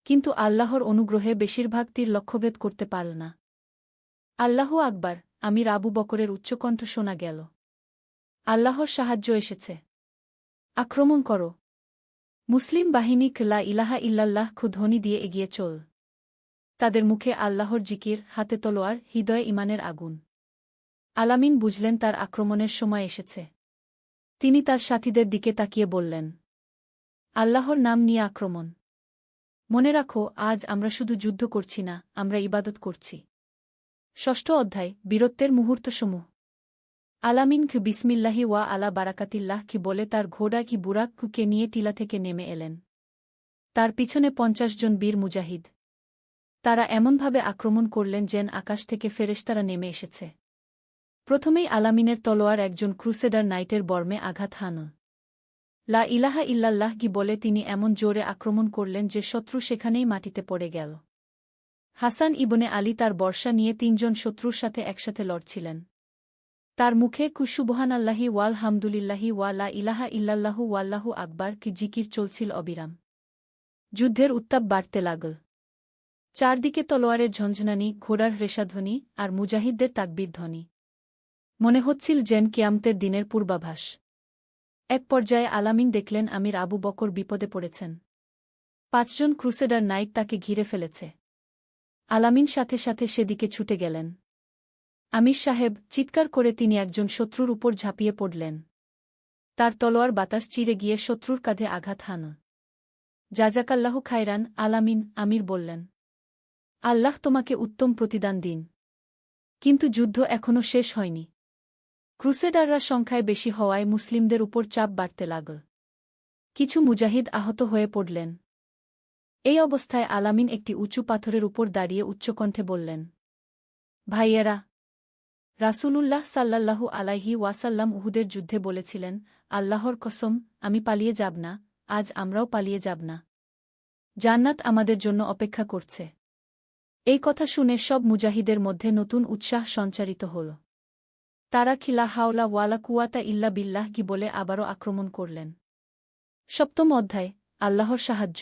কিন্তু আল্লাহর অনুগ্রহে বেশিরভাগ তীর লক্ষ্যভেদ করতে পারল না। আল্লাহু আকবার! আমির আবু বকরের উচ্চকণ্ঠ শোনা গেল। আল্লাহর সাহায্য এসেছে। আক্রমণ করো! মুসলিম বাহিনী লা ইলাহা ইল্লাল্লাহ ধ্বনি দিয়ে এগিয়ে চল। তাদের মুখে আল্লাহর জিকির, হাতে তলোয়ার, হৃদয়ে ঈমানের আগুন। আলামিন বুঝলেন তার আক্রমণের সময় এসেছে। তিনি তার সাথীদের দিকে তাকিয়ে বললেন, আল্লাহর নাম নিয়ে আক্রমণ। মনে রাখো, আজ আমরা শুধু যুদ্ধ করছি না, আমরা ইবাদত করছি। ষষ্ঠ অধ্যায়, বীরত্বের মুহূর্তসমূহ। আলামিন বিসমিল্লাহি ওয়া আলা বারাকাতিল্লাহ বলে তার ঘোড়া বুরাককে নিয়ে টিলা থেকে নেমে এলেন। তার পিছনে ৫০ জন বীর মুজাহিদ। তারা এমনভাবে আক্রমণ করলেন যেন আকাশ থেকে ফেরেশতারা নেমে এসেছে। প্রথমেই আলামিনের তলোয়ার একজন ক্রুসেডার নাইটের বর্মে আঘাত হান। লা ইলাহা ইল্লাল্লাহ বলে তিনি এমন জোরে আক্রমণ করলেন যে শত্রু সেখানেই মাটিতে পড়ে গেল। হাসান ইবনে আলী তার বর্শা নিয়ে ৩ জন শত্রুর সাথে একসাথে লড়ছিলেন। তার মুখে সুবহানাল্লাহি ওয়াল হামদুলিল্লাহি ওয়া লা ইলাহা ইল্লাল্লাহু ওয়াল্লাহু আকবার জিকির চলছিল অবিরাম। যুদ্ধের উত্তাপ বাড়তে লাগল। চারদিকে তলোয়ারের ঝঞ্ঝনানি, ঘোড়ার রেশাধ্বনি আর মুজাহিদদের তাকবীর ধ্বনি। মনে হচ্ছিল যেন কিয়ামতের দিনের পূর্বাভাস। এক পর্যায়ে আলামিন দেখলেন আমির আবু বকর বিপদে পড়েছেন। ৫ জন ক্রুসেডার নাইট তাকে ঘিরে ফেলেছে। আলামিন সাথে সাথে সেদিকে ছুটে গেলেন। আমির সাহেব! চিৎকার করে তিনি একজন শত্রুর উপর ঝাঁপিয়ে পড়লেন। তার তলোয়ার বাতাস চিরে গিয়ে শত্রুর কাঁধে আঘাত হান। জাযাকাল্লাহু খায়রান, আলামিন, আমির বললেন। আল্লাহ তোমাকে উত্তম প্রতিদান দিন। কিন্তু যুদ্ধ এখনও শেষ হয়নি। ক্রুসেডাররা সংখ্যায় বেশি হওয়ায় মুসলিমদের উপর চাপ বাড়তে লাগল। কিছু মুজাহিদ আহত হয়ে পড়লেন। এই অবস্থায় আলামিন একটি উঁচু পাথরের উপর দাঁড়িয়ে উচ্চকণ্ঠে বললেন, ভাইয়েরা! রাসূলুল্লাহ সাল্লাল্লাহু আলাইহি ওয়াসাল্লাম উহুদের যুদ্ধে বলেছিলেন, আল্লাহর কসম, আমি পালিয়ে যাব না, আজ আমরাও পালিয়ে যাব না। জান্নাত আমাদের জন্য অপেক্ষা করছে। এই কথা শুনে সব মুজাহিদের মধ্যে নতুন উৎসাহ সঞ্চারিত হল। তারা লা হাওলা ওয়ালা কুওয়াতা ইল্লা বিল্লাহ বলে আবারও আক্রমণ করলেন। সপ্তম অধ্যায়, আল্লাহর সাহায্য।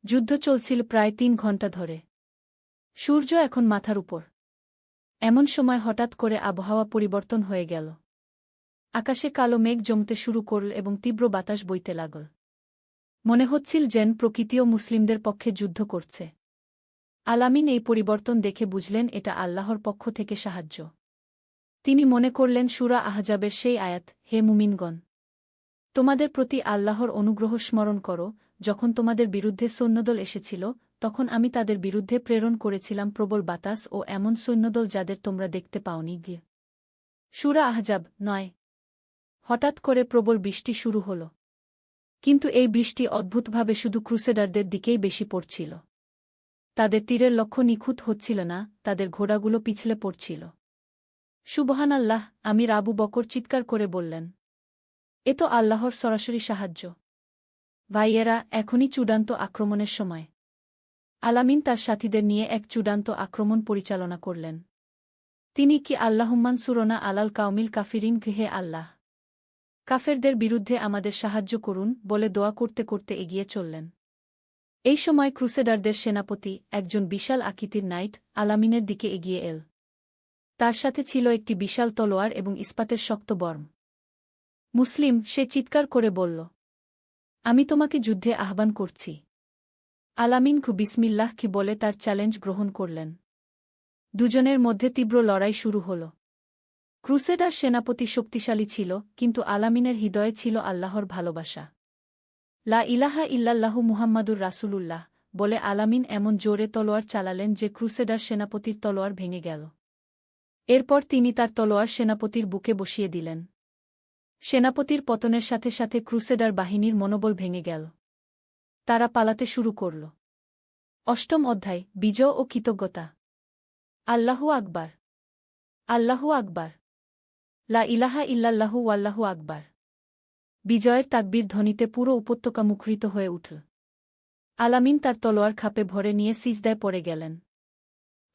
যুদ্ধ চলছিল প্রায় ৩ ঘণ্টা ধরে। সূর্য এখন মাথার উপর। এমন সময় হঠাৎ করে আবহাওয়া পরিবর্তন হয়ে গেল। আকাশে কালো মেঘ জমতে শুরু করল এবং তীব্র বাতাস বইতে লাগল। মনে হচ্ছিল যেন প্রকৃতিও মুসলিমদের পক্ষে যুদ্ধ করছে। আলামিন এই পরিবর্তন দেখে বুঝলেন এটা আল্লাহর পক্ষ থেকে সাহায্য। তিনি মনে করলেন সূরা আহজাবের সেই আয়াত, হে মুমিনগণ! তোমাদের প্রতি আল্লাহর অনুগ্রহ স্মরণ করো, যখন তোমাদের বিরুদ্ধে সৈন্যদল এসেছিল, তখন আমি তাদের বিরুদ্ধে প্রেরণ করেছিলাম প্রবল বাতাস ও এমন সৈন্যদল যাদের তোমরা দেখতে পাওনি। সূরা আহজাব ৯। হঠাৎ করে প্রবল বৃষ্টি শুরু হল। কিন্তু এই বৃষ্টি অদ্ভুতভাবে শুধু ক্রুসেডারদের দিকেই বেশি পড়ছিল। তাদের তীরের লক্ষ্য নিখুঁত হচ্ছিল না, তাদের ঘোড়াগুলো পিছলে পড়ছিল। সুবহানাল্লাহ! আমির আবু বকর চিৎকার করে বললেন, এ তো আল্লাহর সরাসরি সাহায্য। ভাইয়েরা, এখনই চূড়ান্ত আক্রমণের সময়। আলামিন তার সাথীদের নিয়ে এক চূড়ান্ত আক্রমণ পরিচালনা করলেন। তিনি আল্লাহুম্মানসুরনা আলাল কাউমিল কাফিরিন, হে আল্লাহ! কাফেরদের বিরুদ্ধে আমাদের সাহায্য করুন বলে দোয়া করতে করতে এগিয়ে চললেন। এই সময় ক্রুসেডারদের সেনাপতি, একজন বিশাল আকৃতির নাইট, আলামিনের দিকে এগিয়ে এল। তার সাথে ছিল একটি বিশাল তলোয়ার এবং ইস্পাতের শক্ত বর্ম। মুসলিম, সে চিৎকার করে বলল, আমি তোমাকে যুদ্ধে আহ্বান করছি। আলামিন বিসমিল্লাহ বলে তার চ্যালেঞ্জ গ্রহণ করলেন। দুজনের মধ্যে তীব্র লড়াই শুরু হল। ক্রুসেডার সেনাপতি শক্তিশালী ছিল, কিন্তু আলামিনের হৃদয়ে ছিল আল্লাহর ভালোবাসা। লা ইলাহা ইল্লাল্লাহু মুহাম্মাদুর রাসূলুল্লাহ বলে আলামিন এমন জোরে তলোয়ার চালালেন যে ক্রুসেডার সেনাপতির তলোয়ার ভেঙে গেল। এরপর তিনি তার তলোয়ার সেনাপতির বুকে বসিয়ে দিলেন। সেনাপতির পতনের সাথে সাথে ক্রুসেডার বাহিনীর মনোবল ভেঙে গেল। তারা পালাতে শুরু করল। অষ্টম অধ্যায়, বিজয় ও কৃতজ্ঞতা। আল্লাহু আকবার, আল্লাহু আকবার, লা ইলাহা ইল্লাল্লাহু ওয়াল্লাহু আকবার। বিজয়ের তাকবীর ধ্বনিতে পুরো উপত্যকা মুখরিত হয়ে উঠল। আলামিন তার তলোয়ার খাপে ভরে নিয়ে সিজদায় পড়ে গেলেন।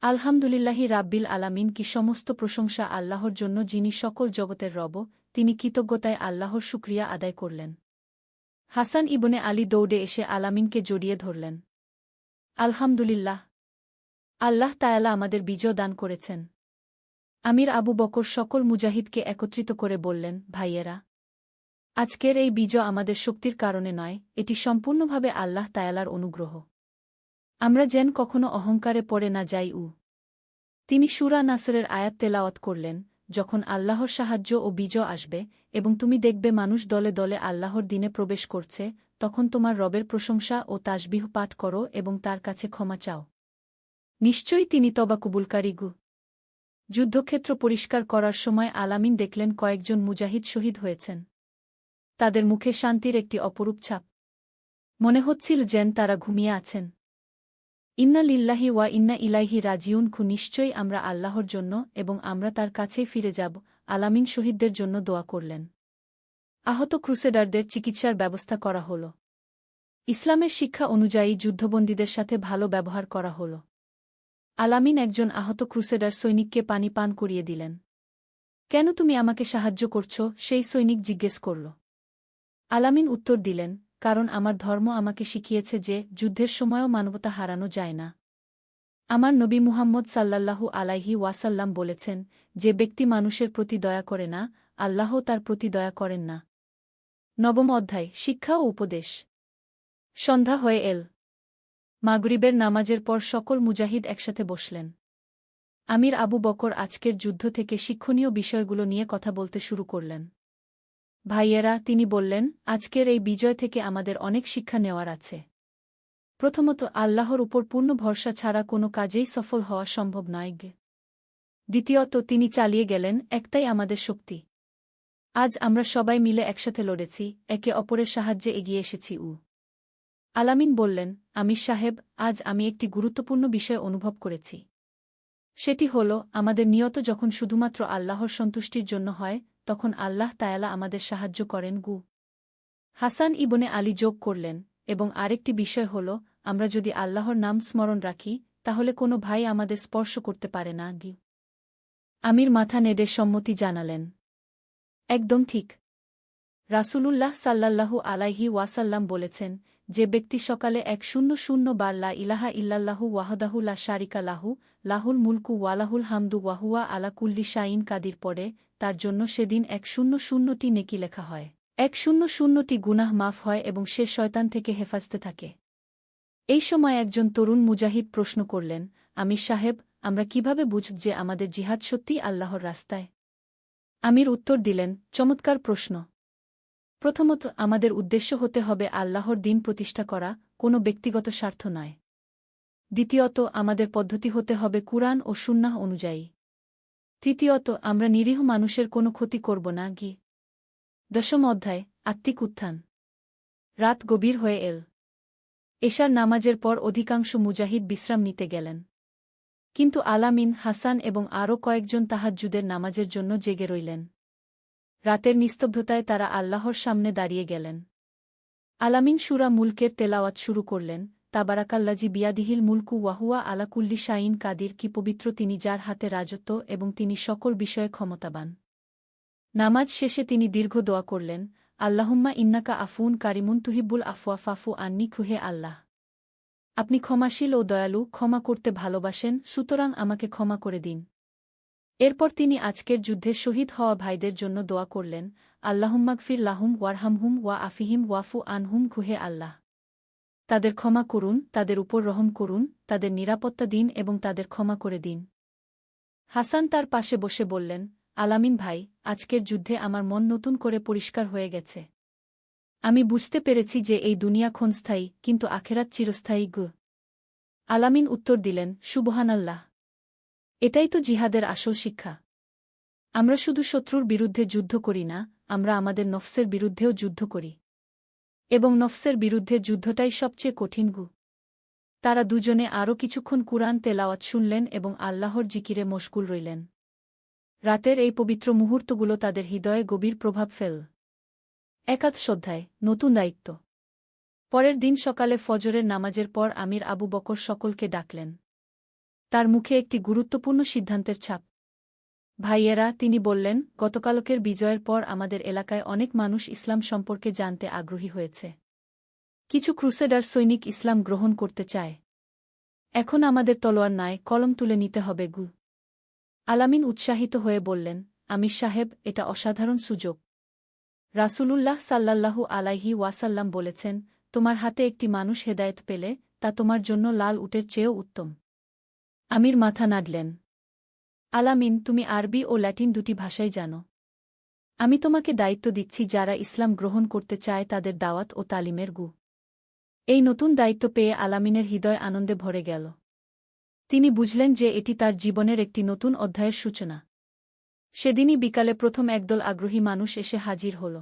আলহামদুলিল্লাহি রাব্বিল আলামিন, কি সমস্ত প্রশংসা আল্লাহর জন্য, যিনি সকল জগতের রব। তিনি কৃতজ্ঞতায় আল্লাহর শুকরিয়া আদায় করলেন। হাসান ইবনে আলী দৌড়ে এসে আলামিনকে জড়িয়ে ধরলেন। আলহামদুলিল্লাহ, আল্লাহ তায়ালা আমাদের বিজয় দান করেছেন। আমির আবু বকর সকল মুজাহিদকে একত্রিত করে বললেন, ভাইয়েরা, আজকের এই বিজয় আমাদের শক্তির কারণে নয়, এটি সম্পূর্ণভাবে আল্লাহ তায়ালার অনুগ্রহ। আমরা যেন কখনো অহংকারে পড়ে না যাই। তিনি সূরা নাসরের আয়াত তেলাওয়াত করলেন, যখন আল্লাহর সাহায্য ও বিজয় আসবে এবং তুমি দেখবে মানুষ দলে দলে আল্লাহর দিনে প্রবেশ করছে, তখন তোমার রবের প্রশংসা ও তাসবিহ পাঠ করো এবং তার কাছে ক্ষমা চাও। নিশ্চয়ই তিনি তওবা কবুলকারী। যুদ্ধক্ষেত্র পরিষ্কার করার সময় আলামিন দেখলেন কয়েকজন মুজাহিদ শহীদ হয়েছেন। তাদের মুখে শান্তির একটি অপরূপ ছাপ। মনে হচ্ছিল যেন তারা ঘুমিয়ে আছেন। ইন্না লিল্লাহি ওয়া ইন্না ইলাইহি রাজিউন। নিশ্চয়ই আমরা আল্লাহর জন্য এবং আমরা তার কাছেই ফিরে যাব। আলামিন শহীদদের জন্য দোয়া করলেন। আহত ক্রুসেডারদের চিকিৎসার ব্যবস্থা করা হল। ইসলামের শিক্ষা অনুযায়ী যুদ্ধবন্দীদের সাথে ভালো ব্যবহার করা হল। আলামিন একজন আহত ক্রুসেডার সৈনিককে পানি পান করিয়ে দিলেন। কেন তুমি আমাকে সাহায্য করছ? সেই সৈনিক জিজ্ঞেস করল। আলামিন উত্তর দিলেন, কারণ আমার ধর্ম আমাকে শিখিয়েছে যে যুদ্ধের সময়ও মানবতা হারানো যায় না। আমার নবী মুহাম্মদ সাল্লাল্লাহু আলাইহি ওয়াসাল্লাম বলেছেন, যে ব্যক্তি মানুষের প্রতি দয়া করে না, আল্লাহও তার প্রতি দয়া করেন না। নবম অধ্যায়, শিক্ষা ও উপদেশ। সন্ধ্যা হয়ে এল। মাগরিবের নামাজের পর সকল মুজাহিদ একসাথে বসলেন। আমির আবু বকর আজকের যুদ্ধ থেকে শিক্ষণীয় বিষয়গুলো নিয়ে কথা বলতে শুরু করলেন। ভাইয়েরা, তিনি বললেন, আজকের এই বিজয় থেকে আমাদের অনেক শিক্ষা নেওয়ার আছে। প্রথমত, আল্লাহর উপর পূর্ণ ভরসা ছাড়া কোনো কাজেই সফল হওয়া সম্ভব নয়। দ্বিতীয়ত, তিনি চালিয়ে গেলেন, একটাই আমাদের শক্তি। আজ আমরা সবাই মিলে একসাথে লড়েছি, একে অপরের সাহায্যে এগিয়ে এসেছি। আলামিন বললেন, আমির সাহেব, আজ আমি একটি গুরুত্বপূর্ণ বিষয় অনুভব করেছি। সেটি হল, আমাদের নিয়ত যখন শুধুমাত্র আল্লাহর সন্তুষ্টির জন্য হয়, তখন আল্লাহ তায়ালা আমাদের সাহায্য করেন। হাসান ইবনে আলী যোগ করলেন, এবং আরেকটি বিষয় হল, আমরা যদি আল্লাহর নাম স্মরণ রাখি, তাহলে কোনো ভাই আমাদের স্পর্শ করতে পারে না। আমির মাথা নেড়ে সম্মতি জানালেন। একদম ঠিক। রাসূলুল্লাহ সাল্লাল্লাহু আলাইহি ওয়াসাল্লাম বলেছেন, যে ব্যক্তি সকালে ১০০ বার লা ইলাহা ইল্লাল্লাহু ওয়াহদাহু লা শারিকা লাহু, লাহুল মুলকু ওয়ালাহুল হামদু ওয়াহুয়া আলা কুল্লি শাইইন কাদির পড়ে, তার জন্য সেদিন ১০০টি নেকি লেখা হয়, ১০০টি গুনাহ মাফ হয় এবং সে শয়তান থেকে হেফাজতে থাকে। এই সময় একজন তরুণ মুজাহিদ প্রশ্ন করলেন, আমির সাহেব, আমরা কিভাবে বুঝব যে আমাদের জিহাদ সত্যিই আল্লাহর রাস্তায়? আমির উত্তর দিলেন, চমৎকার প্রশ্ন। প্রথমত, আমাদের উদ্দেশ্য হতে হবে আল্লাহর দিন প্রতিষ্ঠা করা, কোনো ব্যক্তিগত স্বার্থ নয়। দ্বিতীয়ত, আমাদের পদ্ধতি হতে হবে কুরআন ও সুন্নাহ অনুযায়ী। তৃতীয়ত, আমরা নিরীহ মানুষের কোনো ক্ষতি করব না। দশম অধ্যায়, আত্মিক উত্থান। রাত গভীর হয়ে এল। এশার নামাজের পর অধিকাংশ মুজাহিদ বিশ্রাম নিতে গেলেন। কিন্তু আলামিন, হাসান এবং আরও কয়েকজন তাহাজ্জুদের নামাজের জন্য জেগে রইলেন। রাতের নিস্তব্ধতায় তারা আল্লাহর সামনে দাঁড়িয়ে গেলেন। আলামিন সূরা মুলকের তেলাওয়াত শুরু করলেন, তাবারাকাল্লাজি বিয়াদিহিল মুলকু ওয়াহুয়া আলা কুল্লি শাইইন কাদির। কি পবিত্র তিনি, যার হাতে রাজত্ব এবং তিনি সকল বিষয়ে ক্ষমতাবান। নামাজ শেষে তিনি দীর্ঘ দোয়া করলেন, আল্লাহুম্মা ইন্নাকা আফুন কারিমুন তুহিব্বুল আফওয়া ফাফু আন্নি। খুহে আল্লাহ, আপনি ক্ষমাশীল ও দয়ালু, ক্ষমা করতে ভালোবাসেন, সুতরাং আমাকে ক্ষমা করে দিন। এরপর তিনি আজকের যুদ্ধে শহীদ হওয়া ভাইদের জন্য দোয়া করলেন, আল্লাহুম্মাগফির লাহুম ওয়ারহামহুম ওয়া আফিহিম ওয়াফু আনহুম। খুহে আল্লাহ, তাদের ক্ষমা করুন, তাদের উপর রহম করুন, তাদের নিরাপত্তা দিন এবং তাদের ক্ষমা করে দিন। হাসান তার পাশে বসে বললেন, আলামিন ভাই, আজকের যুদ্ধে আমার মন নতুন করে পরিষ্কার হয়ে গেছে। আমি বুঝতে পেরেছি যে এই দুনিয়া ক্ষণস্থায়ী, কিন্তু আখেরাত চিরস্থায়ী। আলামিন উত্তর দিলেন, সুবহানাল্লাহ। এটাই তো জিহাদের আসল শিক্ষা। আমরা শুধু শত্রুর বিরুদ্ধে যুদ্ধ করি না, আমরা আমাদের নফসের বিরুদ্ধেও যুদ্ধ করি। এবং নফসের বিরুদ্ধে যুদ্ধটাই সবচেয়ে কঠিন গু। তারা দুজনে আরও কিছুক্ষণ কুরআন তেলাওয়াত শুনলেন এবং আল্লাহর জিকিরে মশগুল রইলেন। রাতের এই পবিত্র মুহূর্তগুলো তাদের হৃদয়ে গভীর প্রভাব ফেল। একাদশ অধ্যায়, নতুন দায়িত্ব। পরের দিন সকালে ফজরের নামাজের পর আমির আবু বকর সকলকে ডাকলেন। তার মুখে একটি গুরুত্বপূর্ণ সিদ্ধান্তের ছাপ। ভাইয়েরা, তিনি বললেন, গতকালকের বিজয়ের পর আমাদের এলাকায় অনেক মানুষ ইসলাম সম্পর্কে জানতে আগ্রহী হয়েছে। কিছু ক্রুসেডার সৈনিক ইসলাম গ্রহণ করতে চায়। এখন আমাদের তলোয়ার নয়, কলম তুলে নিতে হবে গু। আলামিন উৎসাহিত হয়ে বললেন, আমির সাহেব, এটা অসাধারণ সুযোগ। রাসূলুল্লাহ সাল্লাল্লাহু আলাইহি ওয়াসাল্লাম বলেছেন, তোমার হাতে একটি মানুষ হেদায়েত পেলে তা তোমার জন্য লাল উটের চেয়েও উত্তম। আমির মাথা নাড়লেন। আলামিন, তুমি আরবি ও ল্যাটিন দুটি ভাষাই জানো। আমি তোমাকে দায়িত্ব দিচ্ছি যারা ইসলাম গ্রহণ করতে চায় তাদের দাওয়াত ও তালিমের গু। এই নতুন দায়িত্ব পেয়ে আলামিনের হৃদয় আনন্দে ভরে গেল। তিনি বুঝলেন যে এটি তার জীবনের একটি নতুন অধ্যায়ের সূচনা। সেদিনই বিকালে প্রথম একদল আগ্রহী মানুষ এসে হাজির হল।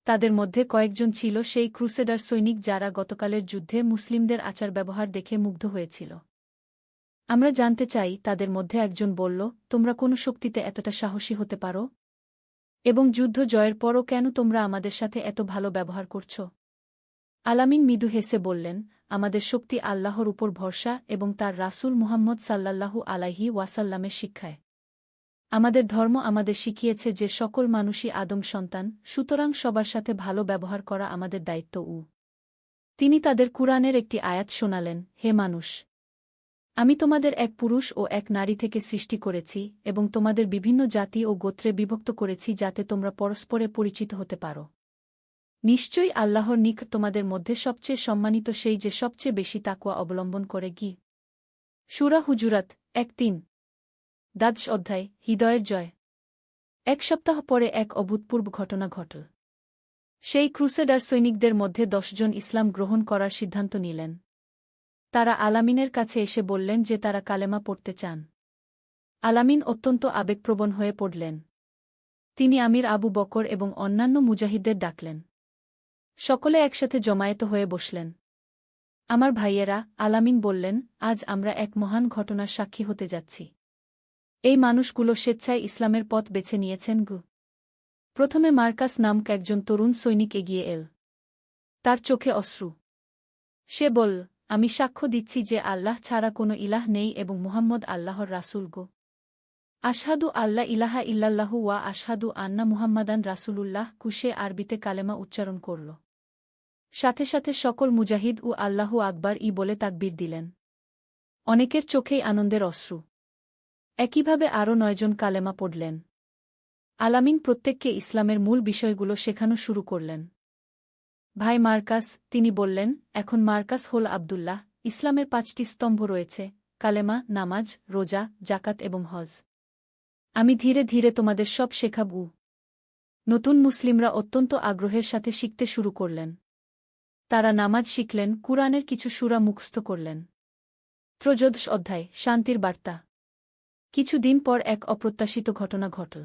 তাদের মধ্যে কয়েকজন ছিল সেই ক্রুসেডার সৈনিক যারা গতকালের যুদ্ধে মুসলিমদের আচার ব্যবহার দেখে মুগ্ধ হয়েছিল। আমরা জানতে চাই, তাদের মধ্যে একজন বলল, তোমরা কোনো শক্তিতে এতটা সাহসী হতে পারো? এবং যুদ্ধ জয়ের পরও কেন তোমরা আমাদের সাথে এত ভালো ব্যবহার করছ? আলামিন মৃদু হেসে বললেন, আমাদের শক্তি আল্লাহর উপর ভরসা এবং তার রাসূল মুহাম্মদ সাল্লাল্লাহু আলাইহি ওয়াসাল্লামের শিক্ষায়। আমাদের ধর্ম আমাদের শিখিয়েছে যে সকল মানুষই আদম সন্তান, সুতরাং সবার সাথে ভালো ব্যবহার করা আমাদের দায়িত্ব। তিনি তাদের কুরআনের একটি আয়াত শোনালেন, হে মানুষ! আমি তোমাদের এক পুরুষ ও এক নারী থেকে সৃষ্টি করেছি এবং তোমাদের বিভিন্ন জাতি ও গোত্রে বিভক্ত করেছি যাতে তোমরা পরস্পরে পরিচিত হতে পারো। নিশ্চয়ই আল্লাহর নিকট তোমাদের মধ্যে সবচেয়ে সম্মানিত সেই যে সবচেয়ে বেশি তাকওয়া অবলম্বন করে গি। সূরা হুজুরাত ১:৩। দ্বাদশ অধ্যায়, হৃদয়ের জয়। এক সপ্তাহ পরে এক অভূতপূর্ব ঘটনা ঘটল। সেই ক্রুসেডার সৈনিকদের মধ্যে ১০ জন ইসলাম গ্রহণ করার সিদ্ধান্ত নিলেন। তারা আলামিনের কাছে এসে বললেন যে তারা কালেমা পড়তে চান। আলামিন অত্যন্ত আবেগপ্রবণ হয়ে পড়লেন। তিনি আমির আবু বকর এবং অন্যান্য মুজাহিদদের ডাকলেন। সকলে একসাথে জমায়েত হয়ে বসলেন। আমার ভাইয়েরা, আলামিন বললেন, আজ আমরা এক মহান ঘটনার সাক্ষী হতে যাচ্ছি। এই মানুষগুলো স্বেচ্ছায় ইসলামের পথ বেছে নিয়েছেন গু। প্রথমে মার্কাস নামক একজন তরুণ সৈনিক এগিয়ে এল। তার চোখে অশ্রু। সে বলল, আমি সাক্ষ্য দিচ্ছি যে আল্লাহ ছাড়া কোনো ইলাহ নেই এবং মুহাম্মদ আল্লাহর রাসূল গো। আশহাদু আল্লা ইলাহা ইল্লাল্লাহু ওয়া আশহাদু আন্না মুহাম্মাদান রাসূলুল্লাহ। কুশে আরবিতে কালেমা উচ্চারণ করল। সাথে সাথে সকল মুজাহিদ ও আল্লাহু আকবার বলে তাকবীর দিলেন। অনেকের চোখেই আনন্দের অশ্রু। একইভাবে আরও ৯ জন কালেমা পড়লেন। আলামিন প্রত্যেককে ইসলামের মূল বিষয়গুলো শেখানো শুরু করলেন। ভাই মার্কাস, তিনি বললেন, এখন মার্কাস হল আব্দুল্লাহ। ইসলামের ৫টি স্তম্ভ রয়েছে, কালেমা, নামাজ, রোজা, জাকাত এবং হজ। আমি ধীরে ধীরে তোমাদের সব শেখাব। নতুন মুসলিমরা অত্যন্ত আগ্রহের সাথে শিখতে শুরু করলেন। তারা নামাজ শিখলেন, কুরআনের কিছু সূরা মুখস্থ করলেন। ত্রয়োদশ অধ্যায়, শান্তির বার্তা। কিছুদিন পর এক অপ্রত্যাশিত ঘটনা ঘটল।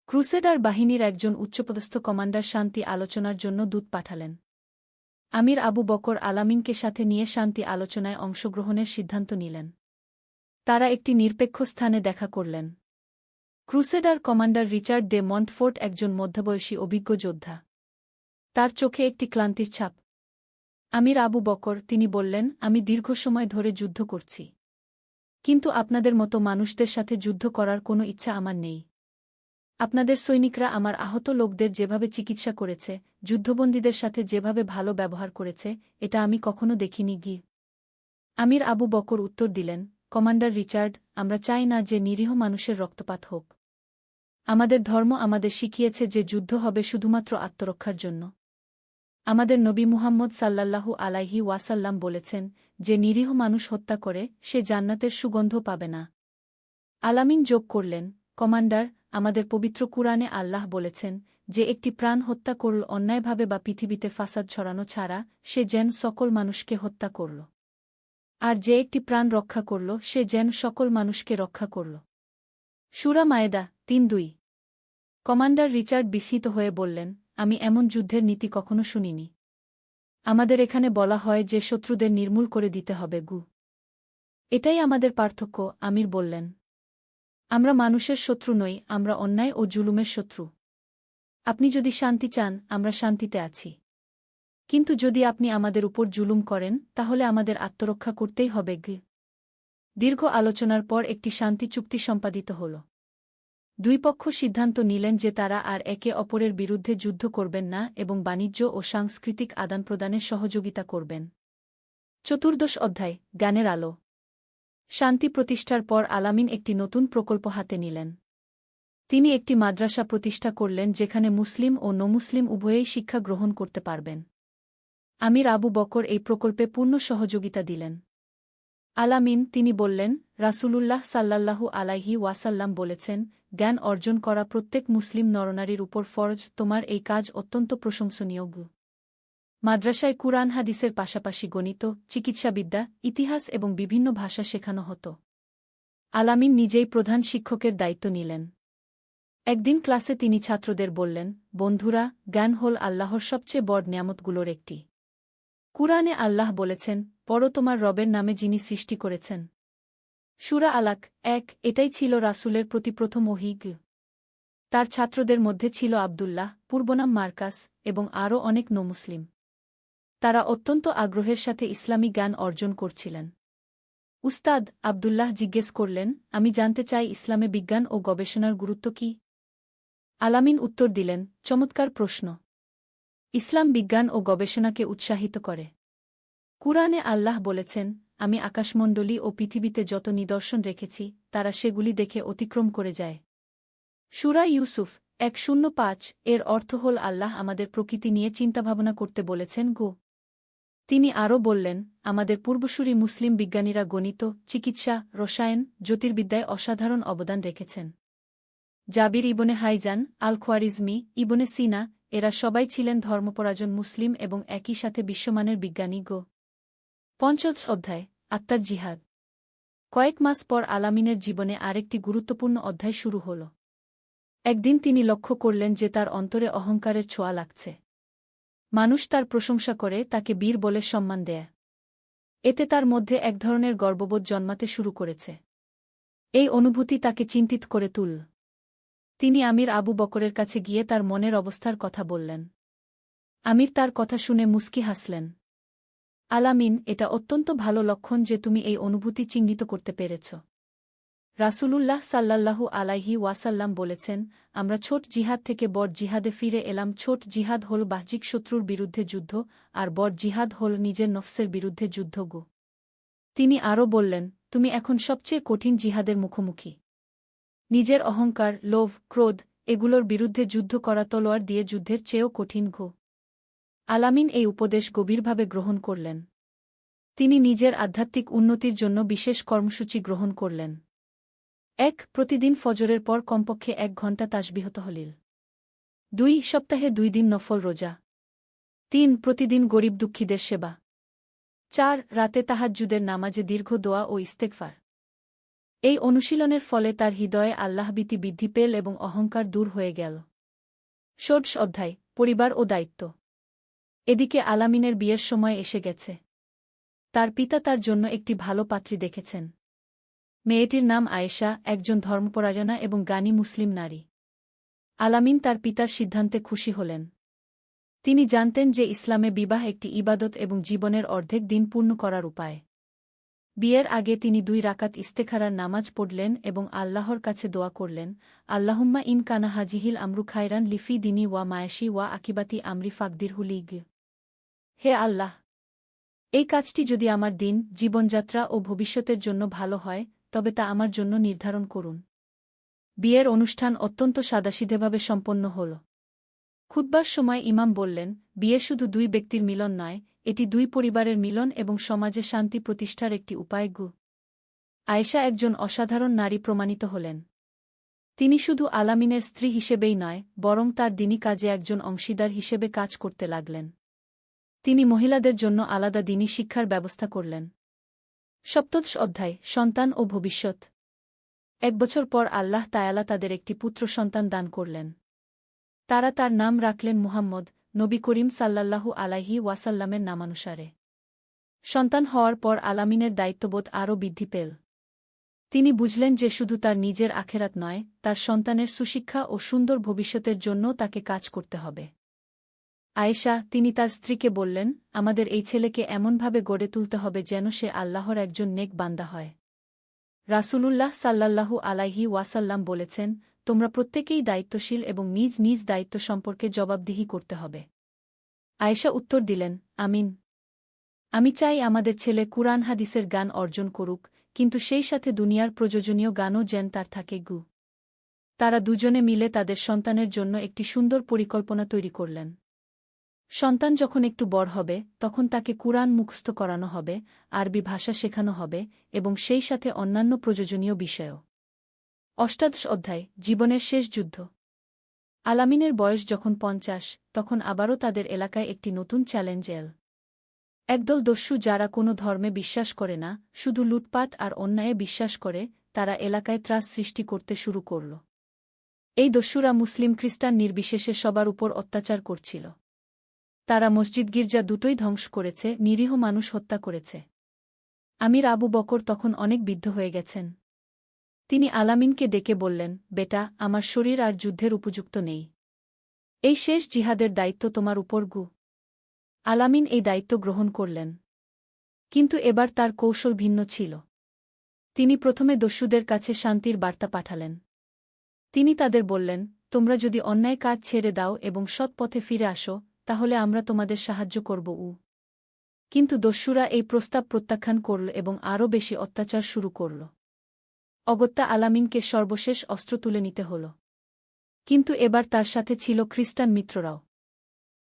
ক্রুসেডার বাহিনীর একজন উচ্চপদস্থ কমান্ডার শান্তি আলোচনার জন্য দূত পাঠালেন। আমির আবু বকর আলামিনকে সাথে নিয়ে শান্তি আলোচনায় অংশগ্রহণের সিদ্ধান্ত নিলেন। তারা একটি নিরপেক্ষ স্থানে দেখা করলেন। ক্রুসেডার কমান্ডার রিচার্ড ডে মন্টফোর্ট একজন মধ্যবয়সী অভিজ্ঞ যোদ্ধা। তার চোখে একটি ক্লান্তির ছাপ। আমির আবু বকর, তিনি বললেন, আমি দীর্ঘ সময় ধরে যুদ্ধ করছি। কিন্তু আপনাদের মতো মানুষদের সাথে যুদ্ধ করার কোনো ইচ্ছা আমার নেই। আপনাদের সৈনিকরা আমার আহত লোকদের যেভাবে চিকিৎসা করেছে, যুদ্ধবন্দীদের সাথে যেভাবে ভালো ব্যবহার করেছে, এটা আমি কখনো দেখিনি গি। আমির আবু বকর উত্তর দিলেন, কমান্ডার রিচার্ড, আমরা চাই না যে নিরীহ মানুষের রক্তপাত হোক। আমাদের ধর্ম আমাদের শিখিয়েছে যে যুদ্ধ হবে শুধুমাত্র আত্মরক্ষার জন্য। আমাদের নবী মুহাম্মদ সাল্লাল্লাহু আলাইহি ওয়াসাল্লাম বলেছেন, যে নিরীহ মানুষ হত্যা করে সে জান্নাতের সুগন্ধ পাবে না। আলামিন যোগ করলেন, কমান্ডার, আমাদের পবিত্র কুরআনে আল্লাহ বলেছেন, যে একটি প্রাণ হত্যা করল অন্যায়ভাবে বা পৃথিবীতে ফাসাদ ছড়ানো ছাড়া, সে যেন সকল মানুষকে হত্যা করল। আর যে একটি প্রাণ রক্ষা করল সে যেন সকল মানুষকে রক্ষা করল। সূরা মায়েদা ৩:২। কমান্ডার রিচার্ড বিস্মিত হয়ে বললেন, আমি এমন যুদ্ধের নীতি কখনো শুনিনি। আমাদের এখানে বলা হয় যে শত্রুদের নির্মূল করে দিতে হবে গু। এটাই আমাদের পার্থক্য, আমির বললেন। আমরা মানুষের শত্রু নই, আমরা অন্যায় ও জুলুমের শত্রু। আপনি যদি শান্তি চান, আমরা শান্তিতে আছি। কিন্তু যদি আপনি আমাদের উপর জুলুম করেন, তাহলে আমাদের আত্মরক্ষা করতেই হবে গি। দীর্ঘ আলোচনার পর একটি শান্তি চুক্তি সম্পাদিত হল। দুই পক্ষ সিদ্ধান্ত নিলেন যে তারা আর একে অপরের বিরুদ্ধে যুদ্ধ করবেন না এবং বাণিজ্য ও সাংস্কৃতিক আদানপ্রদানে সহযোগিতা করবেন। 14 অধ্যায়, জ্ঞানের আলো। শান্তি প্রতিষ্ঠার পর আলামিন একটি নতুন প্রকল্প হাতে নিলেন। তিনি একটি মাদ্রাসা প্রতিষ্ঠা করলেন যেখানে মুসলিম ও নমুসলিম উভয়েই শিক্ষা গ্রহণ করতে পারবেন। আমির আবু বকর এই প্রকল্পে পূর্ণ সহযোগিতা দিলেন। আলামিন, তিনি বললেন, রাসূলুল্লাহ সাল্লাল্লাহু আলাইহি ওয়াসাল্লাম বলেছেন, জ্ঞান অর্জন করা প্রত্যেক মুসলিম নরনারীর উপর ফরজ। তোমার এই কাজ অত্যন্ত প্রশংসনীয়। মাদ্রাসায় কুরআন হাদিসের পাশাপাশি গণিত, চিকিৎসাবিদ্যা, ইতিহাস এবং বিভিন্ন ভাষা শেখানো হতো। আলামিন নিজেই প্রধান শিক্ষকের দায়িত্ব নিলেন। একদিন ক্লাসে তিনি ছাত্রদের বললেন, বন্ধুরা, জ্ঞান হল আল্লাহর সবচেয়ে বড় নিয়ামতগুলোর একটি। কুরআনে আল্লাহ বলেছেন, পড়ো তোমার রবের নামে যিনি সৃষ্টি করেছেন। সূরা আলাক 1। এটাই ছিল রাসূলের প্রতি প্রথম ওহী। তার ছাত্রদের মধ্যে ছিল আব্দুল্লাহ, পূর্বনাম মার্কাস, এবং আরও অনেক নমুসলিম। তারা অত্যন্ত আগ্রহের সাথে ইসলামী জ্ঞান অর্জন করছিলেন। উস্তাদ, আব্দুল্লাহ জিজ্ঞেস করলেন, আমি জানতে চাই ইসলামে বিজ্ঞান ও গবেষণার গুরুত্ব কি? আলামিন উত্তর দিলেন, চমৎকার প্রশ্ন। ইসলাম বিজ্ঞান ও গবেষণাকে উৎসাহিত করে। কুরআনে আল্লাহ বলেছেন, আমি আকাশমণ্ডলী ও পৃথিবীতে যত নিদর্শন রেখেছি, তারা সেগুলি দেখে অতিক্রম করে যায়। সূরা ইউসুফ 1:05। এর অর্থ হল আল্লাহ আমাদের প্রকৃতি নিয়ে চিন্তাভাবনা করতে বলেছেন গো। তিনি আরও বললেন, আমাদের পূর্বসূরি মুসলিম বিজ্ঞানীরা গণিত, চিকিৎসা, রসায়ন, জ্যোতির্বিদ্যায় অসাধারণ অবদান রেখেছেন। জাবির ইবনে হাইজান, আল খোয়ারিজমি, ইবনে সিনা, এরা সবাই ছিলেন ধর্মপরায়ণ মুসলিম এবং একই সাথে বিশ্বমানের বিজ্ঞানী গো। 5 অধ্যায়, আত্মার জিহাদ। কয়েক মাস পর আলামিনের জীবনে আরেকটি গুরুত্বপূর্ণ অধ্যায় শুরু হল। একদিন তিনি লক্ষ্য করলেন যে তার অন্তরে অহংকারের ছোঁয়া লাগছে। মানুষ তার প্রশংসা করে, তাকে বীর বলে সম্মান দেয়। এতে তার মধ্যে এক ধরনের গর্ববোধ জন্মাতে শুরু করেছে। এই অনুভূতি তাকে চিন্তিত করে তুলল। তিনি আমির আবু বকরের কাছে গিয়ে তার মনের অবস্থার কথা বললেন। আমির তার কথা শুনে মুস্কি হাসলেন। আলামিন, এটা অত্যন্ত ভালো লক্ষণ যে তুমি এই অনুভূতি চিহ্নিত করতে পেরেছ। রাসূলুল্লাহ সাল্লাল্লাহু আলাইহি ওয়াসাল্লাম বলেছেন, আমরা ছোট জিহাদ থেকে বড় জিহাদে ফিরে এলাম। ছোট জিহাদ হল বাহ্যিক শত্রুর বিরুদ্ধে যুদ্ধ, আর বড় জিহাদ হল নিজের নফসের বিরুদ্ধে যুদ্ধ গো। তিনি আরও বললেন, তুমি এখন সবচেয়ে কঠিন জিহাদের মুখোমুখি। নিজের অহংকার, লোভ, ক্রোধ, এগুলোর বিরুদ্ধে যুদ্ধ করা তলোয়ার দিয়ে যুদ্ধের চেয়েও কঠিন গো। আলামিন এই উপদেশ গভীরভাবে গ্রহণ করলেন। তিনি নিজের আধ্যাত্মিক উন্নতির জন্য বিশেষ কর্মসূচি গ্রহণ করলেন। 1. প্রতিদিন ফজরের পর কমপক্ষে 1 ঘণ্টা তাসবিহ তাহলিল। 2. সপ্তাহে 2 দিন নফল রোজা। 3. প্রতিদিন গরিব দুঃখীদের সেবা। 4. রাতে তাহাজ্জুদের নামাজে দীর্ঘ দোয়া ও ইস্তেগফার। এই অনুশীলনের ফলে তার হৃদয়ে আল্লাহভীতি বৃদ্ধি পেল এবং অহংকার দূর হয়ে গেল। 16 অধ্যায়, পরিবার ও দায়িত্ব। এদিকে আলামিনের বিয়ের সময় এসে গেছে। তার পিতা তার জন্য একটি ভালো পাত্রী দেখেছেন। মেয়েটির নাম আয়েশা, একজন ধর্মপরায়ণা এবং জ্ঞানী মুসলিম নারী। আলামিন তার পিতার সিদ্ধান্তে খুশি হলেন। তিনি জানতেন যে ইসলামে বিবাহ একটি ইবাদত এবং জীবনের অর্ধেক দিন পূর্ণ করার উপায়। বিয়ের আগে তিনি 2 রাকাত ইস্তেখারার নামাজ পড়লেন এবং আল্লাহর কাছে দোয়া করলেন, আল্লাহুম্মা ইন কানা হাজিহিল আমরু খায়রান লিফি দিনী ওয়া মায়াশি ওয়া আকিবাতি আমরি ফাকদিরহু লিগ। হে আল্লাহ, এই কাজটি যদি আমার দিন, জীবনযাত্রা ও ভবিষ্যতের জন্য ভালো হয়, তবে তা আমার জন্য নির্ধারণ করুন। বিয়ের অনুষ্ঠান অত্যন্ত সাদাসিধেভাবে সম্পন্ন হল। খুতবার সময় ইমাম বললেন, বিয়ে শুধু 2 ব্যক্তির মিলন নয়, এটি 2 পরিবারের মিলন এবং সমাজে শান্তি প্রতিষ্ঠার একটি উপায় গু। আয়েশা একজন অসাধারণ নারী প্রমাণিত হলেন। তিনি শুধু আলামিনের স্ত্রী হিসেবেই নয়, বরং তার দিনী কাজে একজন অংশীদার হিসেবে কাজ করতে লাগলেন। তিনি মহিলাদের জন্য আলাদা দিনী শিক্ষার ব্যবস্থা করলেন। 17 অধ্যায়, সন্তান ও ভবিষ্যৎ। 1 বছর পর আল্লাহ তায়ালা তাদের একটি পুত্র সন্তান দান করলেন। তারা তার নাম রাখলেন মুহাম্মদ, নবী করিম সাল্লাল্লাহু আলাইহি ওয়াসাল্লামের নামানুসারে। সন্তান হওয়ার পর আলামিনের দায়িত্ববোধ আরও বৃদ্ধি পেল। তিনি বুঝলেন যে শুধু তার নিজের আখেরাত নয়, তার সন্তানের সুশিক্ষা ও সুন্দর ভবিষ্যতের জন্যও তাকে কাজ করতে হবে। আয়েশা, তিনি তার স্ত্রীকে বললেন, আমাদের এই ছেলেকে এমনভাবে গড়ে তুলতে হবে যেন সে আল্লাহর একজন নেক বান্দা হয়। রাসূলুল্লাহ সাল্লাল্লাহু আলাইহি ওয়াসাল্লাম বলেছেন, তোমরা প্রত্যেকেই দায়িত্বশীল এবং নিজ নিজ দায়িত্ব সম্পর্কে জবাবদিহি করতে হবে। আয়েশা উত্তর দিলেন, আমিন। আমি চাই আমাদের ছেলে কুরআন হাদিসের জ্ঞান অর্জন করুক, কিন্তু সেই সাথে দুনিয়ার প্রয়োজনীয় জ্ঞানও যেন তার থাকে। তারা দুজনে মিলে তাদের সন্তানের জন্য একটি সুন্দর পরিকল্পনা তৈরি করলেন। সন্তান যখন একটু বড় হবে, তখন তাকে কুরআন মুখস্থ করানো হবে, আরবি ভাষা শেখানো হবে এবং সেই সাথে অন্যান্য প্রয়োজনীয় বিষয়ও। অষ্টাদশ অধ্যায়, জীবনের শেষ যুদ্ধ। আলামিনের বয়স যখন 50, তখন আবারও তাদের এলাকায় একটি নতুন চ্যালেঞ্জ এল। একদল দস্যু যারা কোনো ধর্মে বিশ্বাস করে না, শুধু লুটপাট আর অন্যায়ে বিশ্বাস করে, তারা এলাকায় ত্রাস সৃষ্টি করতে শুরু করল। এই দস্যুরা মুসলিম খ্রিস্টান নির্বিশেষে সবার উপর অত্যাচার করছিল। তারা মসজিদ গির্জা দুটোই ধ্বংস করেছে, নিরীহ মানুষ হত্যা করেছে। আমির আবু বকর তখন অনেক বিদ্ধ হয়ে গেছেন। তিনি আলামিনকে ডেকে বললেন, বেটা, আমার শরীর আর যুদ্ধের উপযুক্ত নেই। এই শেষ জিহাদের দায়িত্ব তোমার উপর। আলামিন এই দায়িত্ব গ্রহণ করলেন। কিন্তু এবার তার কৌশল ভিন্ন ছিল। তিনি প্রথমে দস্যুদের কাছে শান্তির বার্তা পাঠালেন। তিনি তাদের বললেন, তোমরা যদি অন্যায় কাজ ছেড়ে দাও এবং সৎ পথে ফিরে আসো, তাহলে আমরা তোমাদের সাহায্য করব। কিন্তু দস্যুরা এই প্রস্তাব প্রত্যাখ্যান করল এবং আরও বেশি অত্যাচার শুরু করল। অগত্যা আলামিনকে সর্বশেষ অস্ত্র তুলে নিতে হল। কিন্তু এবার তার সাথে ছিল খ্রিস্টান মিত্ররাও।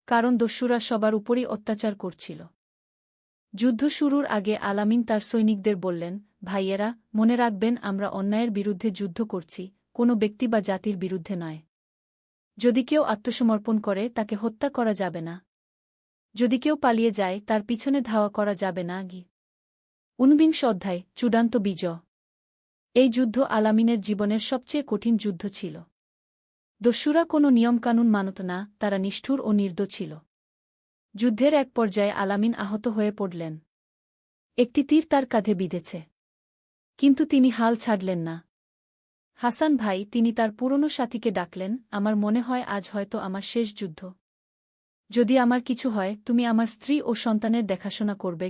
কারণ দস্যুরা সবার উপরই অত্যাচার করছিল। যুদ্ধ শুরুর আগে আলামিন তার সৈনিকদের বললেন, ভাইয়েরা, মনে রাখবেন আমরা অন্যায়ের বিরুদ্ধে যুদ্ধ করছি, কোনো ব্যক্তি বা জাতির বিরুদ্ধে নয়। যদি কেউ আত্মসমর্পণ করে তাকে হত্যা করা যাবে না। যদি কেউ পালিয়ে যায় তার পিছনে ধাওয়া করা যাবে না। 49 অধ্যায়, চূড়ান্ত বিজয়। এই যুদ্ধ আলামিনের জীবনের সবচেয়ে কঠিন যুদ্ধ ছিল। দস্যুরা কোনো নিয়মকানুন মানত না, তারা নিষ্ঠুর ও নির্দয় ছিল। যুদ্ধের এক পর্যায়ে আলামিন আহত হয়ে পড়লেন। একটি তীর তার কাঁধে বিঁধেছে। কিন্তু তিনি হাল ছাড়লেন না। হাসান ভাই, তিনি তার পুরনো সাথীকে ডাকলেন, আমার মনে হয় আজ হয়তো আমার শেষ যুদ্ধ। যদি আমার কিছু হয়, তুমি আমার স্ত্রী ও সন্তানের দেখাশোনা করবে।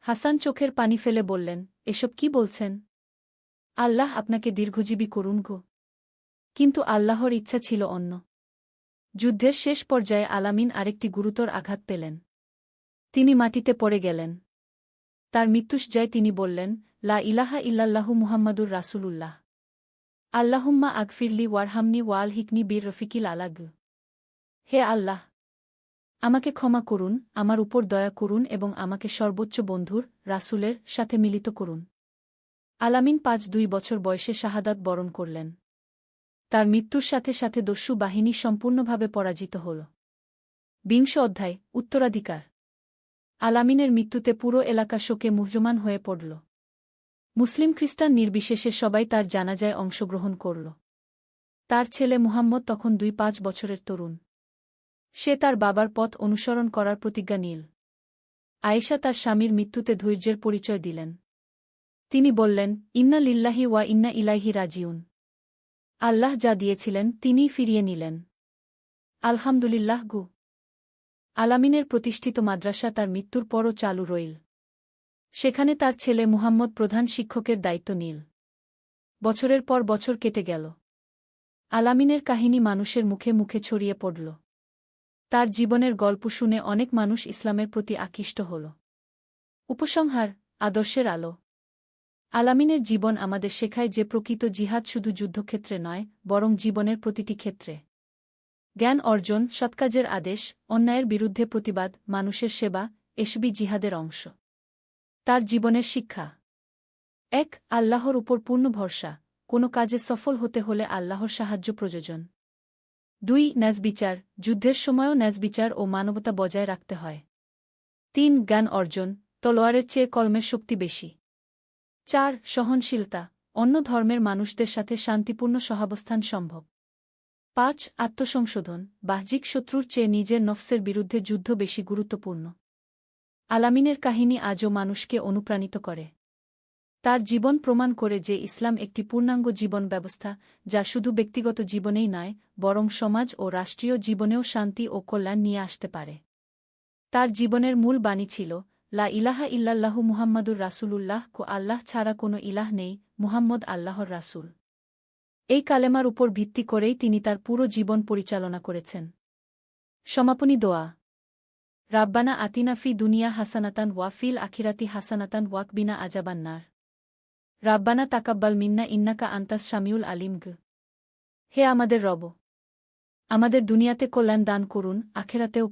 হাসান চোখের পানি ফেলে বললেন, এসব কি বলছেন? আল্লাহ আপনাকে দীর্ঘজীবী করুন। কিন্তু আল্লাহর ইচ্ছা ছিল অন্য। যুদ্ধের শেষ পর্যায়ে আলামিন আরেকটি গুরুতর আঘাত পেলেন। তিনি মাটিতে পড়ে গেলেন। তার মৃত্যুশয্যায় তিনি বললেন, লা ইলাহা ইল্লাল্লাহু মুহাম্মাদুর রাসূলুল্লাহ। আল্লাহুম্মা আগফিরলি ওয়ারহামনি ওয়ালহিকনি বীর রফিকিল আলাগ। হে আল্লাহ, আমাকে ক্ষমা করুন, আমার উপর দয়া করুন এবং আমাকে সর্বোচ্চ বন্ধুর, রাসূলের সাথে মিলিত করুন। আলামিন 5-2 বছর বয়সে শাহাদাত বরণ করলেন। তার মৃত্যুর সাথে সাথে দস্যু বাহিনী সম্পূর্ণভাবে পরাজিত হল। 20 অধ্যায়, উত্তরাধিকার। আলামিনের মৃত্যুতে পুরো এলাকা শোকে মুহ্যমান হয়ে পড়ল। মুসলিম খ্রিস্টান নির্বিশেষে সবাই তার জানাজায় অংশগ্রহণ করল। তার ছেলে মুহাম্মদ তখন 2-5 বছরের তরুণ। সে তার বাবার পথ অনুসরণ করার প্রতিজ্ঞা নিল। আয়েশা তার স্বামীর মৃত্যুতে ধৈর্যের পরিচয় দিলেন। তিনি বললেন, ইন্না লিল্লাহি ওয়া ইন্না ইলাইহি রাজিউন। আল্লাহ যা দিয়েছিলেন তিনিই ফিরিয়ে নিলেন। আলহামদুলিল্লাহ। আলামিনের প্রতিষ্ঠিত মাদ্রাসা তার মৃত্যুর পরও চালু রইল। সেখানে তার ছেলে মুহাম্মদ প্রধান শিক্ষকের দায়িত্ব নিল। বছরের পর বছর কেটে গেল। আলামিনের কাহিনী মানুষের মুখে মুখে ছড়িয়ে পড়ল। তার জীবনের গল্প শুনে অনেক মানুষ ইসলামের প্রতি আকৃষ্ট হল। উপসংহার, আদর্শের আলো। আলামিনের জীবন আমাদের শেখায় যে প্রকৃত জিহাদ শুধু যুদ্ধক্ষেত্রে নয়, বরং জীবনের প্রতিটি ক্ষেত্রে। জ্ঞান অর্জন, সৎকাজের আদেশ, অন্যায়ের বিরুদ্ধে প্রতিবাদ, মানুষের সেবা, এসবই জিহাদের অংশ। তার জীবনের শিক্ষা: 1. আল্লাহর উপর পূর্ণ ভরসা। কোনো কাজে সফল হতে হলে আল্লাহর সাহায্য প্রয়োজন। 2. ন্যায়বিচার। যুদ্ধের সময়ও ন্যায়বিচার ও মানবতা বজায় রাখতে হয়। 3. জ্ঞান অর্জন। তলোয়ারের চেয়ে কলমের শক্তি বেশি। 4. সহনশীলতা। অন্য ধর্মের মানুষদের সাথে শান্তিপূর্ণ সহাবস্থান সম্ভব। ৫ আত্মসংশোধন, বাহ্যিক শত্রুর চেয়ে নিজের নফসের বিরুদ্ধে যুদ্ধ বেশি গুরুত্বপূর্ণ। আলামিনের কাহিনী আজও মানুষকে অনুপ্রাণিত করে। তার জীবন প্রমাণ করে যে ইসলাম একটি পূর্ণাঙ্গ জীবন ব্যবস্থা, যা শুধু ব্যক্তিগত জীবনেই নয়, বরং সমাজ ও রাষ্ট্রীয় জীবনেও শান্তি ও কল্যাণ নিয়ে আসতে পারে। তার জীবনের মূল বাণী ছিল, লা ইলাহা ইল্লাল্লাহু মুহাম্মাদুর রাসূলুল্লাহ, আল্লাহ ছাড়া কোনো ইলাহ নেই, মুহাম্মদ আল্লাহর রাসূল। এই কালেমার উপর ভিত্তি করেই তিনি তার পুরো জীবন পরিচালনা করেছেন। সমাপনী দোয়া। রাব্বানা আতিনা ফি দুনিয়া হাসানাতান ওয়া ফিল আখিরাতি হাসানাতান ওয়াকবিনা আযাবান নার। রাব্বানা তাকাব্বাল মিন্না ইন্নাকা আনতাস সামিউল আলিম। হে আমাদের রব, আমাদের দুনিয়াতে কল্যাণ দান করুন, আখেরাতেও